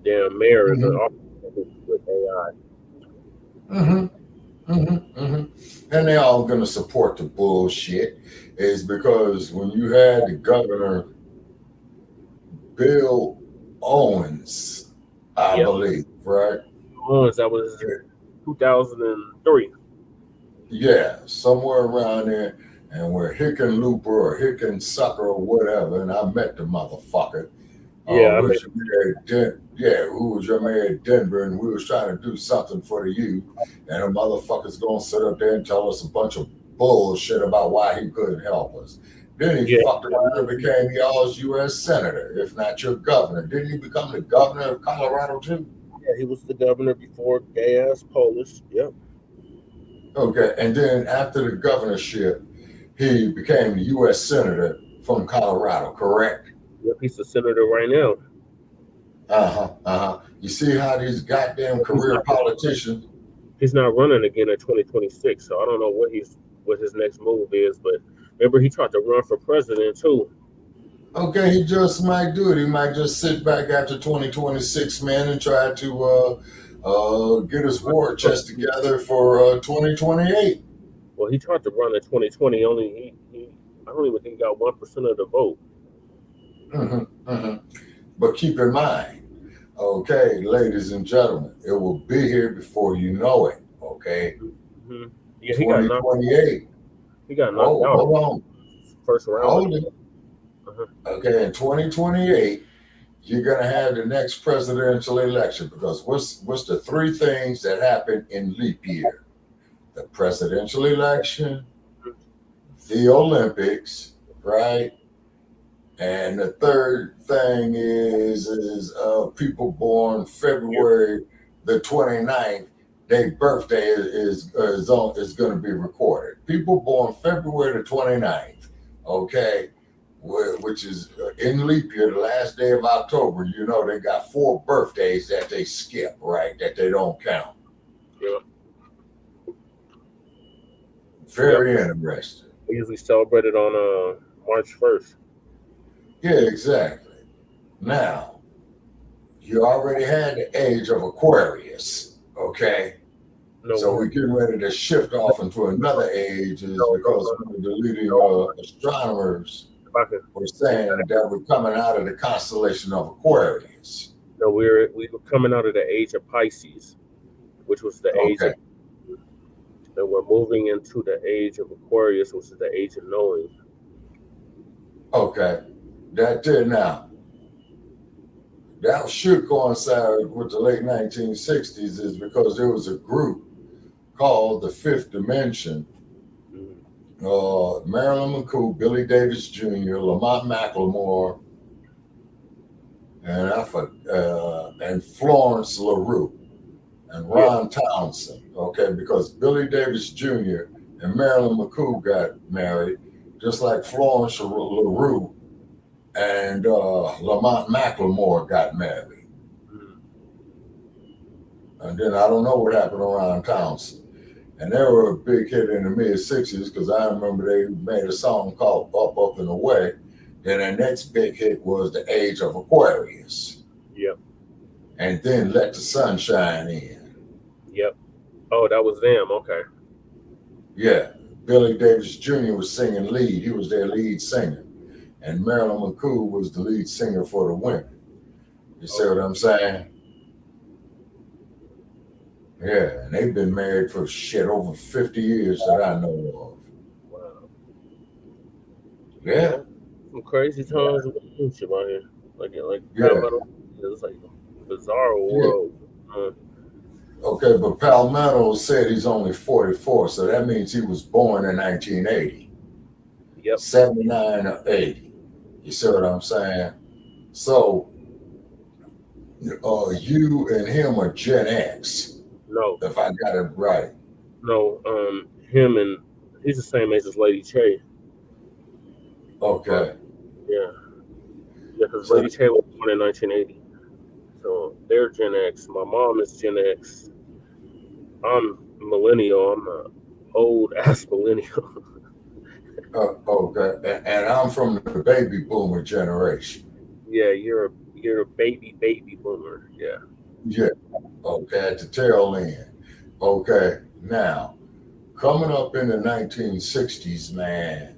damn mayor is with AI. And they all gonna support the bullshit, is because when you had the governor Bill Owens, I believe, right? Owens, that was 2003. Yeah, somewhere around there. And we're Hickenlooper or Hickensucker or whatever, and I met the motherfucker. Yeah, who was your mayor at Denver, and we was trying to do something for the youth, and a motherfucker's gonna sit up there and tell us a bunch of bullshit about why he couldn't help us. Then he fucked around and became y'all's U.S. senator, if not your governor. Didn't he become the governor of Colorado too? Yeah, he was the governor before gay-ass Polish. Yep. Okay, and then after the governorship, he became the U.S. senator from Colorado, correct? Yep, he's the senator right now. You see how these goddamn career politicians... He's not running again in 2026, so I don't know what his next move is, but remember he tried to run for president too. Okay, he just might do it. He might just sit back after 2026, man, and try to get his war chest together for 2028. Well, he tried to run in 2020. I don't even think he got 1% of the vote. But keep in mind, okay, ladies and gentlemen, it will be here before you know it. Okay, Yeah, he got knocked. 2028. He got knocked out. Hold on. First round. Hold it. Okay, in 2028, you're gonna have the next presidential election because what's the three things that happen in leap year? The presidential election, the Olympics, right? And the third thing is people born February the 29th, their birthday is going to be recorded. People born February the 29th, okay, which is in leap year, the last day of October, you know, they got 4 birthdays that they skip, right, that they don't count. Yeah. Very interesting. We usually celebrated on March 1st. Yeah, exactly. Now, you already had the age of Aquarius, okay? So we're getting ready to shift off into another age is because one of the leading astronomers were saying that we're coming out of the constellation of Aquarius. No, we were coming out of the age of Pisces, which was the age of, and we're moving into the age of Aquarius, which is the age of knowing. Okay. That did now. That should coincide with the late 1960s is because there was a group called the Fifth Dimension. Marilyn McCoo, Billy Davis Jr., Lamont McLemore, and Florence LaRue and Ron Townsend. Okay, because Billy Davis Jr. and Marilyn McCoo got married, just like Florence LaRue and Lamont McLemore got married. And then I don't know what happened around Townsend. And they were a big hit in the mid-60s because I remember they made a song called Up, Up, and Away. Then their next big hit was The Age of Aquarius. Yep. And then Let the Sun Shine In. Yep. Oh, that was them. Okay. Yeah. Billy Davis Jr. was singing lead. He was their lead singer. And Marilyn McCoo was the lead singer for the women. You see what I'm saying? Yeah, and they've been married for over 50 years that I know of. Wow. Yeah. Some crazy times in the future out here. It's like a bizarre world. Okay, but Palmetto said he's only 44, so that means he was born in 1980. Yep. 79 or 80. You see what I'm saying? So, you and him are Gen X. No. If I got it right. No, him and he's the same age as Lady Che. Okay. Yeah, because Lady Che was born in 1980. So they're Gen X. My mom is Gen X. I'm millennial. I'm an old ass millennial. Okay, and I'm from the baby boomer generation. Yeah, you're a baby boomer. Yeah. Yeah. Okay, at the tail end. Okay, now coming up in the 1960s, man,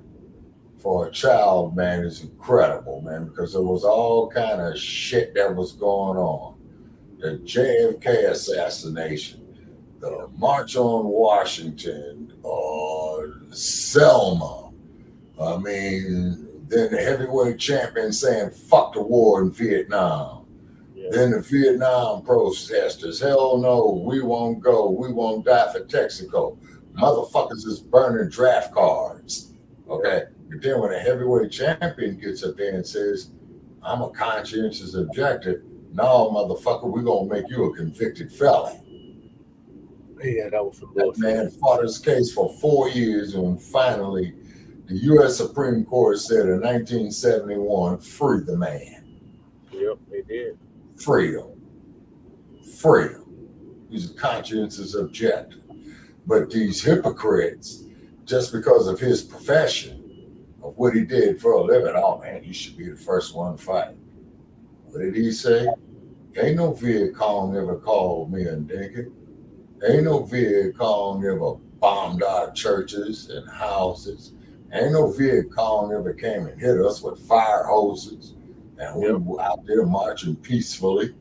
for a child, man, is incredible, man, because there was all kind of shit that was going on. The JFK assassination, the March on Washington, Selma. I mean, then the heavyweight champion saying, fuck the war in Vietnam. Yeah. Then the Vietnam protesters, hell no, we won't go. We won't die for Texaco. Motherfuckers is burning draft cards. Okay. But then when a heavyweight champion gets up there and says, I'm a conscientious objector, no, motherfucker, we're going to make you a convicted felon. Yeah, that was some bullshit. That man fought his case for 4 years, and finally, the U.S. Supreme Court said in 1971, free the man. Yep, they did. Freedom. Freedom. He's a conscientious objector. But these hypocrites, just because of his profession, of what he did for a living, oh man, you should be the first one to fight. What did he say? Ain't no Viet Cong ever called me a nigga. Ain't no Viet Cong ever bombed our churches and houses. Ain't no Viet Cong ever came and hit us with fire hoses. And we were out there marching peacefully.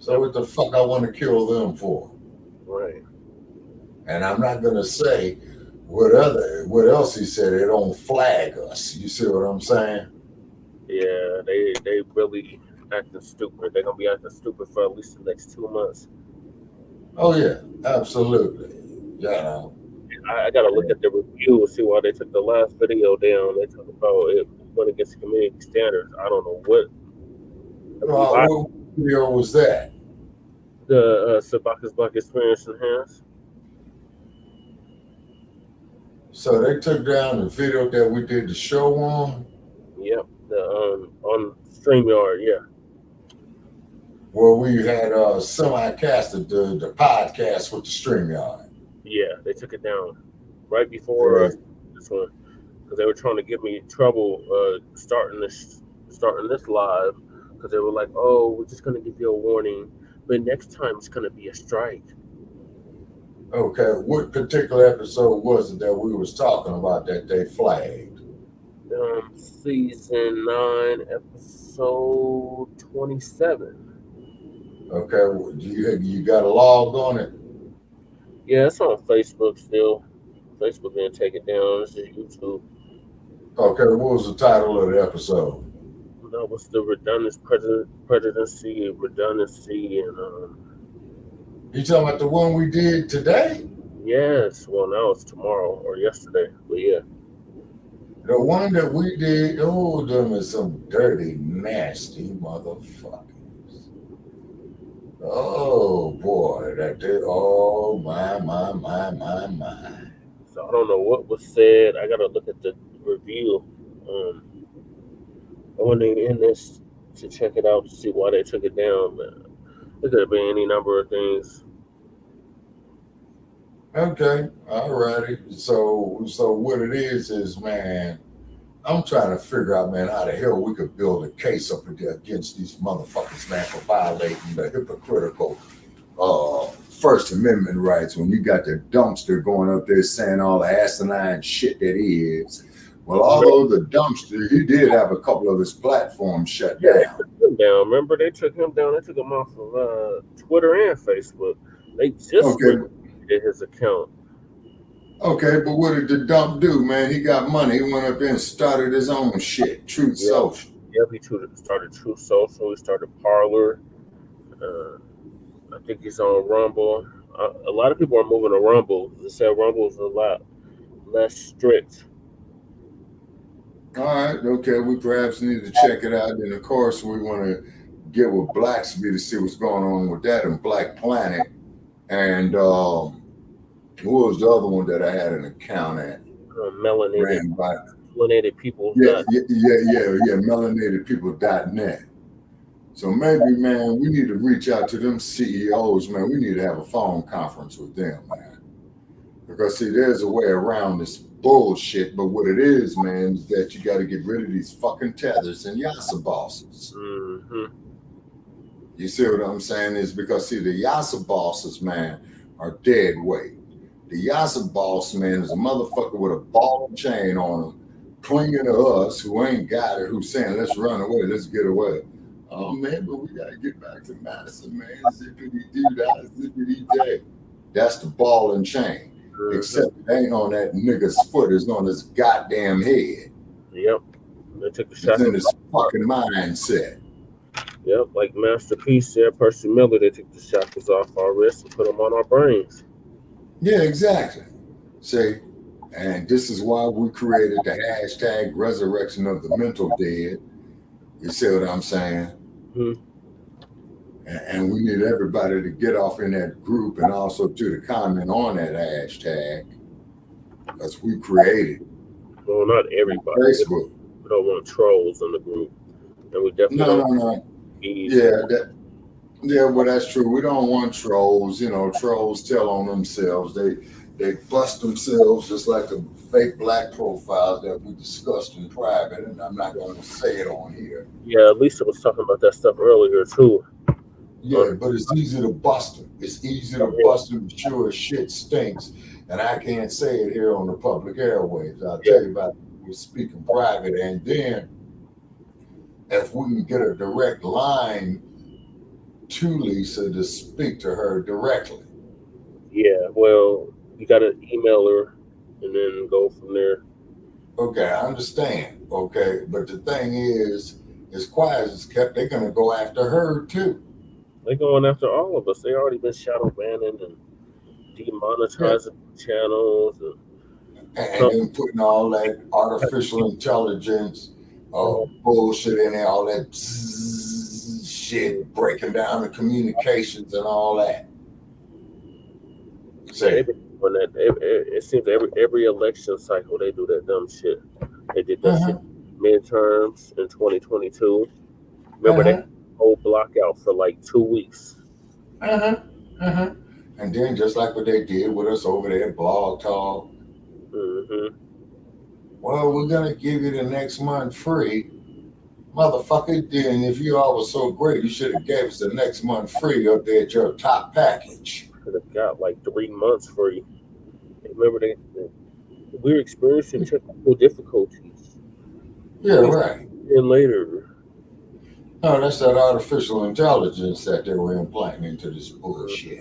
So what the fuck I want to kill them for? Right. And I'm not gonna say what else he said. They don't flag us. You see what I'm saying? Yeah, they really acting stupid. They're gonna be acting stupid for at least the next 2 months. Oh yeah, absolutely. Yeah. I gotta look at the review and see why they took the last video down. They talk about it went against community standards. I don't know what. What video was that? The Sabaka's Black Experience Enhanced. So they took down the video that we did the show on. Yep, on StreamYard, yeah. Where we had semi-casted the podcast with the StreamYard. Yeah, they took it down right before this one because they were trying to give me trouble starting this live because they were like, "Oh, we're just gonna give you a warning, but next time it's gonna be a strike." Okay, what particular episode was it that we was talking about that they flagged? Season 9, episode 27. Okay, you got a log on it? Yeah, it's on Facebook still. Facebook didn't take it down. This is YouTube. Okay, what was the title of the episode? That was the redundancy, and You talking about the one we did today? yes. Well, now it's tomorrow or yesterday, but yeah. The one that we did, them is some dirty, nasty motherfuckers. Oh boy, oh my. So I don't know what was said. I gotta look at the review. I went in this to check it out to see why they took it down, but it could have been any number of things. Okay, all righty. So what it is, man, I'm trying to figure out, man, how the hell we could build a case up against these motherfuckers, man, for violating the hypocritical First Amendment rights when you got the dumpster going up there saying all the asinine shit that he is. Well, although the dumpster, he did have a couple of his platforms shut down. They took him down. Remember, they took him down. They took him off of Twitter and Facebook. They just did his account. Okay, but what did the dump do, man? He got money. He went up there and started his own shit, Truth Social. Yep, he started Truth Social. He started Parlor. I think he's on Rumble. A lot of people are moving to Rumble. They said Rumble is a lot less strict. All right, okay, we perhaps need to check it out. And of course, we want to get with Blacc to see what's going on with that and Black Planet. And what was the other one that I had an account at? Melanated people. Yeah, melanatedpeople.net. So maybe, man, we need to reach out to them CEOs, man. We need to have a phone conference with them, man. Because, see, there's a way around this bullshit, but what it is, man, is that you got to get rid of these fucking tethers and Yasa bosses. Mm-hmm. You see what I'm saying? Is because, see, the Yasa bosses, man, are dead weight. The Yasa boss, man, is a motherfucker with a ball and chain on him, clinging to us who ain't got it, who's saying, let's run away, let's get away. Oh, man, but we got to get back to Madison, man. Zippity-doo-dah, zippity-day. That's the ball and chain. Mm-hmm. Except it ain't on that nigga's foot, it's on his goddamn head. Yep. They took the shot. It's in his fucking mindset. Yep, like Master P said, Percy Miller, they took the shackles off our wrists and put them on our brains. Yeah, exactly. See, and this is why we created the hashtag resurrection of the mental dead. You see what I'm saying? Mm-hmm. And we need everybody to get off in that group and also to comment on that hashtag. Because we created it. Well, not everybody. Facebook. We don't want trolls in the group. And we definitely No. Yeah, well, that's true. We don't want trolls. You know, trolls tell on themselves. They bust themselves just like the fake black profiles that we discussed in private, and I'm not going to say it on here. Yeah, Lisa was talking about that stuff earlier, too. Yeah, but it's easy to bust them. It's easy to bust them. Sure as shit stinks, and I can't say it here on the public airwaves. I'll tell you about it. We're speaking private, and then if we can get a direct line to Lisa to speak to her directly. Yeah, well, you got to email her and then go from there. Okay, I understand. Okay, but the thing is, as quiet as it's kept, they're gonna go after her too. They're going after all of us. They already been shadow banning and demonetizing channels And then putting all that artificial intelligence bullshit in there, all that shit, breaking down the communications and all that. It seems every election cycle they do that dumb shit. They did that shit midterms in 2022. Remember they whole block out for like 2 weeks. And then just like what they did with us over there at Blog Talk. Well, we're gonna give you the next month free. Motherfucker, then if you all were so great, you should have gave us the next month free up there at your top package. Could have got like 3 months free. Remember we're experiencing technical difficulties. Yeah, right. And later. No, that's that artificial intelligence that they were implanting into this bullshit.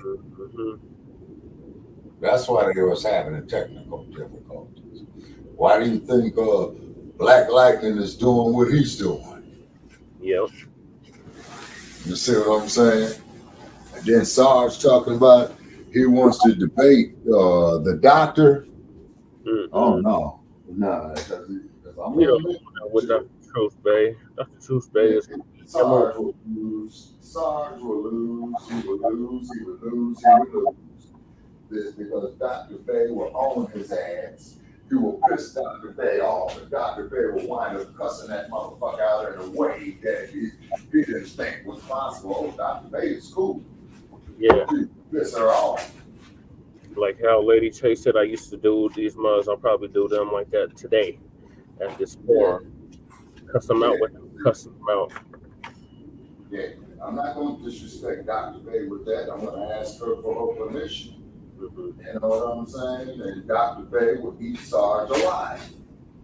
That's why they was having the technical difficulties. Why do you think Black Lightning is doing what he's doing? Yep. You see what I'm saying? And then Sarge talking about he wants to debate the doctor. Oh no. No, We don't know what Dr. Truth Bay. Dr. Truth Bay is Sarge will lose. Sarge will lose. He will lose. He will lose. He will lose. This because Dr. Bay will own his ass. He will piss Dr. Bay off, and Dr. Bay will wind up cussing that motherfucker out in a way that he didn't think was possible. Oh, Dr. Bay is cool. Yeah. He piss her off. Like how Lady Chase said I used to do these mugs, I'll probably do them like that today at this forum. Cuss them out with cuss them out. Yeah, I'm not going to disrespect Dr. Bay with that. I'm going to ask her for her permission. You know what I'm saying? And Dr. Bay will eat Sarge alive.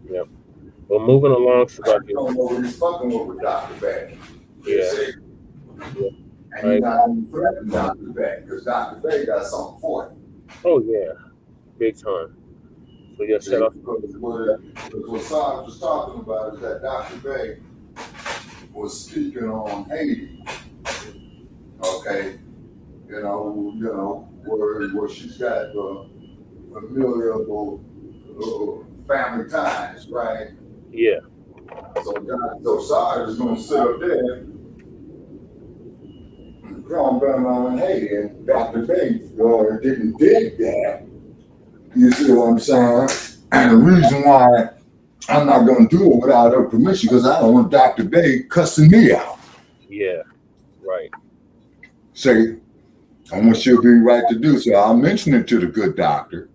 Yep. Well, moving along, I don't know what he's fucking with Dr. Bay. Yeah. And he's not going to threaten Dr. Bay because Dr. Bay got something for him. Oh, yeah. Big time. So, yeah, shout out. What Sarge was talking about is that Dr. Bay was speaking on Haiti. Okay. You know, where she's got familial family ties, right? Yeah. So Sarge is going to sit up there crawling down on Haiti, and Dr. Bay didn't dig that. You see what I'm saying? And the reason why I'm not going to do it without her permission because I don't want Dr. Bay cussing me out. Yeah, right. Say, and what she'll be right to do. So I'll mention it to the good doctor.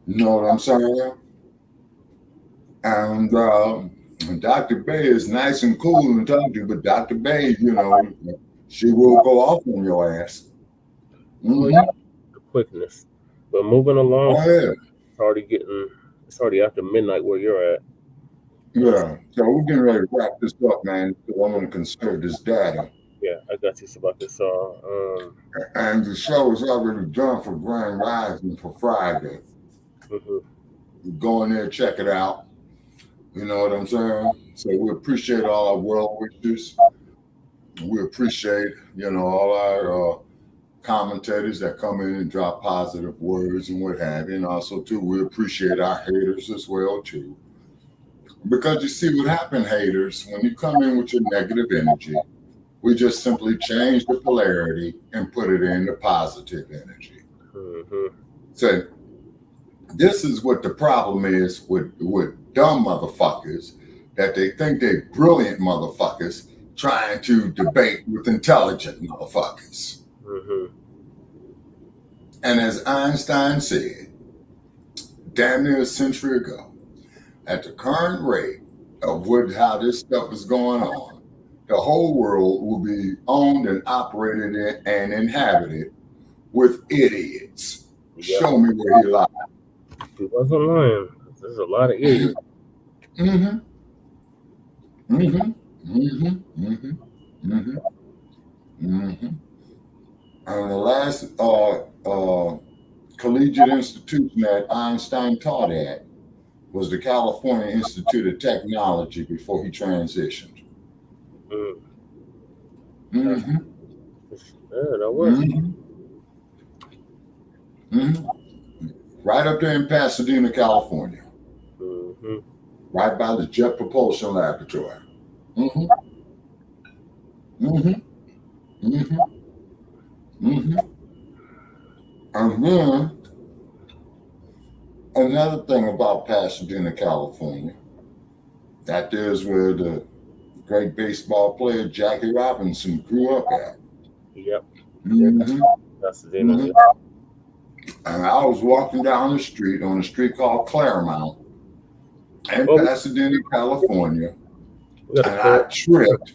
You know what I'm saying? And Dr. Bay is nice and cool and talk to you, but Dr. Bay, she will go off on your ass. The quickness. But moving along, it's already after midnight where you're at. Yeah. So we're getting ready to wrap this up, man, because I want to conserve this data. Yeah, I got you about this. And the show is already done for Grand Rising for Friday. Go in there, check it out. You know what I'm saying? So we appreciate all our well wishes. We appreciate, all our commentators that come in and drop positive words and what have you. And also, too, we appreciate our haters as well, too. Because you see what happened, haters, when you come in with your negative energy, we just simply change the polarity and put it in the positive energy. So this is what the problem is with dumb motherfuckers, that they think they're brilliant motherfuckers trying to debate with intelligent motherfuckers. And as Einstein said, damn near a century ago, at the current rate of how this stuff is going on, the whole world will be owned and operated and inhabited with idiots. Yep. Show me where he lied. He wasn't lying. There's a lot of idiots. And the last collegiate institution that Einstein taught at was the California Institute of Technology before he transitioned. Yeah, that was. Right up there in Pasadena, California. Right by the Jet Propulsion Laboratory. And then another thing about Pasadena, California, that is where the great baseball player Jackie Robinson grew up at. Yep. And I was walking down the street on a street called Claremont in Pasadena, California, and I tripped.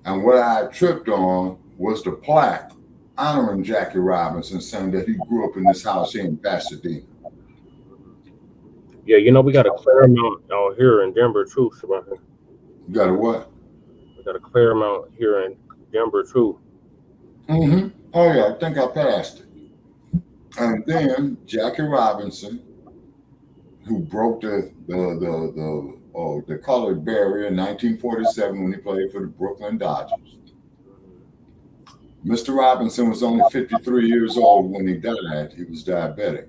And what I tripped on was the plaque honoring Jackie Robinson, saying that he grew up in this house here in Pasadena. Yeah, you know, we got a Claremont out here in Denver too, Shabaka. You got a what? We got a Claremont here in Denver too. Oh yeah, I think I passed it. And then Jackie Robinson, who broke the colored barrier in 1947 when he played for the Brooklyn Dodgers. Mr. Robinson was only 53 years old when he died. He was diabetic.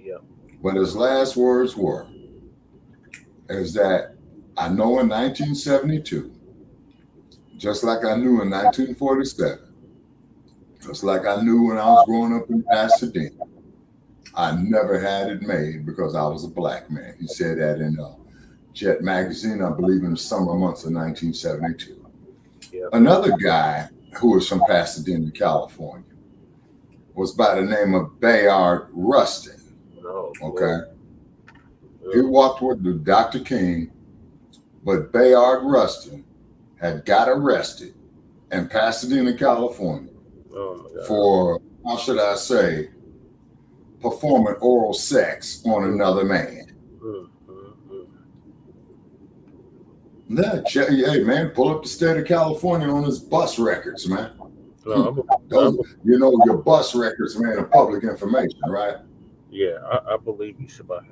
Yeah. But his last words were, is that I know in 1972, just like I knew in 1947, just like I knew when I was growing up in Pasadena, I never had it made because I was a black man. He said that in Jet magazine, I believe in the summer months of 1972. Yeah. Another guy who was from Pasadena, California, was by the name of Bayard Rustin. Okay. He walked with Dr. King, but Bayard Rustin had got arrested in Pasadena, California for, how should I say, performing oral sex on another man. Hey man, pull up the state of California on his bus records, man. Those, you know, your bus records, man, are public information, right? Yeah, I believe you, Shabaka.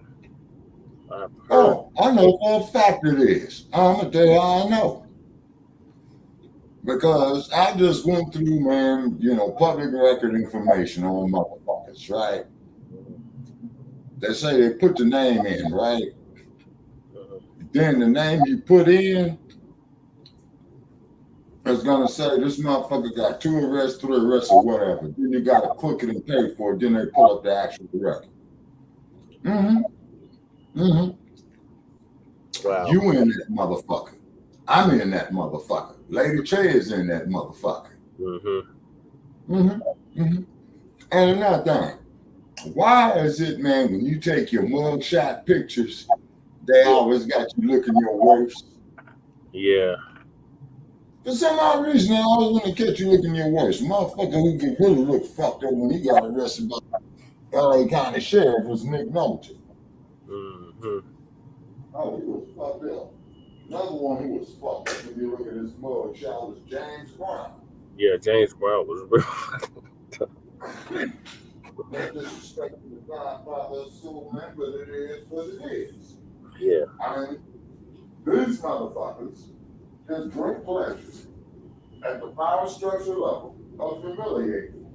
I know for a fact it is. I'm gonna tell you how I know. Because I just went through, man, you know, public record information on motherfuckers, right? They say they put the name in, right? Then the name you put in is gonna say this motherfucker got 2 arrests, 3 arrests, or whatever. Then you gotta click it and pay for it. Then they pull up the actual record. Wow. You in that motherfucker. I'm in that motherfucker. Lady Che is in that motherfucker. And another thing, why is it, man, when you take your mugshot pictures, they always got you looking your worst? Yeah. For some odd reason, they always want to catch you looking your worst. Motherfucker who can really look fucked up when he got arrested by LA County Sheriff was Nick Nolte. Oh, he was fucked up. Another one who was fucked up, if you look at his mugshot, was James Brown. Yeah, James Brown was real. Not disrespecting the Godfather of Soul, man, but it is what it is. Yeah. I mean, these motherfuckers has great pleasure at the power structure level of humiliating.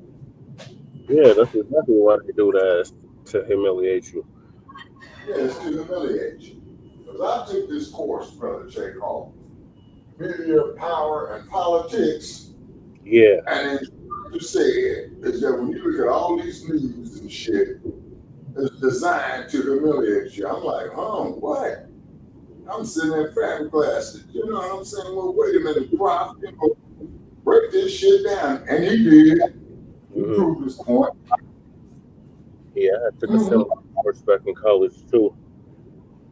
Yeah, that's exactly why they do that, is to humiliate you. Yes, to humiliate you. Because I took this course, Brother Che, called Media, Power, and Politics. Yeah. And you said is that when you look at all these news and shit, it's designed to humiliate you. I'm like, what? I'm sitting in fabric classes. You know what I'm saying? Well, wait a minute, break this shit down. And he did. He proved his point. Yeah, I took a similar course back in college too.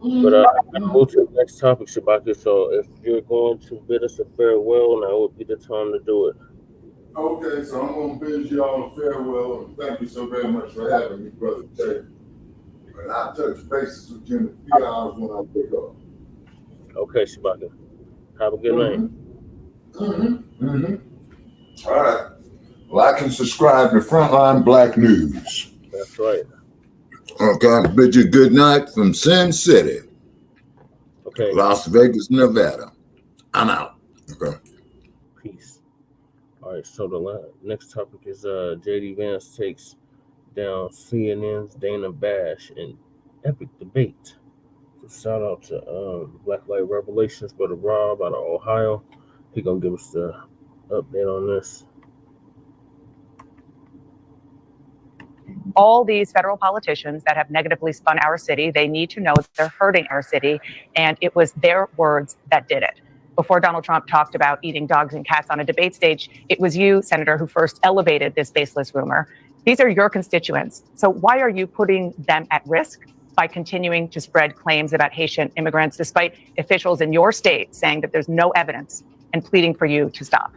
But I'm going to move to the next topic, Shabaka. So if you're going to bid us a farewell, now would be the time to do it. Okay, so I'm going to bid you all a farewell, and thank you so very much for having me, Brother Che. And I'll touch bases with you in a few hours when I pick up. Okay, Shabaka. Have a good night. All right. Like and subscribe to Frontline Black News. That's right. Okay, bid you good night from Sin City. Okay. Las Vegas, Nevada. I'm out. Okay. Peace. All right, so the next topic is JD Vance takes down CNN's Dana Bash in epic debate. So shout out to Black Light Revelations, Brother Rob out of Ohio. He gonna give us the update on this. All these federal politicians that have negatively spun our city, they need to know that they're hurting our city, and it was their words that did it. Before Donald Trump talked about eating dogs and cats on a debate stage, it was you, Senator, who first elevated this baseless rumor. These are your constituents. So why are you putting them at risk by continuing to spread claims about Haitian immigrants, despite officials in your state saying that there's no evidence and pleading for you to stop?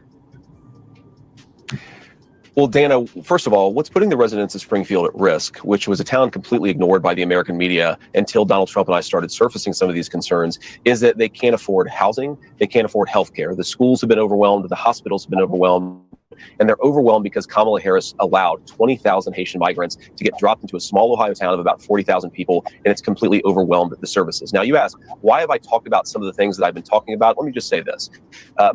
Well, Dana, first of all, what's putting the residents of Springfield at risk, which was a town completely ignored by the American media until Donald Trump and I started surfacing some of these concerns, is that they can't afford housing, they can't afford health care. The schools have been overwhelmed, the hospitals have been overwhelmed, and they're overwhelmed because Kamala Harris allowed 20,000 Haitian migrants to get dropped into a small Ohio town of about 40,000 people, and it's completely overwhelmed the services. Now, you ask, why have I talked about some of the things that I've been talking about? Let me just say this.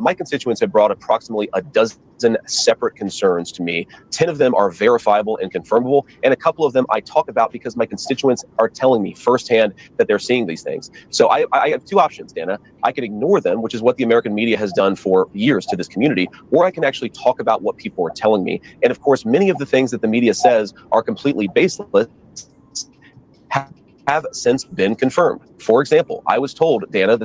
My constituents have brought approximately a dozen separate concerns to me. 10 of them are verifiable and confirmable, and a couple of them I talk about because my constituents are telling me firsthand that they're seeing these things. So I have two options, Dana. I can ignore them, which is what the American media has done for years to this community, or I can actually talk about what people are telling me. And of course, many of the things that the media says are completely baseless have since been confirmed. For example, I was told, Dana, that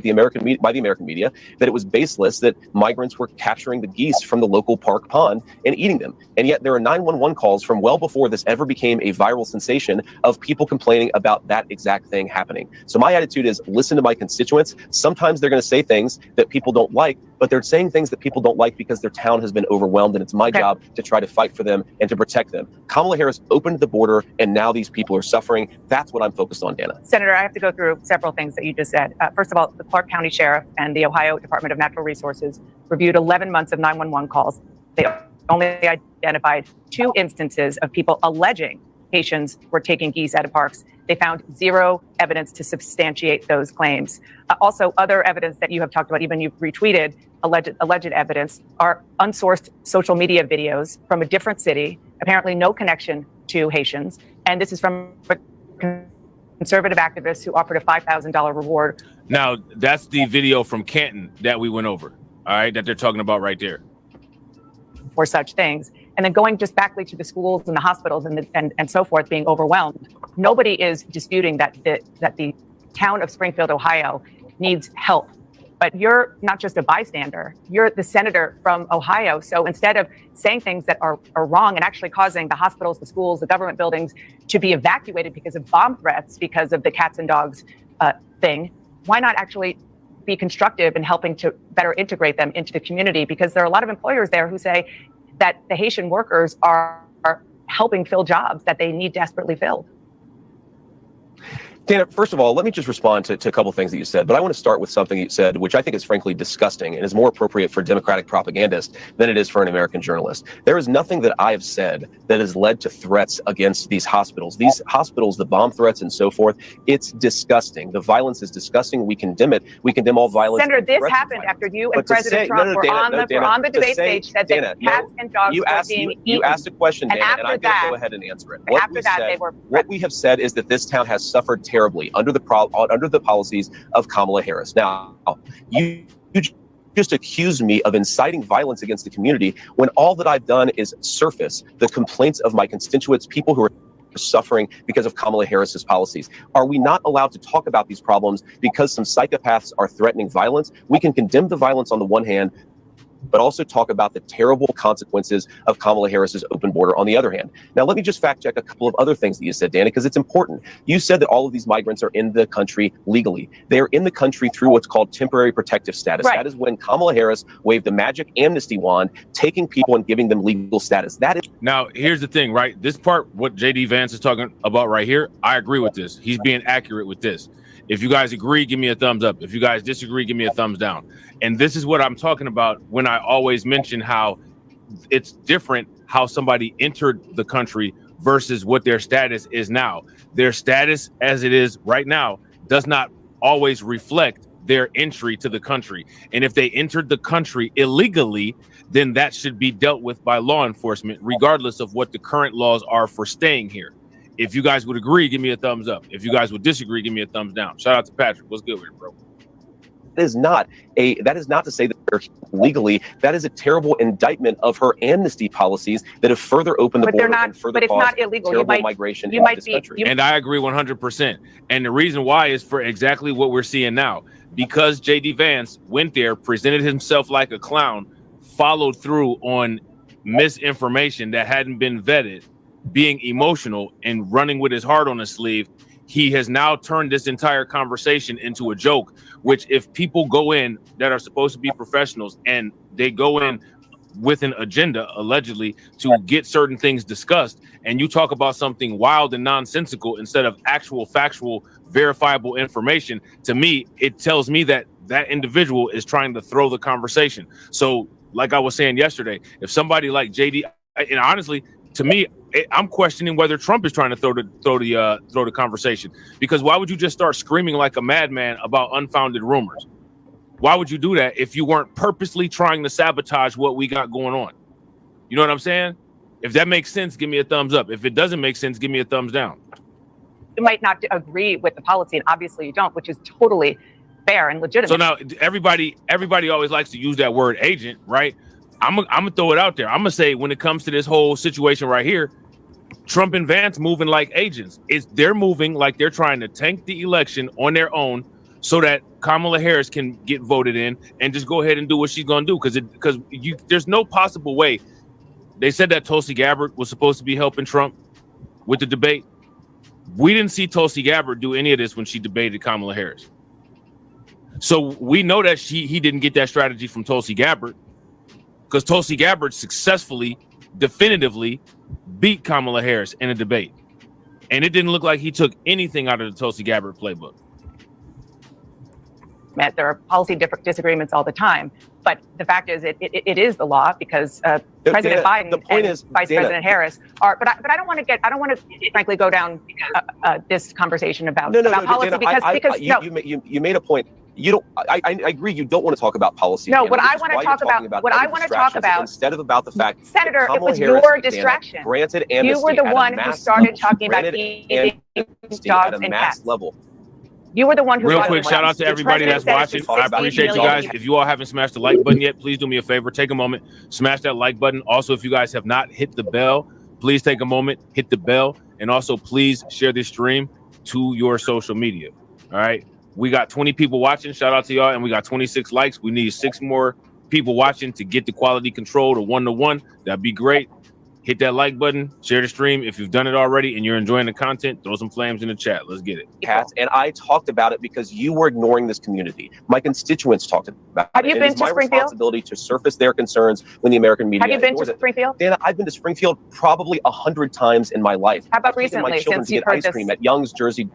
by the American media, that it was baseless that migrants were capturing the geese from the local park pond and eating them. And yet there are 911 calls from well before this ever became a viral sensation of people complaining about that exact thing happening. So my attitude is listen to my constituents. Sometimes they're going to say things that people don't like, but they're saying things that people don't like because their town has been overwhelmed, and it's my job to try to fight for them and to protect them. Kamala Harris opened the border, and now these people are suffering. That's what I'm focused on, Dana. Senator, I have to go through several things that you just said. First of all, the Clark County Sheriff and the Ohio Department of Natural Resources reviewed 11 months of 911 calls. They only identified 2 instances of people alleging Haitians were taking geese out of parks. They found 0 evidence to substantiate those claims. Also, other evidence that you have talked about, even you've retweeted, alleged evidence, are unsourced social media videos from a different city, apparently no connection to Haitians. And this is from conservative activists who offered a $5,000 reward. Now, that's the video from Canton that we went over, all right, that they're talking about right there. For such things. And then going just backly to the schools and the hospitals and so forth being overwhelmed. Nobody is disputing that the town of Springfield, Ohio needs help. But you're not just a bystander, you're the senator from Ohio. So instead of saying things that are wrong and actually causing the hospitals, the schools, the government buildings to be evacuated because of bomb threats, because of the cats and dogs thing, why not actually be constructive in helping to better integrate them into the community? Because there are a lot of employers there who say that the Haitian workers are helping fill jobs that they need desperately filled. Dana, first of all, let me just respond to a couple of things that you said, but I want to start with something you said, which I think is frankly disgusting and is more appropriate for Democratic propagandists than it is for an American journalist. There is nothing that I have said that has led to threats against these hospitals. These hospitals, the bomb threats and so forth, it's disgusting. The violence is disgusting. We condemn it. We condemn all violence. Senator, this happened after you and President Trump were on the debate stage, said that cats and dogs were being eaten. You asked a question, Dana, and I'm going to go ahead and answer it. What we have said is that this town has suffered terribly under the policies of Kamala Harris. Now, you just accused me of inciting violence against the community when all that I've done is surface the complaints of my constituents, people who are suffering because of Kamala Harris's policies. Are we not allowed to talk about these problems because some psychopaths are threatening violence? We can condemn the violence on the one hand, but also talk about the terrible consequences of Kamala Harris's open border on the other hand. Now, let me just fact check a couple of other things that you said, Dana, because it's important. You said that all of these migrants are in the country legally. They're in the country through what's called temporary protective status. Right. That is when Kamala Harris waved the magic amnesty wand, taking people and giving them legal status. That is. Now, here's the thing, right? This part, what JD Vance is talking about right here, I agree with this. He's being accurate with this. If you guys agree, give me a thumbs up. If you guys disagree, give me a thumbs down. And this is what I'm talking about when I always mention how it's different how somebody entered the country versus what their status is now. Their status as it is right now does not always reflect their entry to the country. And if they entered the country illegally, then that should be dealt with by law enforcement, regardless of what the current laws are for staying here. If you guys would agree, give me a thumbs up. If you guys would disagree, give me a thumbs down. Shout out to Patrick. What's good with it, bro? That is not to say that they're legally. That is a terrible indictment of her amnesty policies that have further opened the border and further caused terrible migration into this country. And I agree 100%. And the reason why is for exactly what we're seeing now. Because J.D. Vance went there, presented himself like a clown, followed through on misinformation that hadn't been vetted, being emotional and running with his heart on his sleeve, he has now turned this entire conversation into a joke, which if people go in that are supposed to be professionals and they go in with an agenda, allegedly, to get certain things discussed, and you talk about something wild and nonsensical instead of actual, factual, verifiable information, to me, it tells me that that individual is trying to throw the conversation. So, like I was saying yesterday, if somebody like JD, and honestly, to me, I'm questioning whether Trump is trying to throw the conversation, because why would you just start screaming like a madman about unfounded rumors? Why would you do that if you weren't purposely trying to sabotage what we got going on? You know what I'm saying? If that makes sense, give me a thumbs up. If it doesn't make sense, give me a thumbs down. You might not agree with the policy, and obviously you don't, which is totally fair and legitimate. So now everybody always likes to use that word agent, right? I'm gonna throw it out there. I'm gonna say when it comes to this whole situation right here, Trump and Vance moving like agents. They're moving like they're trying to tank the election on their own so that Kamala Harris can get voted in and just go ahead and do what she's gonna do. Because there's no possible way. They said that Tulsi Gabbard was supposed to be helping Trump with the debate. We didn't see Tulsi Gabbard do any of this when she debated Kamala Harris. So we know that he didn't get that strategy from Tulsi Gabbard, because Tulsi Gabbard successfully, definitively beat Kamala Harris in a debate. And it didn't look like he took anything out of the Tulsi Gabbard playbook. Matt, there are policy disagreements all the time, but the fact is it is the law, because President Biden and Vice President Harris are. But I don't want to frankly go down this conversation about policy, because you made a point. You don't. I agree. You don't want to talk about policy. No, what I want to talk about instead of about the fact, Senator, that it was Harris your distraction. Granted amnesty. You were the one who started talking about eating dogs and cats. Level. You were the one who. Real quick, shout out to everybody that's watching. I appreciate you guys. If you all haven't smashed the like button yet, please do me a favor. Take a moment, smash that like button. Also, if you guys have not hit the bell, please take a moment, hit the bell, and also please share this stream to your social media. All right. We got 20 people watching. Shout out to y'all. And we got 26 likes. We need 6 more people watching to get the quality control to 1-to-1. That'd be great. Hit that like button, share the stream. If you've done it already and you're enjoying the content, throw some flames in the chat. Let's get it. Cats, and I talked about it because you were ignoring this community. My constituents talked about it. Have you been to Springfield? It's my responsibility to surface their concerns when the American media. Have you been to Springfield? Dana, I've been to Springfield probably 100 times in my life. How about recently, since you've heard ice cream at Young's Jersey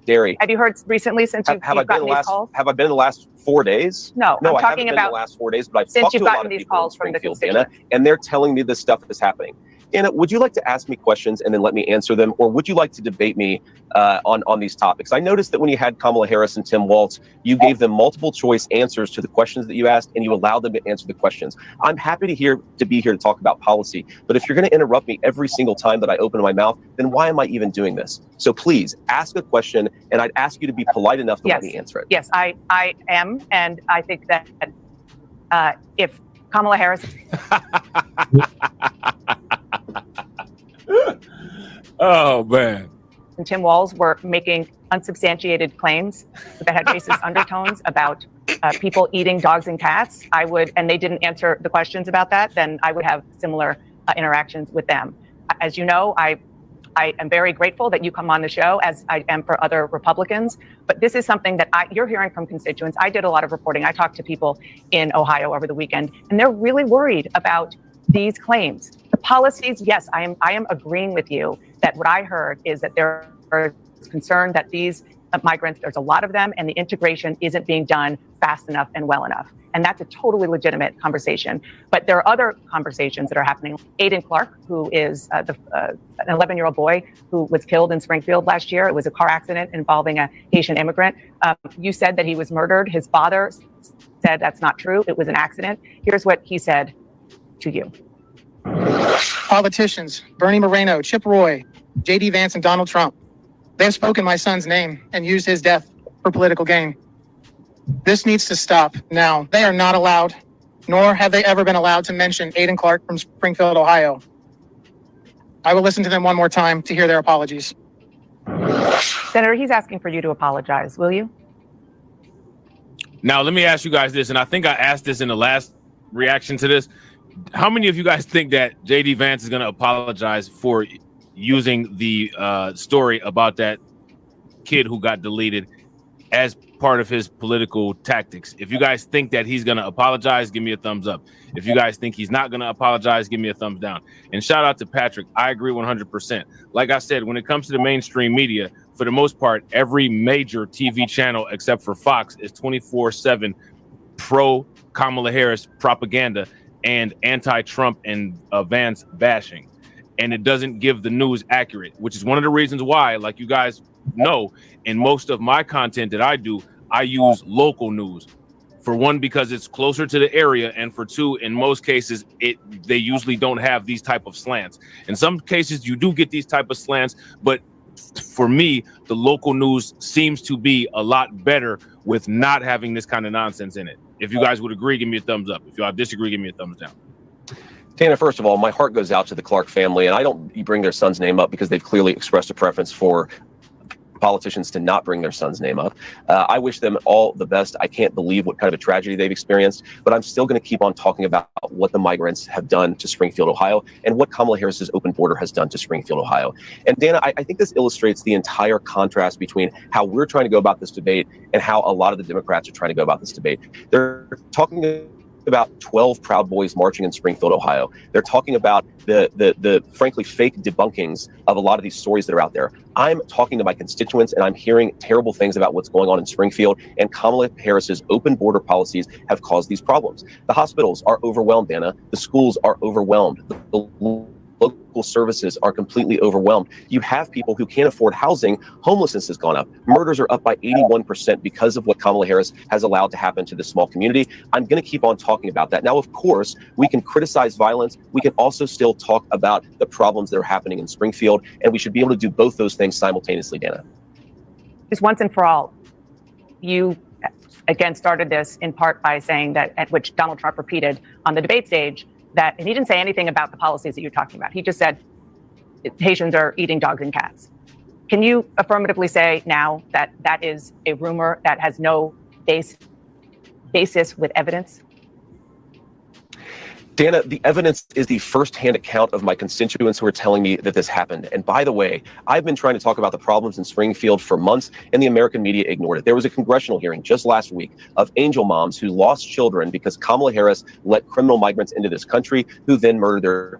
Dairy. Have you heard recently since you've gotten these calls? Have I been in the last 4 days? No, I I'm haven't talking been about in the last 4 days, but I've since talked you've to a lot gotten of these people calls in from the Springfield, constituents. Dana, and they're telling me this stuff is happening. Dana, would you like to ask me questions and then let me answer them, or would you like to debate me on these topics? I noticed that when you had Kamala Harris and Tim Walz, you gave them multiple choice answers to the questions that you asked, and you allowed them to answer the questions. I'm happy to be here to talk about policy, but if you're going to interrupt me every single time that I open my mouth, then why am I even doing this? So please ask a question, and I'd ask you to be polite enough to let me answer it. Yes, I am, and I think that if Kamala Harris. Oh, man. And Tim Walz were making unsubstantiated claims that had racist undertones about people eating dogs and cats, and they didn't answer the questions about that, then I would have similar interactions with them. As you know, I am very grateful that you come on the show, as I am for other Republicans, but this is something that you're hearing from constituents. I did a lot of reporting. I talked to people in Ohio over the weekend, and they're really worried about these claims. The policies, yes, I am agreeing with you that what I heard is that there are concern that these migrants. There's a lot of them, and the integration isn't being done fast enough and well enough. And that's a totally legitimate conversation. But there are other conversations that are happening. Aiden Clark, who is an 11-year-old boy who was killed in Springfield last year. It was a car accident involving a Haitian immigrant. You said that he was murdered. His father said that's not true. It was an accident. Here's what he said to you. Politicians, Bernie Moreno, Chip Roy, J.D. Vance, and Donald Trump, they have spoken my son's name and used his death for political gain. This needs to stop now. They are not allowed, nor have they ever been allowed to mention Aiden Clark from Springfield, Ohio. I will listen to them one more time to hear their apologies. Senator, he's asking for you to apologize. Will you? Now, let me ask you guys this, and I think I asked this in the last reaction to this. How many of you guys think that J.D. Vance is going to apologize for using the story about that kid who got deleted as part of his political tactics? If you guys think that he's going to apologize, give me a thumbs up. If you guys think he's not going to apologize, give me a thumbs down. And shout out to Patrick. I agree 100%. Like I said, when it comes to the mainstream media, for the most part, every major TV channel except for Fox is 24/7 pro Kamala Harris propaganda and anti-Trump and Vance bashing. And it doesn't give the news accurate, which is one of the reasons why, like you guys know, in most of my content that I do, I use local news. For one, because it's closer to the area, and for two, in most cases, they usually don't have these type of slants. In some cases, you do get these type of slants, but for me, the local news seems to be a lot better with not having this kind of nonsense in it. If you guys would agree, give me a thumbs up. If y'all disagree, give me a thumbs down. Tana, first of all, my heart goes out to the Clark family, and I don't bring their son's name up because they've clearly expressed a preference for politicians to not bring their son's name up. I wish them all the best. I can't believe what kind of a tragedy they've experienced, but I'm still going to keep on talking about what the migrants have done to Springfield, Ohio, and what Kamala Harris's open border has done to Springfield, Ohio. And Dana, I think this illustrates the entire contrast between how we're trying to go about this debate and how a lot of the Democrats are trying to go about this debate. They're talking about 12 Proud Boys marching in Springfield, Ohio. They're talking about the frankly fake debunkings of a lot of these stories that are out there. I'm talking to my constituents and I'm hearing terrible things about what's going on in Springfield, and Kamala Harris's open border policies have caused these problems. The hospitals are overwhelmed, Anna. The schools are overwhelmed. The local services are completely overwhelmed. You have people who can't afford housing. Homelessness has gone up. Murders are up by 81% because of what Kamala Harris has allowed to happen to this small community. I'm going to keep on talking about that. Now, of course, we can criticize violence. We can also still talk about the problems that are happening in Springfield, and we should be able to do both those things simultaneously, Dana. Just once and for all, you again started this in part by saying that, at which Donald Trump repeated on the debate stage, that, and he didn't say anything about the policies that you're talking about. He just said Haitians are eating dogs and cats. Can you affirmatively say now that that is a rumor that has no basis with evidence? Dana, the evidence is the first-hand account of my constituents who are telling me that this happened. And by the way, I've been trying to talk about the problems in Springfield for months, and the American media ignored it. There was a congressional hearing just last week of angel moms who lost children because Kamala Harris let criminal migrants into this country who then murdered their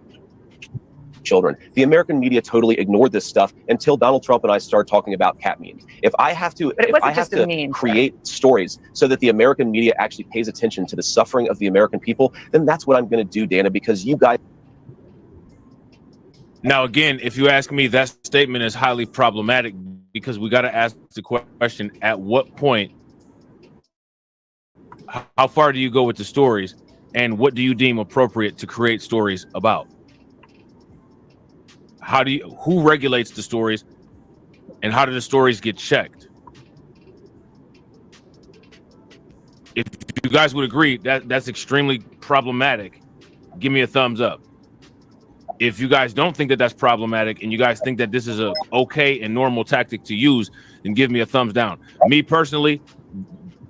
children. The American media totally ignored this stuff until Donald Trump and I started talking about cat memes. If I have to, create stories so that the American media actually pays attention to the suffering of the American people, then that's what I'm going to do, Dana, because you guys. Now, again, if you ask me, that statement is highly problematic because we got to ask the question, at what point, how far do you go with the stories, and what do you deem appropriate to create stories about? Who regulates the stories, and how do the stories get checked? If you guys would agree that that's extremely problematic, give me a thumbs up. If you guys don't think that that's problematic and you guys think that this is a okay and normal tactic to use, then give me a thumbs down. Me personally,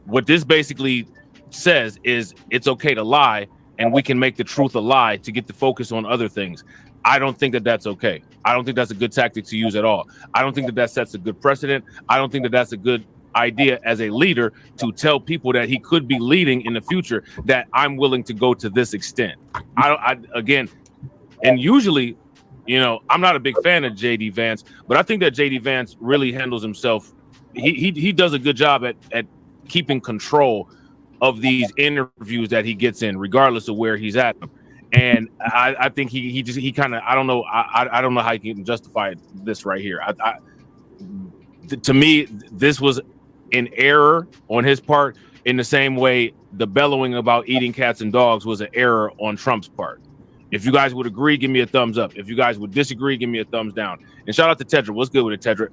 what this basically says is it's okay to lie, and we can make the truth a lie to get the focus on other things. I don't think that that's okay. I don't think that's a good tactic to use at all. I don't think that that sets a good precedent. I don't think that that's a good idea as a leader to tell people that he could be leading in the future, that I'm willing to go to this extent. Again, and usually, you know, I'm not a big fan of J.D. Vance, but I think that J.D. Vance really handles himself he does a good job at keeping control of these interviews that he gets in, regardless of where he's at. And I think he kind of, I don't know how he can justify this right here. To me, this was an error on his part, in the same way the bellowing about eating cats and dogs was an error on Trump's part. If you guys would agree, give me a thumbs up. If you guys would disagree, give me a thumbs down. And shout out to Tedrick. What's good with it, Tedrick?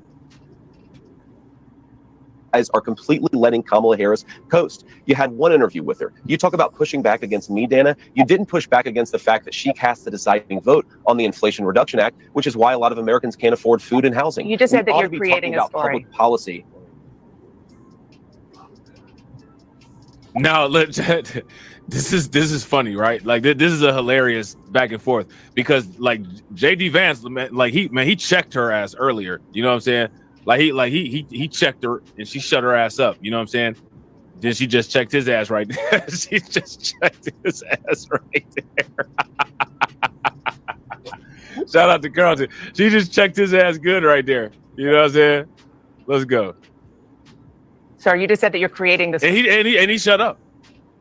Guys are completely letting Kamala Harris coast. You had one interview with her. You talk about pushing back against me, Dana. You didn't push back against the fact that she cast the deciding vote on the Inflation Reduction Act, which is why a lot of Americans can't afford food and housing. You just said that you're creating a story. Public policy. Now, this is funny, right? Like this is a hilarious back and forth, because like JD Vance, like he checked her ass earlier. You know what I'm saying? He checked her and she shut her ass up. You know what I'm saying? Then she just checked his ass right there. She just checked his ass right there. Shout out to Carlton. She just checked his ass good right there. You know what I'm saying? Let's go. Sir, you just said that you're creating this. And he shut up.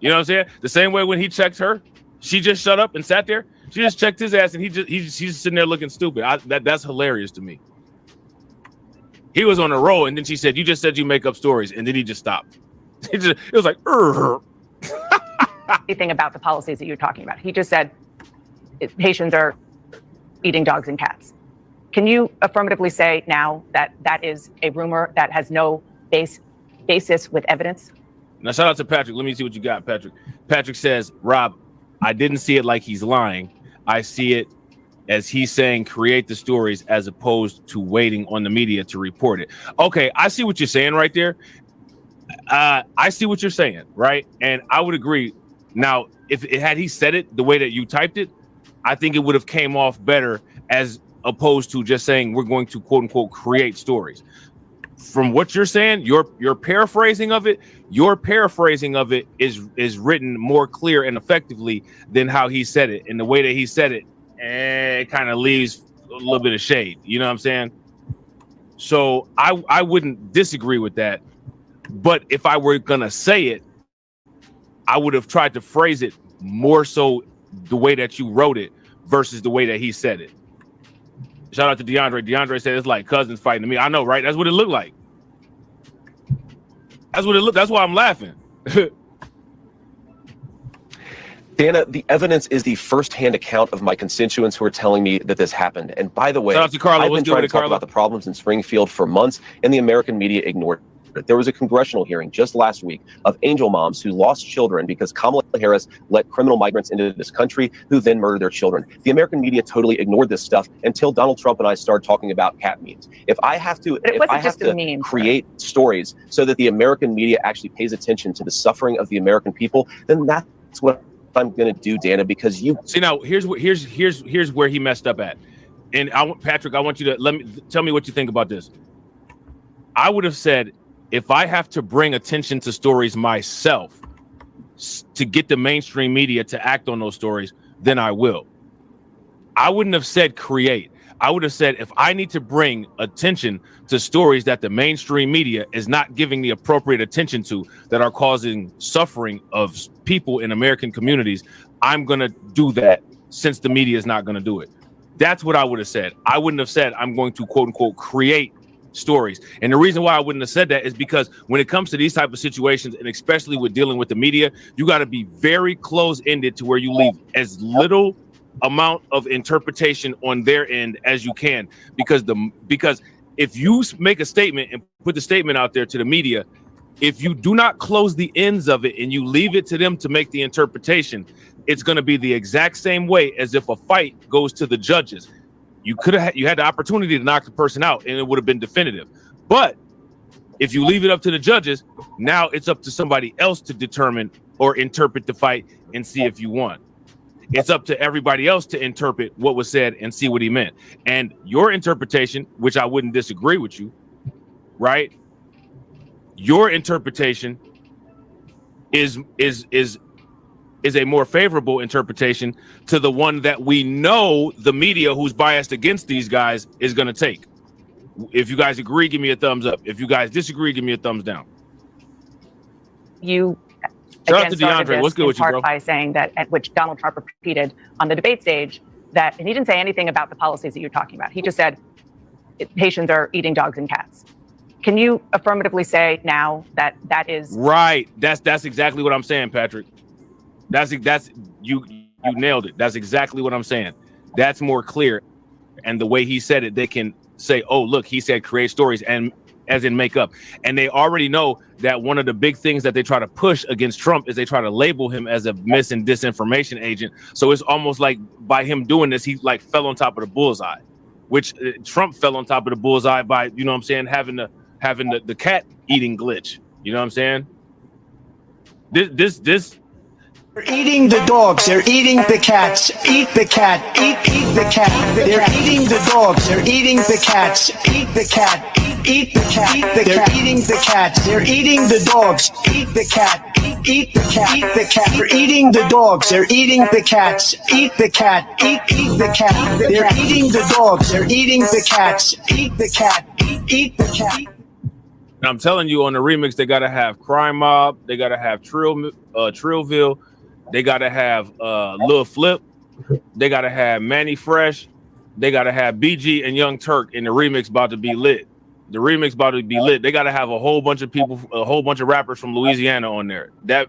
You know what I'm saying? The same way when he checked her, she just shut up and sat there. She just checked his ass, and he's just sitting there looking stupid. That's hilarious to me. He was on a roll, and then she said, "You just said you make up stories," and then he just stopped. It was like, anything about the policies that you're talking about. He just said Haitians are eating dogs and cats. Can you affirmatively say now that that is a rumor that has no basis with evidence? Now, shout out to Patrick. Let me see what you got, Patrick. Patrick says, Rob, I didn't see it like he's lying. I see it as he's saying create the stories as opposed to waiting on the media to report it. Okay, I see what you're saying right there. I see what you're saying, right? And I would agree. Now, had he said it the way that you typed it, I think it would have came off better as opposed to just saying we're going to quote unquote create stories. From what you're saying, your paraphrasing of it, is written more clear and effectively than how he said it. And the way that he said it, it kind of leaves a little bit of shade. You know what I'm saying? So I wouldn't disagree with that. But if I were gonna say it, I would have tried to phrase it more so the way that you wrote it versus the way that he said it. Shout out to DeAndre. DeAndre said it's like cousins fighting to me. I know, right? That's what it looked like. That's what it looked. That's why I'm laughing. Dana, the evidence is the first-hand account of my constituents who are telling me that this happened. And by the way, shout out to Carlo. I've been trying to talk about the problems in Springfield for months, and the American media ignored it. There was a congressional hearing just last week of angel moms who lost children because Kamala Harris let criminal migrants into this country who then murdered their children. The American media totally ignored this stuff until Donald Trump and I started talking about cat memes. If I have to, create stories so that the American media actually pays attention to the suffering of the American people, then that's what I'm going to do, Dana, because you see now here's where he messed up at. And Patrick, I want you to tell me what you think about this. I would have said, if I have to bring attention to stories myself to get the mainstream media to act on those stories, then I will. I wouldn't have said create. I would have said, if I need to bring attention to stories that the mainstream media is not giving the appropriate attention to, that are causing suffering of people in American communities, I'm going to do that since the media is not going to do it. That's what I would have said. I wouldn't have said I'm going to quote unquote create stories. And the reason why I wouldn't have said that is because when it comes to these type of situations, and especially with dealing with the media, you got to be very close-ended to where you leave as little amount of interpretation on their end as you can, because if you make a statement and put the statement out there to the media, if you do not close the ends of it and you leave it to them to make the interpretation, it's going to be the exact same way as if a fight goes to the judges. You had the opportunity to knock the person out and it would have been definitive. But if you leave it up to the judges, now it's up to somebody else to determine or interpret the fight and see if you won. It's up to everybody else to interpret what was said and see what he meant. And your interpretation, which I wouldn't disagree with you, right? Your interpretation is a more favorable interpretation to the one that we know the media who's biased against these guys is going to take. If you guys agree, give me a thumbs up. If you guys disagree, give me a thumbs down. You Shout again out to started DeAndre. this What's good in with you, part bro? by saying that, at which Donald Trump repeated on the debate stage, that, and he didn't say anything about the policies that you're talking about. He just said Haitians are eating dogs and cats. Can you affirmatively say now that that is right? That's exactly what I'm saying, Patrick. That's you nailed it. That's exactly what I'm saying. That's more clear. And the way he said it, they can say, oh, look, he said create stories, and as in make up. And they already know that one of the big things that they try to push against Trump is they try to label him as a mis and disinformation agent. So it's almost like by him doing this, he like fell on top of the bullseye, which Trump fell on top of the bullseye by, you know what I'm saying, having the cat eating glitch. You know what I'm saying? This They're eating the dogs, they're eating the cats. Eat the cat, eat the cat. They're eating the dogs, they're eating the cats. Eat the cat, eat the cat. They're eating the cats, they're eating the dogs. Eat the cat, eat the cat. Eat the cat. They're eating the dogs, they're eating the cats. Eat the cat, eat the cat. They're eating the dogs, they're eating the cats. Eat the cat, eat the cat. And I'm telling you, on the remix, they gotta have Crime Mob, they gotta have Trillville, they gotta have Lil Flip, they gotta have Manny Fresh, they gotta have BG and Young Turk, and the remix about to be lit. The remix about to be lit. They gotta have a whole bunch of people, a whole bunch of rappers from Louisiana on there. That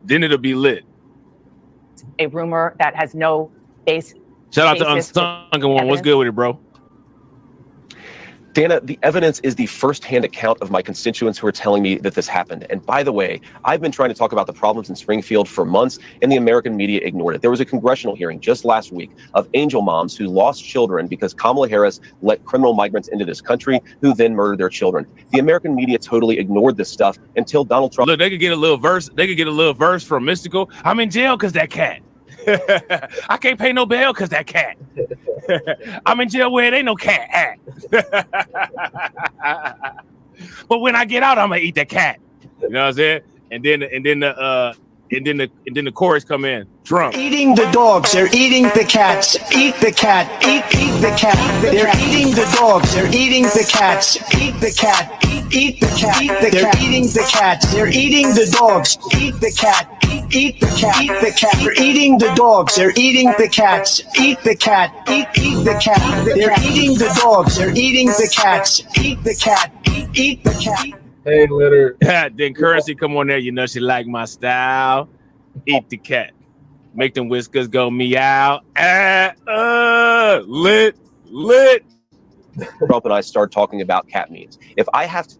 then it'll be lit. a rumor that has no base? Shout out to basis Unsung with One. What's evidence? good with it, bro? Dana, the evidence is the firsthand account of my constituents who are telling me that this happened. And by the way, I've been trying to talk about the problems in Springfield for months, and the American media ignored it. There was a congressional hearing just last week of angel moms who lost children because Kamala Harris let criminal migrants into this country who then murdered their children. The American media totally ignored this stuff until Donald Trump. Look, they could get a little verse. They could get a little verse from Mystical. I'm in jail because that cat. I can't pay no bail because that cat. I'm in jail where it ain't no cat at. But when I get out, I'm gonna eat that cat. You know what I'm saying? And then the chorus come in. Drunk. Eating the dogs, they're eating the cats. Eat the cat, eat the cat. They're eating the dogs, they're eating the cats. Eat the cat, eat the cat. They're eating the cats, they're eating the dogs. Eat the cat, eat the cat. Eat the cat. They're eating the dogs, they're eating the cats. Eat the cat, eat the cat. They're eating the dogs, they're eating the cats. Eat the cat, eat the cat. Hey, Leonard. Then Currency come on there. You know she like my style. Eat the cat. Make them whiskers go meow. Lit. Trump and I start talking about cat memes. If I have to,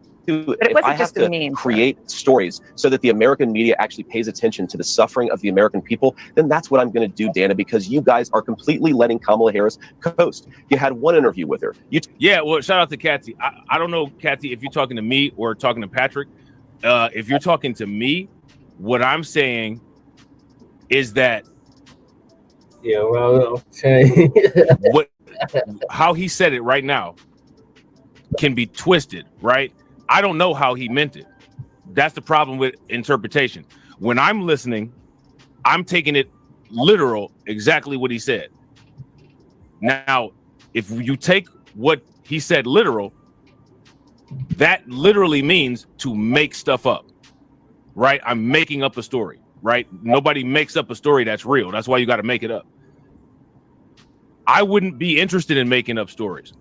create stories so that the American media actually pays attention to the suffering of the American people, then that's what I'm going to do, Dana, because you guys are completely letting Kamala Harris coast. You had one interview with her. Yeah, well, shout out to Kathy. I don't know, Kathy, if you're talking to me or talking to Patrick. If you're talking to me, what I'm saying is that how he said it right now can be twisted, right? I don't know how he meant it. That's the problem with interpretation. When I'm listening, I'm taking it literal, exactly what he said. Now, if you take what he said literal, that literally means to make stuff up, right? I'm making up a story, right? Nobody makes up a story that's real. That's why you got to make it up. I wouldn't be interested in making up stories.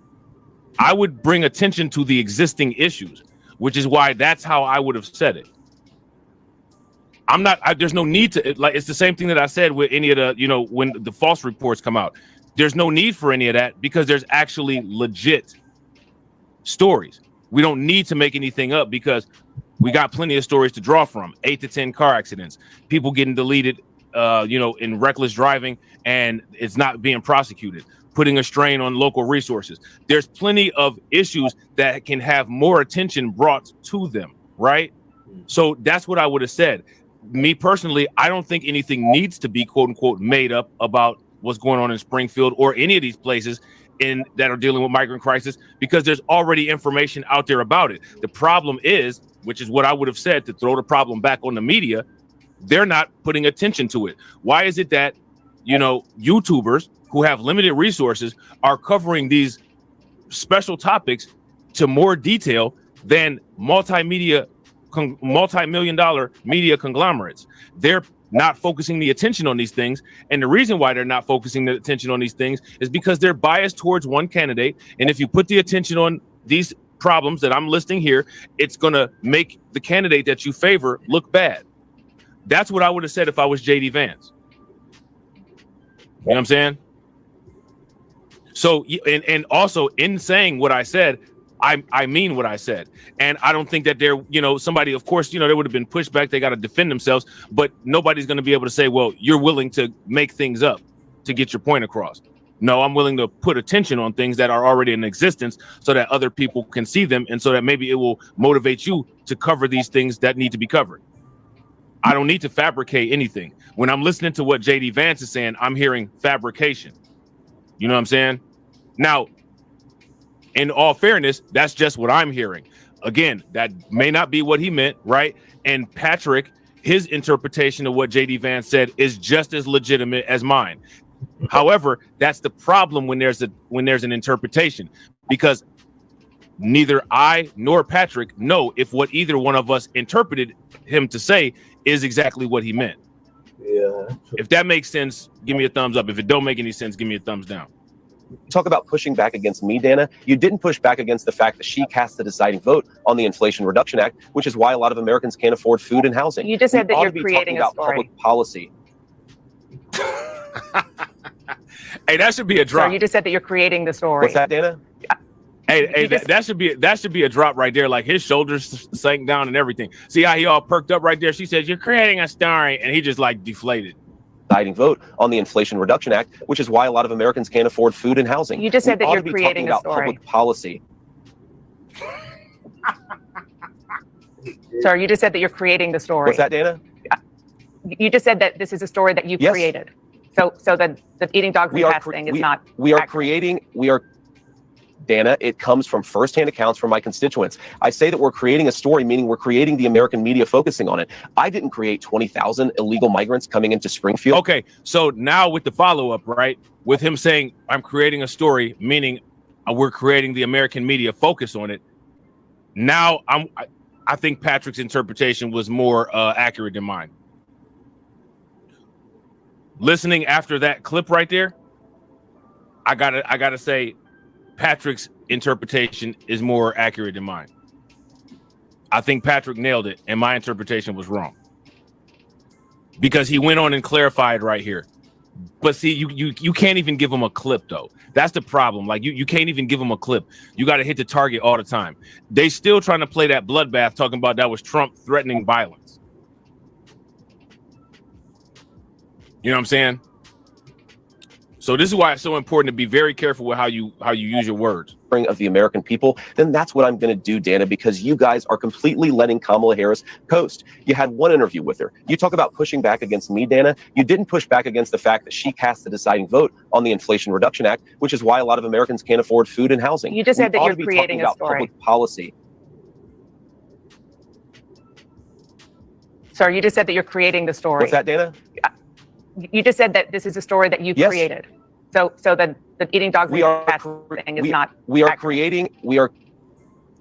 I would bring attention to the existing issues, which is why that's how I would have said it. There's no need to, it's the same thing that I said with any of the, when the false reports come out. There's no need for any of that because there's actually legit stories. We don't need to make anything up because we got plenty of stories to draw from. 8 to 10 car accidents, people getting deleted, in reckless driving, and it's not being prosecuted, putting a strain on local resources. There's plenty of issues that can have more attention brought to them, right? So that's what I would have said. Me personally, I don't think anything needs to be quote unquote made up about what's going on in Springfield or any of these places that are dealing with migrant crisis, because there's already information out there about it. The problem is, which is what I would have said, to throw the problem back on the media, they're not putting attention to it. Why is it that, YouTubers who have limited resources are covering these special topics to more detail than multi-million-dollar media conglomerates. They're not focusing the attention on these things. And the reason why they're not focusing the attention on these things is because they're biased towards one candidate. And if you put the attention on these problems that I'm listing here, it's going to make the candidate that you favor look bad. That's what I would have said if I was JD Vance. You know what I'm saying? So, and also in saying what I said, I mean what I said. And I don't think that they're, somebody, of course, there would have been pushback. They got to defend themselves, but nobody's going to be able to say, well, you're willing to make things up to get your point across. No, I'm willing to put attention on things that are already in existence so that other people can see them. And so that maybe it will motivate you to cover these things that need to be covered. I don't need to fabricate anything. When I'm listening to what JD Vance is saying, I'm hearing fabrication. You know what I'm saying? Now, in all fairness, that's just what I'm hearing. Again, that may not be what he meant, right? And Patrick, his interpretation of what JD Vance said is just as legitimate as mine. However, that's the problem when there's an interpretation, because neither I nor Patrick know if what either one of us interpreted him to say is exactly what he meant. Yeah. If that makes sense, give me a thumbs up. If it don't make any sense, give me a thumbs down. Talk about pushing back against me, Dana. You didn't push back against the fact that she cast the deciding vote on the Inflation Reduction Act, which is why a lot of Americans can't afford food and housing. You just said that you're creating a story. Public policy. Hey, that should be a drop. So you just said that you're creating the story. What's that, Dana? Hey, that should be a drop right there. Like his shoulders sank down and everything. See how he all perked up right there? She says, "You're creating a story," and he just like deflated. Deciding vote on the Inflation Reduction Act, which is why a lot of Americans can't afford food and housing. You just said that you're creating a story. Public policy. Sir, you just said that you're creating the story. What's that, Dana? You just said that this is a story that you created. So that the eating dogs and cats thing is not. We are creating. Dana, it comes from firsthand accounts from my constituents. I say that we're creating a story, meaning we're creating the American media focusing on it. I didn't create 20,000 illegal migrants coming into Springfield. Okay, so now with the follow-up, right, with him saying, I'm creating a story, meaning we're creating the American media focus on it. Now, I think Patrick's interpretation was more accurate than mine. Listening after that clip right there, I gotta say, Patrick's interpretation is more accurate than mine. I think Patrick nailed it, and my interpretation was wrong. Because he went on and clarified right here. But see, you can't even give him a clip, though. That's the problem. Like, you can't even give him a clip. You got to hit the target all the time. They still trying to play that bloodbath, talking about that was Trump threatening violence. You know what I'm saying? So this is why it's so important to be very careful with how you use your words. Of the American people, then that's what I'm going to do, Dana, because you guys are completely letting Kamala Harris coast. You had one interview with her. You talk about pushing back against me, Dana. You didn't push back against the fact that she cast the deciding vote on the Inflation Reduction Act, which is why a lot of Americans can't afford food and housing. You just said that you're creating a story. Public policy. Sir, you just said that you're creating the story. What's that, Dana? You just said that this is a story that you created. So that the eating dogs and cats thing is not.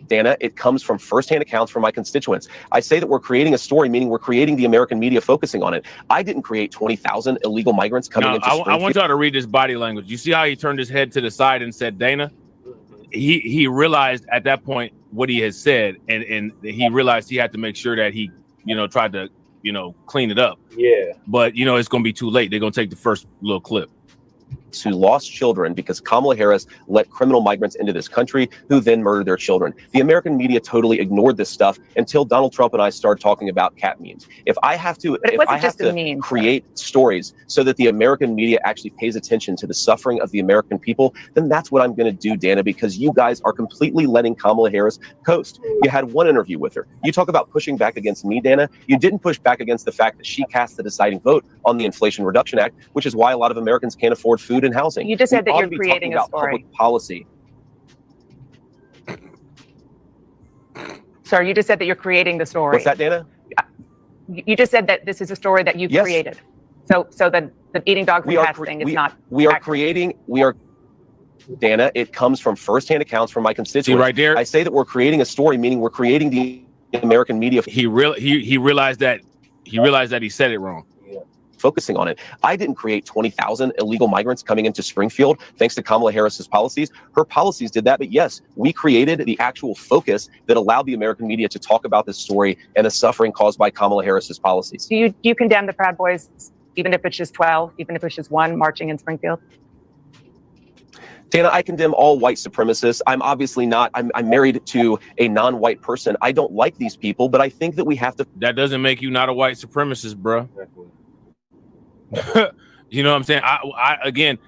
Dana, it comes from firsthand accounts from my constituents. I say that we're creating a story, meaning we're creating the American media focusing on it. I didn't create 20,000 illegal migrants coming into Springfield. I want y'all to read his body language. You see how he turned his head to the side and said, Dana? He realized at that point what he had said, and he realized he had to make sure that he, tried to, clean it up. Yeah. But, it's going to be too late. They're going to take the first little clip. Who lost children because Kamala Harris let criminal migrants into this country who then murdered their children. The American media totally ignored this stuff until Donald Trump and I started talking about cat memes. If I have to, create stories so that the American media actually pays attention to the suffering of the American people, then that's what I'm going to do, Dana, because you guys are completely letting Kamala Harris coast. You had one interview with her. You talk about pushing back against me, Dana. You didn't push back against the fact that she cast the deciding vote on the Inflation Reduction Act, which is why a lot of Americans can't afford food and housing. You just said that you're creating a story. Public policy. Sir, you just said that you're creating the story. What's that, Dana? You just said that this is a story that you created. So that the eating dogs and cats thing is not. Dana, it comes from firsthand accounts from my constituents. See right there? I say that we're creating a story, meaning we're creating the American media. He realized that he said it wrong. Focusing on it. I didn't create 20,000 illegal migrants coming into Springfield thanks to Kamala Harris's policies. Her policies did that, but yes, we created the actual focus that allowed the American media to talk about this story and the suffering caused by Kamala Harris's policies. Do you condemn the Proud Boys, even if it's just 12, even if it's just one marching in Springfield? Dana, I condemn all white supremacists. I'm obviously not. I'm married to a non-white person. I don't like these people, but I think that we have to. That doesn't make you not a white supremacist, bro. You know what I'm saying? I again,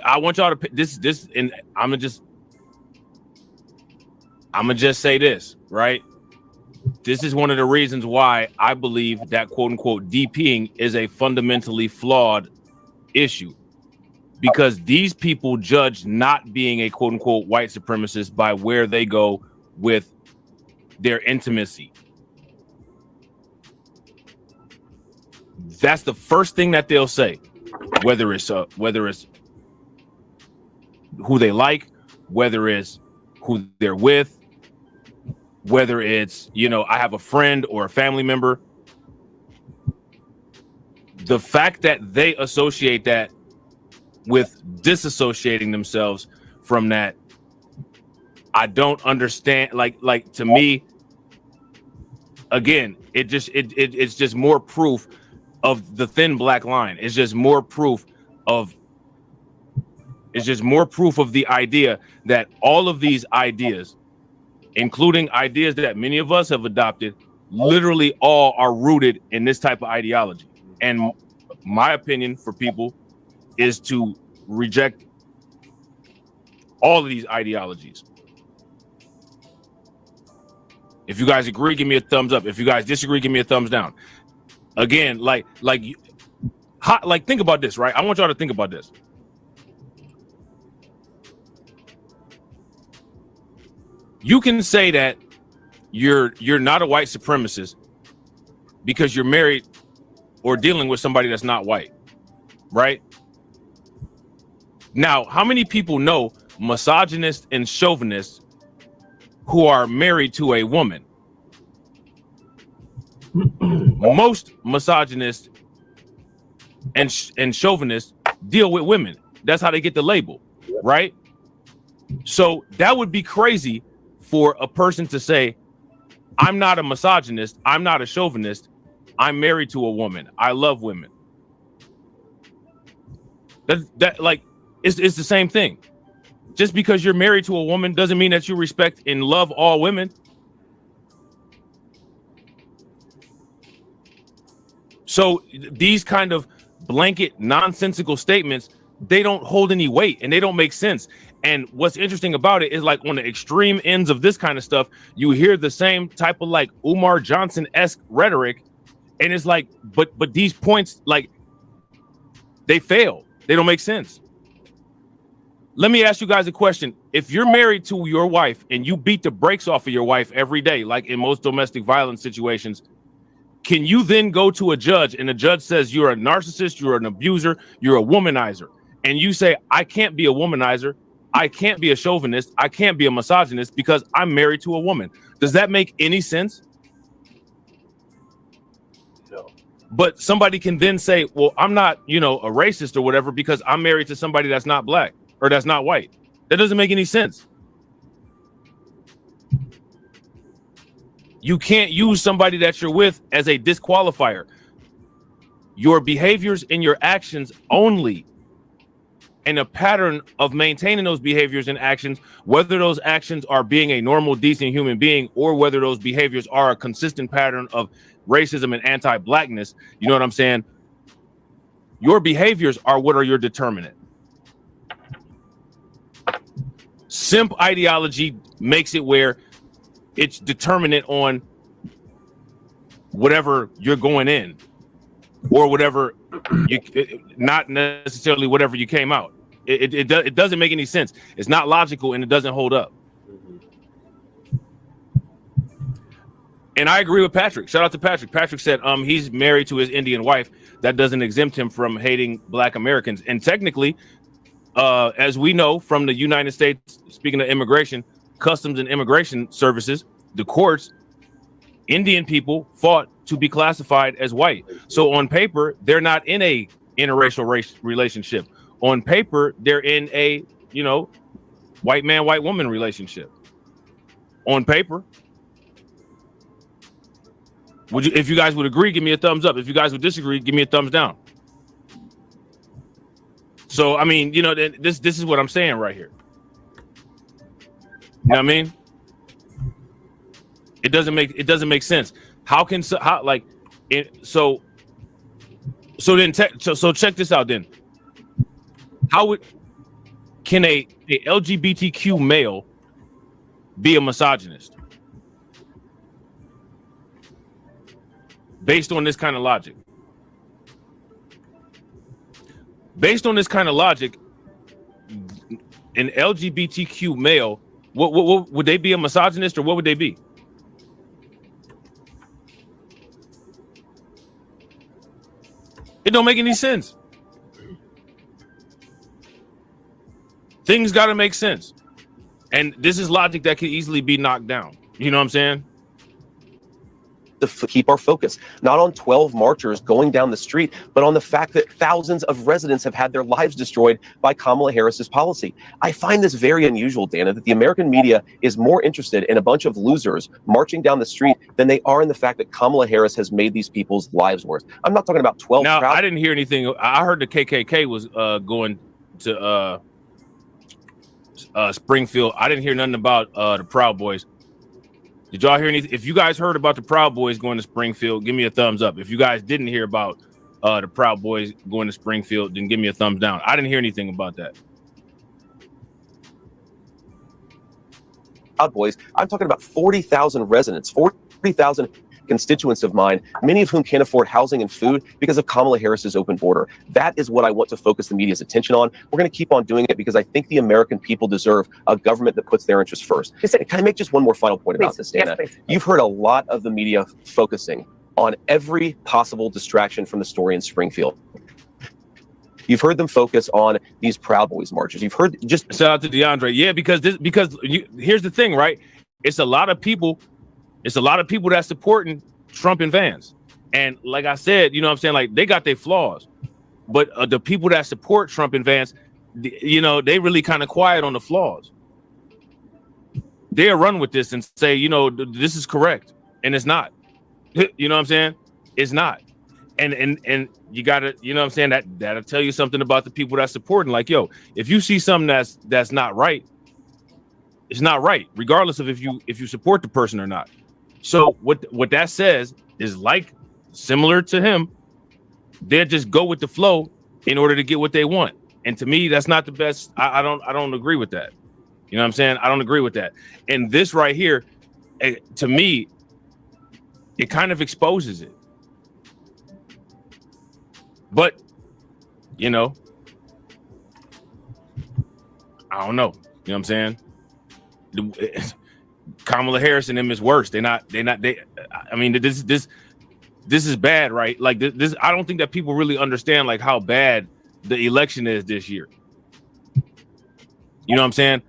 I want y'all to this, and I'm gonna just say this, right? This is one of the reasons why I believe that quote unquote DPing is a fundamentally flawed issue, because these people judge not being a quote unquote white supremacist by where they go with their intimacy. That's the first thing that they'll say, whether it's who they like, whether it's who they're with, whether it's, you know, I have a friend or a family member. The fact that they associate that with disassociating themselves from that, I don't understand. Like to me, again, it's just more proof of the thin black line. It's just more proof of the idea that all of these ideas, including ideas that many of us have adopted, literally all are rooted in this type of ideology. And my opinion for people is to reject all of these ideologies. If you guys agree, give me a thumbs up. If you guys disagree, give me a thumbs down. Again, like think about this, right? I want y'all to think about this. You can say that you're not a white supremacist because you're married or dealing with somebody that's not white, right? Now, how many people know misogynists and chauvinists who are married to a woman? Most misogynists and chauvinists deal with women. That's how they get the label, right? So that would be crazy for a person to say, I'm not a misogynist, I'm not a chauvinist, I'm married to a woman, I love women. That like it's the same thing. Just because you're married to a woman doesn't mean that you respect and love all women. So these kind of blanket nonsensical statements, they don't hold any weight and they don't make sense. And what's interesting about it is, like, on the extreme ends of this kind of stuff, you hear the same type of like Umar Johnson-esque rhetoric. And it's like, but these points, like, they fail. They don't make sense. Let me ask you guys a question. If you're married to your wife and you beat the brakes off of your wife every day, like in most domestic violence situations, can you then go to a judge and the judge says you're a narcissist, you're an abuser, you're a womanizer, and you say, I can't be a womanizer, I can't be a chauvinist, I can't be a misogynist because I'm married to a woman? Does that make any sense? No. But somebody can then say, well, I'm not, a racist or whatever because I'm married to somebody that's not black or that's not white. That doesn't make any sense. You can't use somebody that you're with as a disqualifier. Your behaviors and your actions only, and a pattern of maintaining those behaviors and actions, whether those actions are being a normal, decent human being or whether those behaviors are a consistent pattern of racism and anti-blackness, you know what I'm saying? Your behaviors are what are your determinant. Simp ideology makes it where it's determinant on whatever you're going in or whatever not necessarily whatever you came out. It doesn't make any sense. It's not logical and it doesn't hold up. And I agree with Patrick. Shout out to Patrick. Patrick said he's married to his Indian wife. That doesn't exempt him from hating Black Americans. And technically, as we know from the United States, speaking of immigration, Customs and Immigration Services, the courts, Indian people fought to be classified as white. So on paper, they're not in a interracial relationship. On paper, they're in a, white man, white woman relationship. On paper. Would you, if you guys would agree, give me a thumbs up. If you guys would disagree, give me a thumbs down. So, I mean, this is what I'm saying right here. You know what I mean? It doesn't make sense. How can so check this out then. How can a LGBTQ male be a misogynist based on this kind of logic? Based on this kind of logic, an LGBTQ male, what would they be, a misogynist, or what would they be? It don't make any sense. Things got to make sense. And this is logic that could easily be knocked down. You know what I'm saying? To keep our focus, not on 12 marchers going down the street, but on the fact that thousands of residents have had their lives destroyed by Kamala Harris's policy. I find this very unusual, Dana, that the American media is more interested in a bunch of losers marching down the street than they are in the fact that Kamala Harris has made these people's lives worse. I'm not talking about 12. Now, I didn't hear anything. I heard the KKK was going to Springfield. I didn't hear nothing about the Proud Boys. Did y'all hear anything? If you guys heard about the Proud Boys going to Springfield, give me a thumbs up. If you guys didn't hear about the Proud Boys going to Springfield, then give me a thumbs down. I didn't hear anything about that. Proud Boys, I'm talking about 40,000 residents, 40,000 constituents of mine, many of whom can't afford housing and food because of Kamala Harris's open border. That is what I want to focus the media's attention on. We're going to keep on doing it because I think the American people deserve a government that puts their interests first. Can I make just one more final point about this, Dana? Yes, You've heard a lot of the media focusing on every possible distraction from the story in Springfield. You've heard them focus on these Proud Boys marches. You've heard just shout out to DeAndre. Yeah, because here's the thing, right? It's a lot of people that's supporting Trump and Vance. And like I said, you know what I'm saying? Like, they got their flaws. But the people that support Trump and Vance, they really kind of quiet on the flaws. They'll run with this and say, this is correct. And it's not. You know what I'm saying? It's not. And you gotta, you know what I'm saying? That'll tell you something about the people that supporting. Like, yo, if you see something that's not right, it's not right, regardless of if you support the person or not. So what that says is, like, similar to him, they'll just go with the flow in order to get what they want. And to me, that's not the best. I don't agree with that. You know what I'm saying? I don't agree with that. And this right here, to me, it kind of exposes it. But, I don't know. You know what I'm saying? Kamala Harris and them is worse. I mean, this is bad, right? Like, this, I don't think that people really understand, like, how bad the election is this year. You know what I'm saying?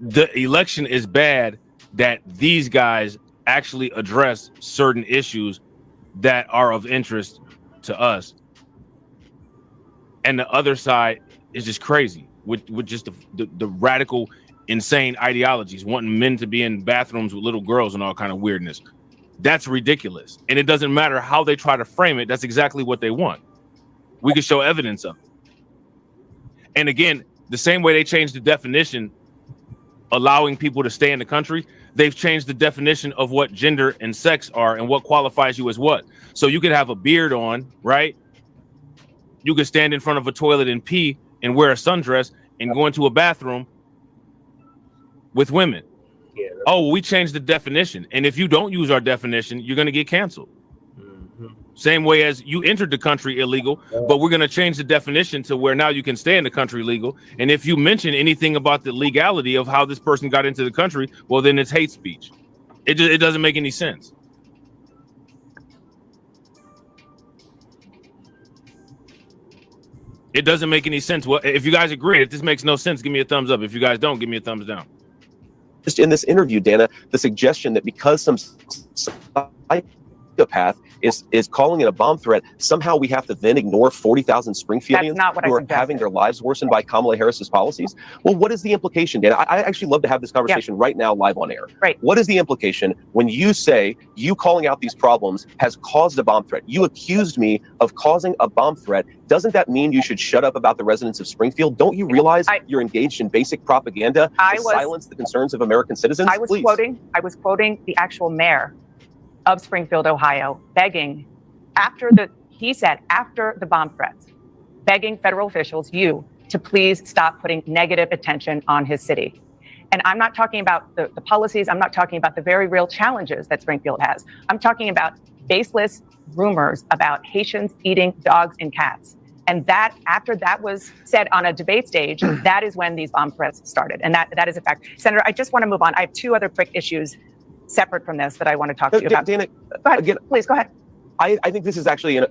The election is bad that these guys actually address certain issues that are of interest to us. And the other side is just crazy with just the radical, insane ideologies, wanting men to be in bathrooms with little girls and all kind of weirdness. That's ridiculous. And it doesn't matter how they try to frame it. That's exactly what they want. We can show evidence of it. And again, the same way they changed the definition, allowing people to stay in the country, they've changed the definition of what gender and sex are and what qualifies you as what. So you could have a beard on, right? You could stand in front of a toilet and pee and wear a sundress and go into a bathroom with women. Yeah. Oh, well, we changed the definition. And if you don't use our definition, you're going to get canceled. Same way as you entered the country illegal, but we're going to change the definition to where now you can stay in the country legal. And if you mention anything about the legality of how this person got into the country, well, then it's hate speech. It doesn't make any sense. It doesn't make any sense. Well, if you guys agree, if this makes no sense, give me a thumbs up. If you guys don't, give me a thumbs down. Just in this interview, Dana, the suggestion that because some psychopath is calling it a bomb threat, somehow we have to then ignore 40,000 Springfieldians who are having their lives worsened by Kamala Harris's policies. Well, what is the implication, Dana? I actually love to have this conversation right now, live on air. Right. What is the implication when you say you calling out these problems has caused a bomb threat? You accused me of causing a bomb threat. Doesn't that mean you should shut up about the residents of Springfield? Don't you realize you're engaged in basic propaganda to silence the concerns of American citizens? I was quoting the actual mayor of Springfield, Ohio, begging after the bomb threats, begging federal officials, to please stop putting negative attention on his city. And I'm not talking about the policies. I'm not talking about the very real challenges that Springfield has. I'm talking about baseless rumors about Haitians eating dogs and cats. And that, after that was said on a debate stage, that is when these bomb threats started. And that is a fact. Senator, I just want to move on. I have two other quick issues separate from this that I want to talk to you about. Dana, go ahead. Please go ahead. I think this is actually an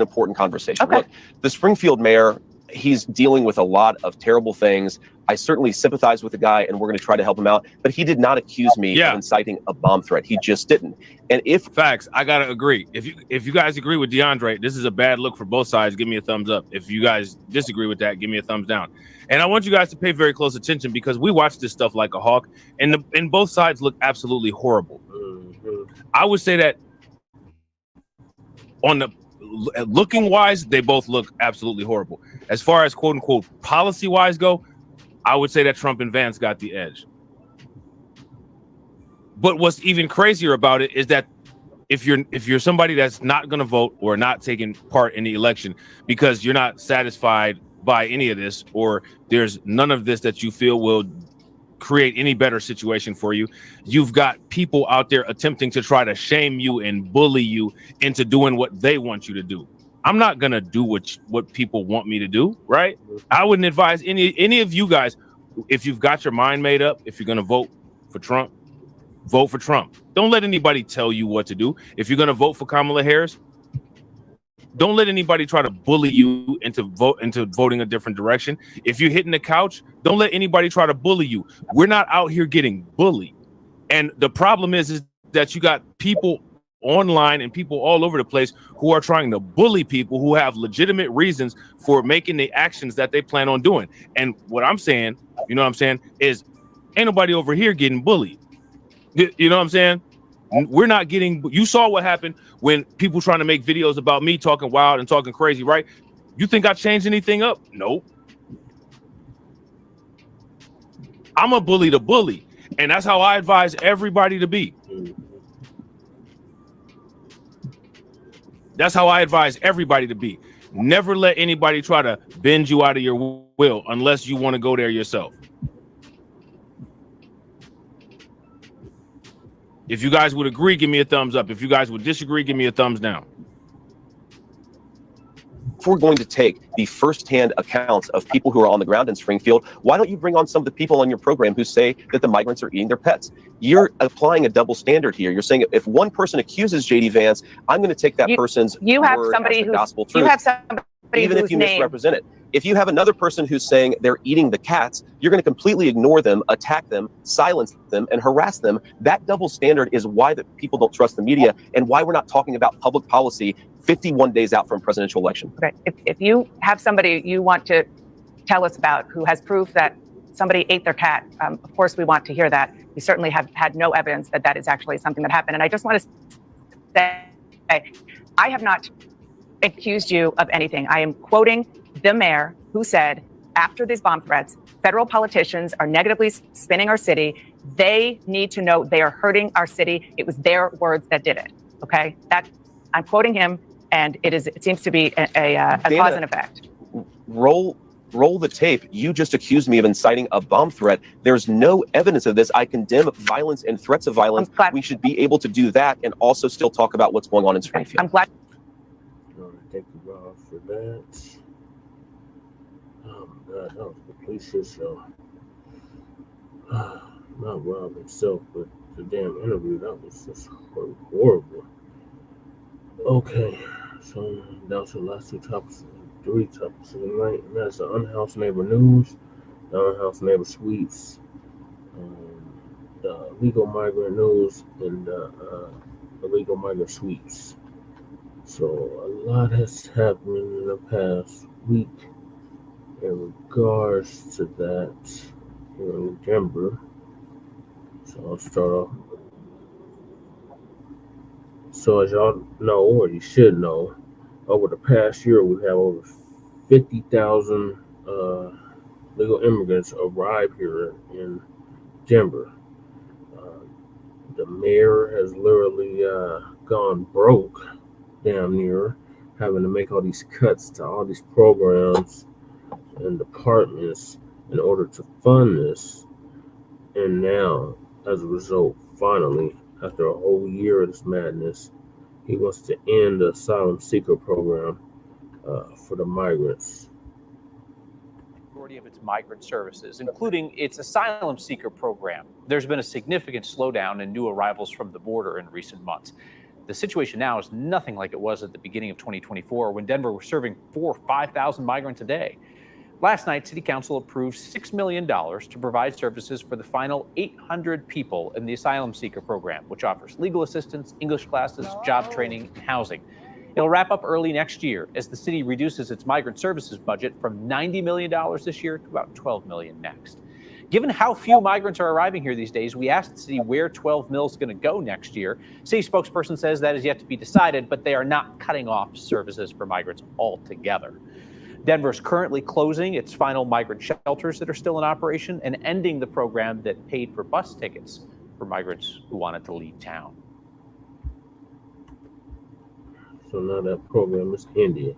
important conversation. Okay. Look, the Springfield mayor, he's dealing with a lot of terrible things. I certainly sympathize with the guy, and we're going to try to help him out. But he did not accuse me of inciting a bomb threat. He just didn't. And if facts, I gotta agree. If you guys agree with DeAndre, this is a bad look for both sides. Give me a thumbs up. If you guys disagree with that, give me a thumbs down. And I want you guys to pay very close attention because we watch this stuff like a hawk, and both sides look absolutely horrible. I would say that on the looking wise, they both look absolutely horrible. As far as quote unquote policy wise go, I would say that Trump and Vance got the edge. But what's even crazier about it is that if you're somebody that's not going to vote or not taking part in the election because you're not satisfied by any of this, or there's none of this that you feel will create any better situation for you, you've got people out there attempting to try to shame you and bully you into doing what they want you to do. I'm not gonna do what people want me to do, right? I wouldn't advise any of you guys, if you've got your mind made up, if you're gonna vote for Trump, vote for Trump. Don't let anybody tell you what to do. If you're gonna vote for Kamala Harris, don't let anybody try to bully you into voting a different direction. If you're hitting the couch, don't let anybody try to bully you. We're not out here getting bullied. And the problem is that you got people online and people all over the place who are trying to bully people who have legitimate reasons for making the actions that they plan on doing. And what I'm saying, you know what I'm saying, is ain't nobody over here getting bullied. You know what I'm saying? We're not getting, you saw what happened when people trying to make videos about me talking wild and talking crazy, right? You think I changed anything up? Nope. I'm a bully to bully. And that's how I advise everybody to be. That's how I advise everybody to be. Never let anybody try to bend you out of your will unless you want to go there yourself. If you guys would agree, give me a thumbs up. If you guys would disagree, give me a thumbs down. If we're going to take the firsthand accounts of people who are on the ground in Springfield, why don't you bring on some of the people on your program who say that the migrants are eating their pets? You're applying a double standard here. You're saying if one person accuses JD Vance, I'm going to take that person's word as the gospel truth. You have somebody even if you misrepresent it. If you have another person who's saying they're eating the cats, you're going to completely ignore them, attack them, silence them, and harass them. That double standard is why that people don't trust the media and why we're not talking about public policy 51 days out from a presidential election. Okay. If you have somebody you want to tell us about who has proof that somebody ate their cat, of course we want to hear that. We certainly have had no evidence that that is actually something that happened. And I just want to say, I have not accused you of anything. I am quoting the mayor who said, after these bomb threats, federal politicians are negatively spinning our city. They need to know they are hurting our city. It was their words that did it. Okay, that I'm quoting him, and it seems to be a Dana, cause and effect. Roll the tape. You just accused me of inciting a bomb threat. There's no evidence of this. I condemn violence and threats of violence. We should be able to do that and also still talk about what's going on in Springfield. I'm glad. Thank you, Rob, for that. Oh my God, that was the police show. Not Rob himself, but the damn interview. That was just horrible. Okay, so down to the last two topics three topics of the night, and that's the Unhoused Neighbor News, the Unhoused Neighbor Suites, the Legal Migrant News, and the Illegal Migrant Suites. So a lot has happened in the past week in regards to that here in Denver. So I'll start off. So as y'all know, or you should know, over the past year we have over 50,000 legal immigrants arrive here in Denver. The mayor has literally gone broke, damn near, having to make all these cuts to all these programs and departments in order to fund this. And now, as a result, finally, after a whole year of this madness, he wants to end the asylum seeker program for the migrants. Of its migrant services, including its asylum seeker program. There's been a significant slowdown in new arrivals from the border in recent months. The situation now is nothing like it was at the beginning of 2024, when Denver was serving 4,000 or 5,000 migrants a day. Last night, City Council approved $6 million to provide services for the final 800 people in the asylum seeker program, which offers legal assistance, English classes, job training, and housing. It'll wrap up early next year as the city reduces its migrant services budget from $90 million this year to about $12 million next. Given how few migrants are arriving here these days, we asked the city where 12 mil is going to go next year. City spokesperson says that is yet to be decided, but they are not cutting off services for migrants altogether. Denver is currently closing its final migrant shelters that are still in operation and ending the program that paid for bus tickets for migrants who wanted to leave town. So now that program is ended.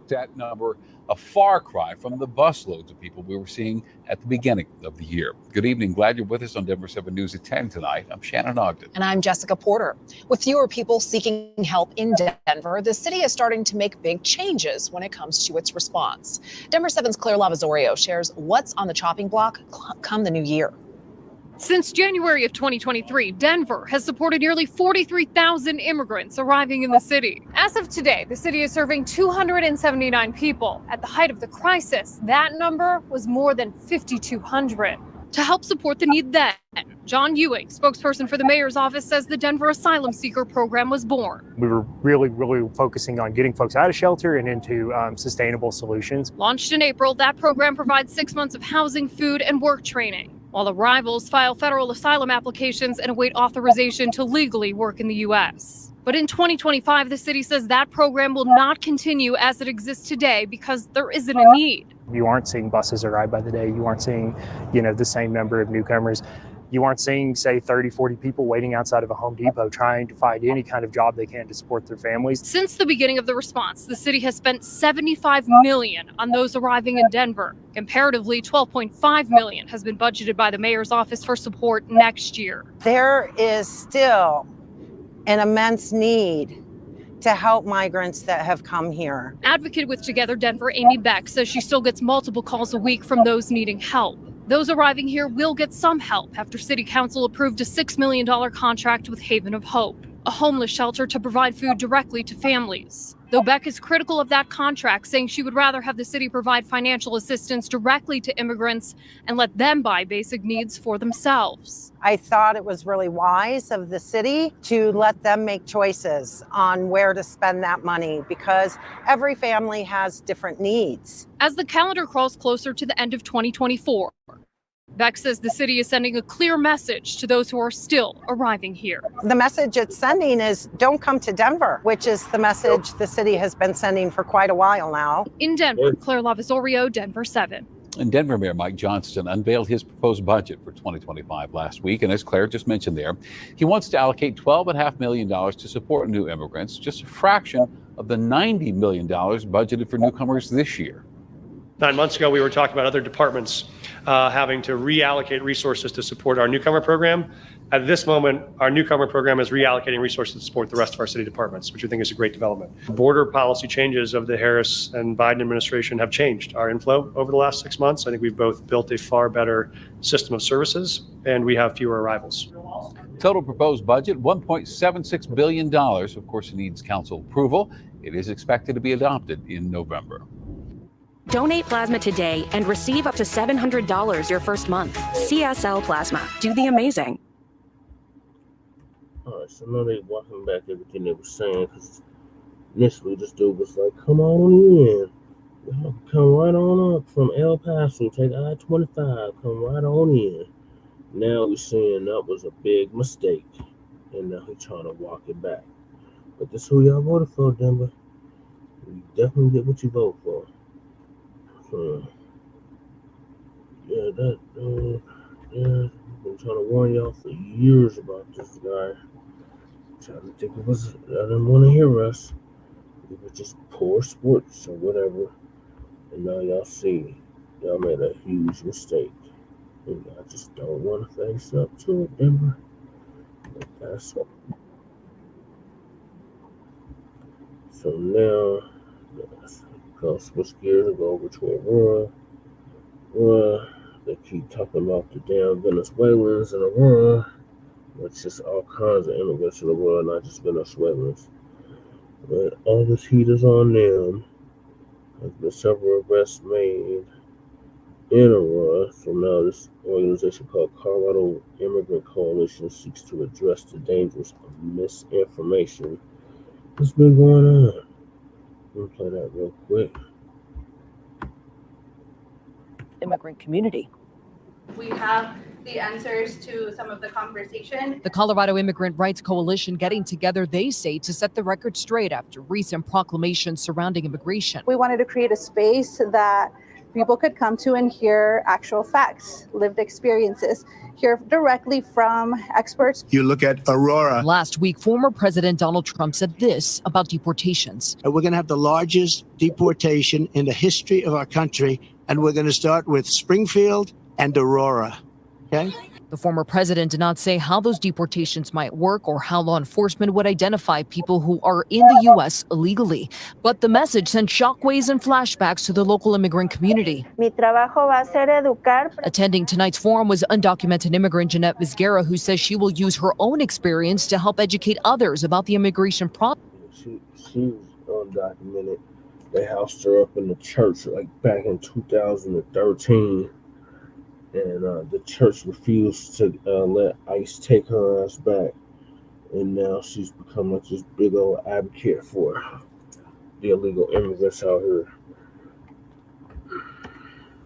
That number a far cry from the busloads of people we were seeing at the beginning of the year. Good evening. Glad you're with us on Denver 7 News at 10 tonight. I'm Shannon Ogden. And I'm Jessica Porter. With fewer people seeking help in Denver, the city is starting to make big changes when it comes to its response. Denver 7's Claire Lavazorio shares what's on the chopping block come the new year. Since January of 2023, Denver has supported nearly 43,000 immigrants arriving in the city. As of today, the city is serving 279 people. At the height of the crisis, that number was more than 5,200. To help support the need then, John Ewing, spokesperson for the mayor's office, says the Denver Asylum Seeker program was born. We were really focusing on getting folks out of shelter and into sustainable solutions. Launched in April, that program provides 6 months of housing, food, and work training, while arrivals file federal asylum applications and await authorization to legally work in the U.S. But in 2025, the city says that program will not continue as it exists today because there isn't a need. You aren't seeing buses arrive by the day. You aren't seeing, the same number of newcomers. You aren't seeing, say, 30, 40 people waiting outside of a Home Depot trying to find any kind of job they can to support their families. Since the beginning of the response, the city has spent $75 million on those arriving in Denver. Comparatively, $12.5 million has been budgeted by the mayor's office for support next year. There is still an immense need to help migrants that have come here. Advocate with Together Denver, Amy Beck, says she still gets multiple calls a week from those needing help. Those arriving here will get some help after City Council approved a $6 million contract with Haven of Hope, a homeless shelter to provide food directly to families. Though Beck is critical of that contract, saying she would rather have the city provide financial assistance directly to immigrants and let them buy basic needs for themselves. I thought it was really wise of the city to let them make choices on where to spend that money because every family has different needs. As the calendar crawls closer to the end of 2024, Beck says the city is sending a clear message to those who are still arriving here. The message it's sending is don't come to Denver, which is the message the city has been sending for quite a while now. In Denver, Claire Lavazorio, Denver 7. And Denver Mayor Mike Johnston unveiled his proposed budget for 2025 last week. And as Claire just mentioned there, he wants to allocate $12.5 million to support new immigrants, just a fraction of the $90 million budgeted for newcomers this year. 9 months ago, we were talking about other departments having to reallocate resources to support our newcomer program. At this moment, our newcomer program is reallocating resources to support the rest of our city departments, which we think is a great development. Border policy changes of the Harris and Biden administration have changed our inflow over the last 6 months. I think we've both built a far better system of services and we have fewer arrivals. Total proposed budget, $1.76 billion. Of course, it needs council approval. It is expected to be adopted in November. Donate plasma today and receive up to $700 your first month. CSL Plasma. Do the amazing. All right, so now they walking back everything they were saying, because initially this dude was like, come on in. Come right on up from El Paso, take I-25, come right on in. Now we're saying that was a big mistake, and now he's trying to walk it back. But this is who y'all voted for, Denver. You definitely get what you vote for. So, yeah, I've been trying to warn y'all for years about this guy. Trying to think it was, I didn't want to hear us. It was just poor sports or whatever. And now y'all see, y'all made a huge mistake. And I just don't want to face up to it, Denver. But that's what. So now, I'll switch gears and go over to Aurora. They keep talking about the damn Venezuelans in Aurora, which is all kinds of immigrants in Aurora, not just Venezuelans. But all this heat is on them. There's been several arrests made in Aurora. So now this organization called Colorado Immigrant Coalition seeks to address the dangers of misinformation that's been going on. Let me play that real quick. Immigrant community. We have the answers to some of the conversation. The Colorado Immigrant Rights Coalition getting together, they say, to set the record straight after recent proclamations surrounding immigration. We wanted to create a space that people could come to and hear actual facts, lived experiences, hear directly from experts. You look at Aurora. Last week, former President Donald Trump said this about deportations. We're going to have the largest deportation in the history of our country, and we're going to start with Springfield and Aurora. Okay? The former president did not say how those deportations might work or how law enforcement would identify people who are in the U.S. illegally. But the message sent shockwaves and flashbacks to the local immigrant community. Mi trabajo va a ser educar. Attending tonight's forum was undocumented immigrant Jeanette Vizguera, who says she will use her own experience to help educate others about the immigration process. She was undocumented. They housed her up in the church like back in 2013. And the church refused to let ICE take her ass back. And now she's become like this big old advocate for the illegal immigrants out here.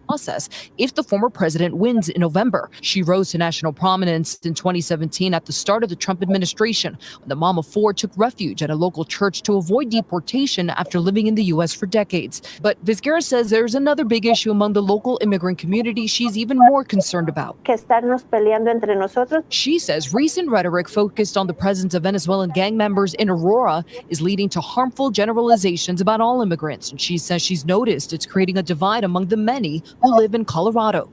Process if the former president wins in November. She rose to national prominence in 2017 at the start of the Trump administration, when the mom of four took refuge at a local church to avoid deportation after living in the U.S. for decades. But Vizguera says there's another big issue among the local immigrant community she's even more concerned about. Que estarnos peleando entre nosotros. She says recent rhetoric focused on the presence of Venezuelan gang members in Aurora is leading to harmful generalizations about all immigrants. And she says she's noticed it's creating a divide among the many who live in Colorado.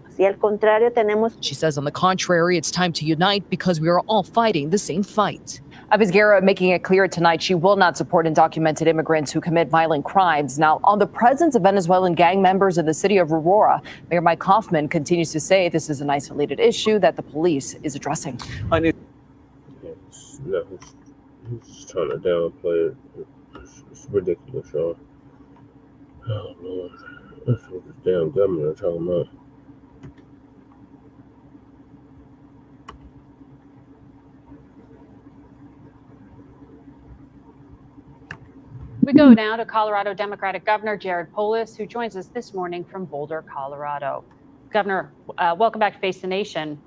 She says, on the contrary, it's time to unite because we are all fighting the same fight. Vizguera making it clear tonight she will not support undocumented immigrants who commit violent crimes. Now, on the presence of Venezuelan gang members in the city of Aurora, Mayor Mike Hoffman continues to say this is an isolated issue that the police is addressing. He's just trying to downplay it. It's ridiculous, y'all. Oh, Lord. That's what this damn government are talking about. We go now to Colorado Democratic Governor Jared Polis, who joins us this morning from Boulder, Colorado. Governor, welcome back to Face the Nation.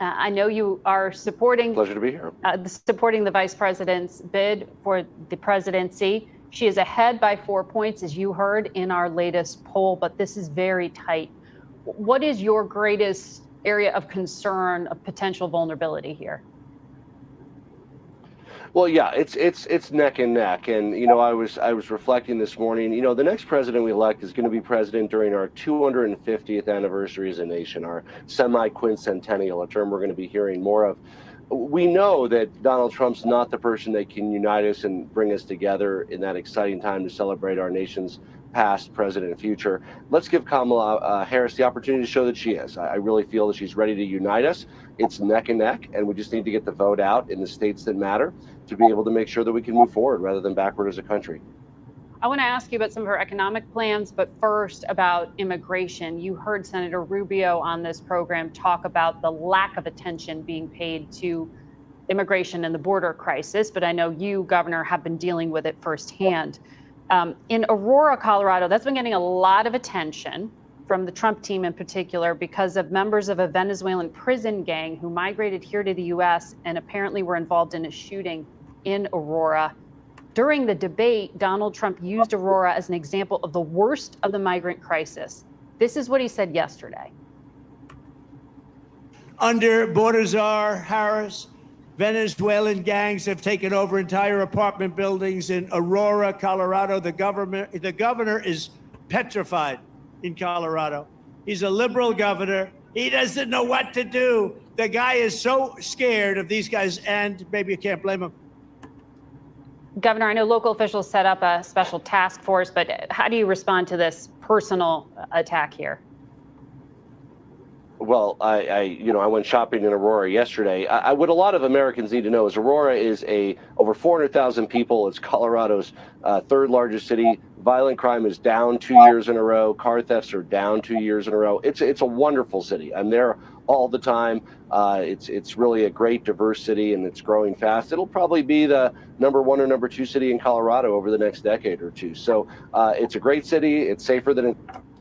I know you are supporting. Pleasure to be here. Supporting the vice president's bid for the presidency. She is ahead by 4 points, as you heard in our latest poll, but this is very tight. What is your greatest area of concern, of potential vulnerability here? Well, yeah, it's neck and neck, and you know, I was reflecting this morning. You know, the next president we elect is going to be president during our 250th anniversary as a nation, our semi-quincentennial, a term we're going to be hearing more of. We know that Donald Trump's not the person that can unite us and bring us together in that exciting time to celebrate our nation's past, present, and future. Let's give Kamala Harris the opportunity to show that she is. I really feel that she's ready to unite us. It's neck and neck, and we just need to get the vote out in the states that matter to be able to make sure that we can move forward rather than backward as a country. I want to ask you about some of her economic plans, but first about immigration. You heard Senator Rubio on this program talk about the lack of attention being paid to immigration and the border crisis, but I know you, Governor, have been dealing with it firsthand. In Aurora, Colorado, that's been getting a lot of attention from the Trump team in particular because of members of a Venezuelan prison gang who migrated here to the U.S. and apparently were involved in a shooting in Aurora. During the debate, Donald Trump used Aurora as an example of the worst of the migrant crisis. This is what he said yesterday. Under border czar Harris, Venezuelan gangs have taken over entire apartment buildings in Aurora, Colorado. The governor is petrified in Colorado. He's a liberal governor. He doesn't know what to do. The guy is so scared of these guys, and maybe you can't blame him. Governor, I know local officials set up a special task force, but how do you respond to this personal attack here? Well, I went shopping in Aurora yesterday. What a lot of Americans need to know is Aurora is over 400,000 people. It's Colorado's third largest city. Violent crime is down 2 years in a row. Car thefts are down 2 years in a row. It's a wonderful city. I'm there all the time. It's really a great, diverse city, and it's growing fast. It'll probably be the #1 or #2 city in Colorado over the next decade or two. So it's a great city. It's safer than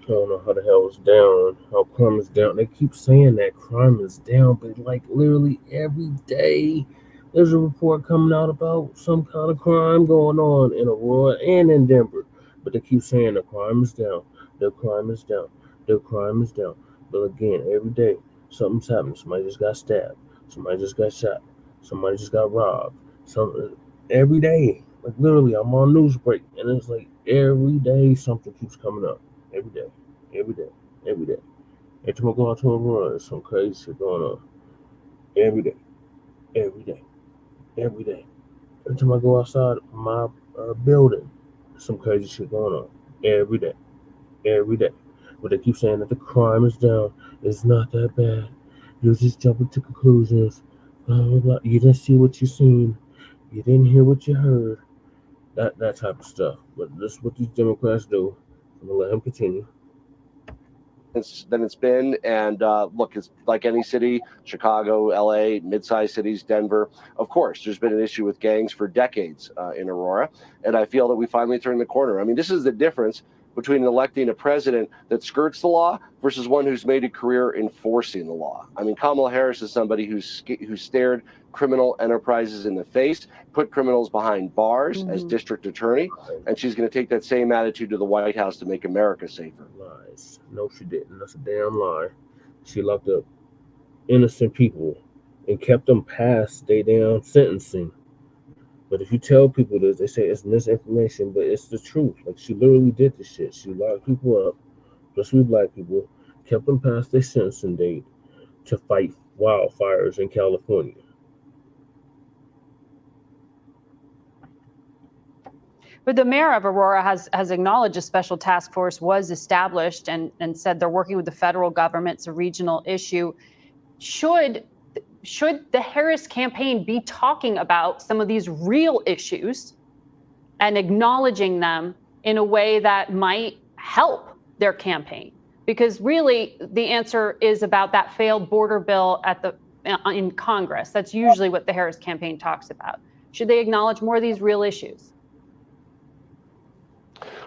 I don't know how the hell it's down, how crime is down. They keep saying that crime is down, but like literally every day there's a report coming out about some kind of crime going on in Aurora and in Denver. But they keep saying the crime is down, the crime is down, the crime is down. But again, every day something's happening. Somebody just got stabbed, somebody just got shot, somebody just got robbed. Every day, like literally, I'm on news break, and it's like every day something keeps coming up. Every day, every day, every day. Every time I go out to a run, there's some crazy shit going on. Every day, every day, every day. Every time I go outside my building, there's some crazy shit going on. Every day, every day. But they keep saying that the crime is down. It's not that bad. You're just jumping to conclusions. Blah, blah, blah. You didn't see what you seen. You didn't hear what you heard. That type of stuff. But this is what these Democrats do. I'm gonna let him continue. than it's been. And look, it's like any city, Chicago, LA, mid-sized cities, Denver. Of course, there's been an issue with gangs for decades in Aurora. And I feel that we finally turned the corner. I mean, this is the difference between electing a president that skirts the law versus one who's made a career enforcing the law. I mean, Kamala Harris is somebody who stared criminal enterprises in the face, put criminals behind bars as district attorney, and she's going to take that same attitude to the White House to make America safer. Lies. No, she didn't. That's a damn lie. She locked up innocent people and kept them past their damn sentencing. But if you tell people this, they say it's misinformation, but it's the truth. Like, she literally did this shit. She locked people up, especially black people, kept them past their sentencing date to fight wildfires in California. But the mayor of Aurora has acknowledged a special task force was established and said they're working with the federal government. It's a regional issue. Should the Harris campaign be talking about some of these real issues and acknowledging them in a way that might help their campaign? Because really, the answer is about that failed border bill in Congress. That's usually what the Harris campaign talks about. Should they acknowledge more of these real issues?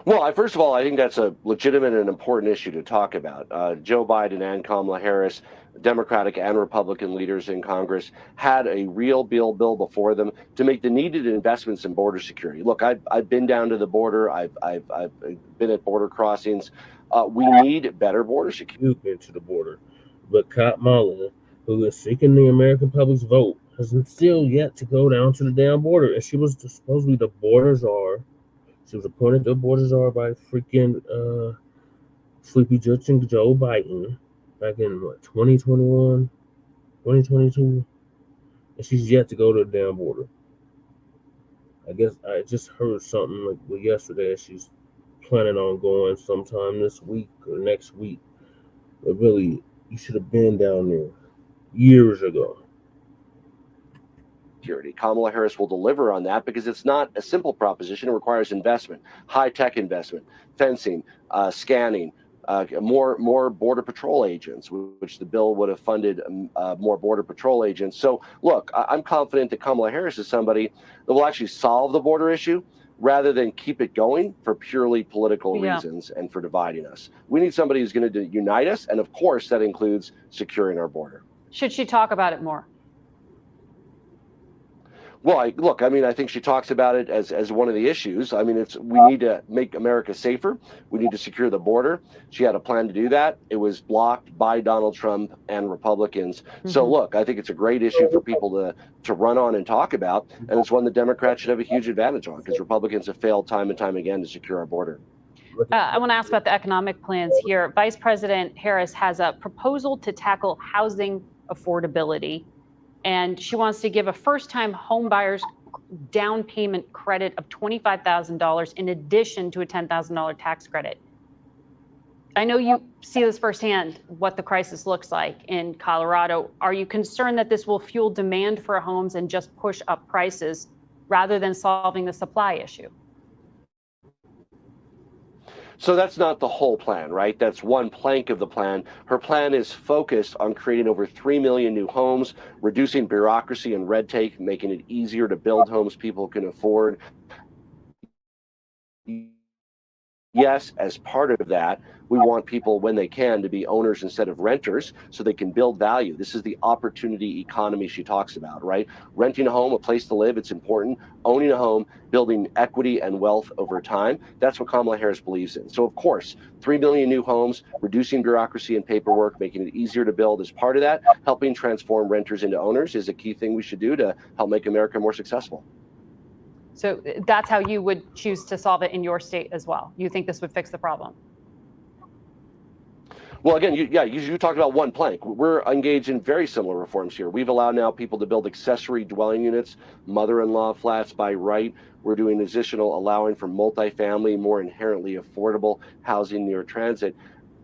Well, first of all, I think that's a legitimate and important issue to talk about. Joe Biden and Kamala Harris, Democratic and Republican leaders in Congress, had a real bill before them to make the needed investments in border security. Look, I've been down to the border. I've been at border crossings. We need better border security. You've been to the border, but Kamala, who is seeking the American public's vote, has still yet to go down to the damn border, and she was supposedly the border czar. She was appointed the border czar by freaking Sleepy Judge Joe Biden back in 2021, 2022, and she's yet to go to the damn border. I guess I just heard something like yesterday. She's planning on going sometime this week or next week. But really, you should have been down there years ago. Security. Kamala Harris will deliver on that because it's not a simple proposition. It requires investment, high-tech investment, fencing, scanning, more Border Patrol agents, which the bill would have funded more Border Patrol agents. So, look, I'm confident that Kamala Harris is somebody that will actually solve the border issue rather than keep it going for purely political reasons and for dividing us. We need somebody who's going to unite us, and of course, that includes securing our border. Should she talk about it more? Well, I think she talks about it as one of the issues. I mean, we need to make America safer. We need to secure the border. She had a plan to do that. It was blocked by Donald Trump and Republicans. So, look, I think it's a great issue for people to run on and talk about, and it's one the Democrats should have a huge advantage on because Republicans have failed time and time again to secure our border. I want to ask about the economic plans here. Vice President Harris has a proposal to tackle housing affordability, and she wants to give a first-time home buyer's down payment credit of $25,000 in addition to a $10,000 tax credit. I know you see this firsthand, what the crisis looks like in Colorado. Are you concerned that this will fuel demand for homes and just push up prices rather than solving the supply issue? So that's not the whole plan, right? That's one plank of the plan. Her plan is focused on creating over 3 million new homes, reducing bureaucracy and red tape, making it easier to build homes people can afford. Yes, as part of that, we want people, when they can, to be owners instead of renters so they can build value. This is the opportunity economy she talks about, right? Renting a home, a place to live, it's important. Owning a home, building equity and wealth over time, that's what Kamala Harris believes in. So, of course, 3 million new homes, reducing bureaucracy and paperwork, making it easier to build is part of that. Helping transform renters into owners is a key thing we should do to help make America more successful. So that's how you would choose to solve it in your state as well. You think this would fix the problem? Well, again, you talked about one plank. We're engaged in very similar reforms here. We've allowed now people to build accessory dwelling units, mother-in-law flats by right. We're doing additional allowing for multifamily, more inherently affordable housing near transit.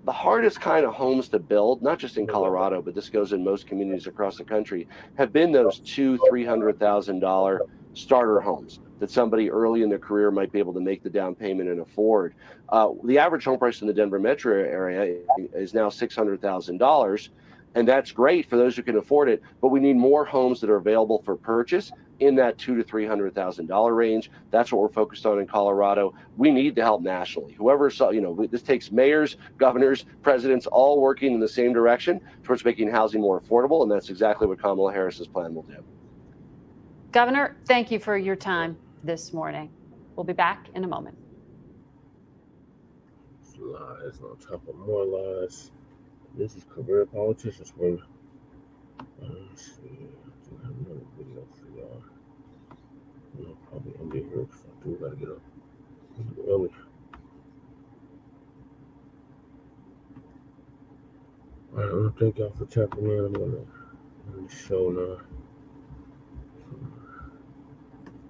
The hardest kind of homes to build, not just in Colorado, but this goes in most communities across the country, have been those $200,000-$300,000 starter homes that somebody early in their career might be able to make the down payment and afford. The average home price in the Denver metro area is now $600,000, and that's great for those who can afford it, but we need more homes that are available for purchase in that $200,000 to $300,000 range. That's what we're focused on in Colorado. We need to help nationally. This takes mayors, governors, presidents all working in the same direction towards making housing more affordable, and that's exactly what Kamala Harris's plan will do. Governor, thank you for your time this morning. We'll be back in a moment. Lies on top of more lies. This is career politicians for you. Let's see. I have another video for y'all. I'll probably end it here because I do gotta get up early. Alright, I want to thank y'all for tapping in. I'm gonna end the show now.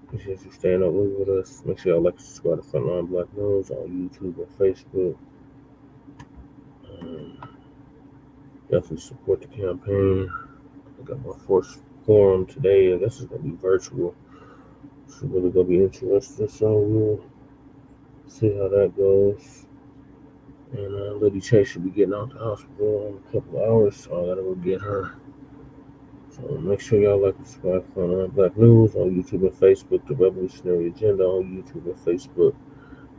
Appreciate you staying up with us. Make sure y'all like and subscribe to Frontline Black News on YouTube and Facebook. Definitely support the campaign. I got my first forum today. I guess it's gonna be virtual. It's really gonna be interesting. So we'll see how that goes. And Lady Chase should be getting out the hospital in a couple of hours, so I gotta go get her. So make sure y'all like and subscribe to Frontline Black News on YouTube and Facebook, The Revolutionary Agenda on YouTube and Facebook,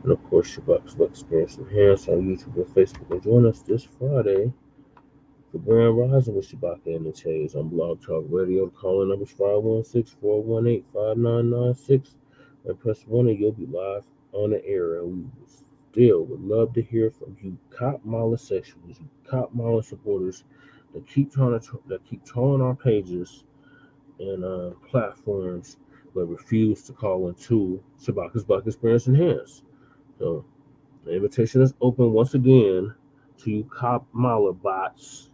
and of course Shabbat's Black Experience Enhanced on YouTube and Facebook. And join us this Friday for Grand Rising with Shabbat and the Chase on Blog Talk Radio. The calling number is 516-418-5996, and press 1 and you'll be live on the air. And we still would love to hear from you, Kamala sexuals, you Kamala supporters that keep trolling our pages and platforms, but refuse to call into Shabbat's Black Experience Enhanced. So the invitation is open once again to you Kamala bots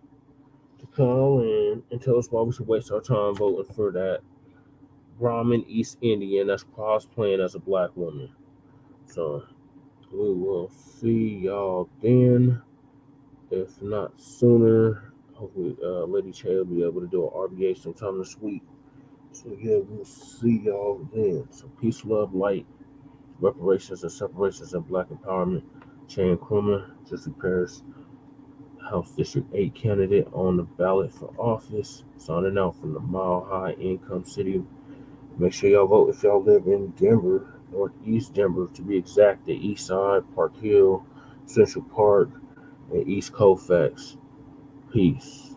to call in and tell us why we should waste our time voting for that Brahmin East Indian that's cosplaying as a black woman. So We will see y'all then, if not sooner. Hopefully, Lady Che will be able to do an RBA sometime this week. So yeah, we'll see y'all then. So peace, love, light, reparations and separations, and Black empowerment. Che and Krumah, Jesse Paris, House District 8 candidate on the ballot for office, signing out from the Mile High Income City. Make sure y'all vote if y'all live in Denver, Northeast Denver to be exact, the East Side, Park Hill, Central Park, and East Colfax. Peace.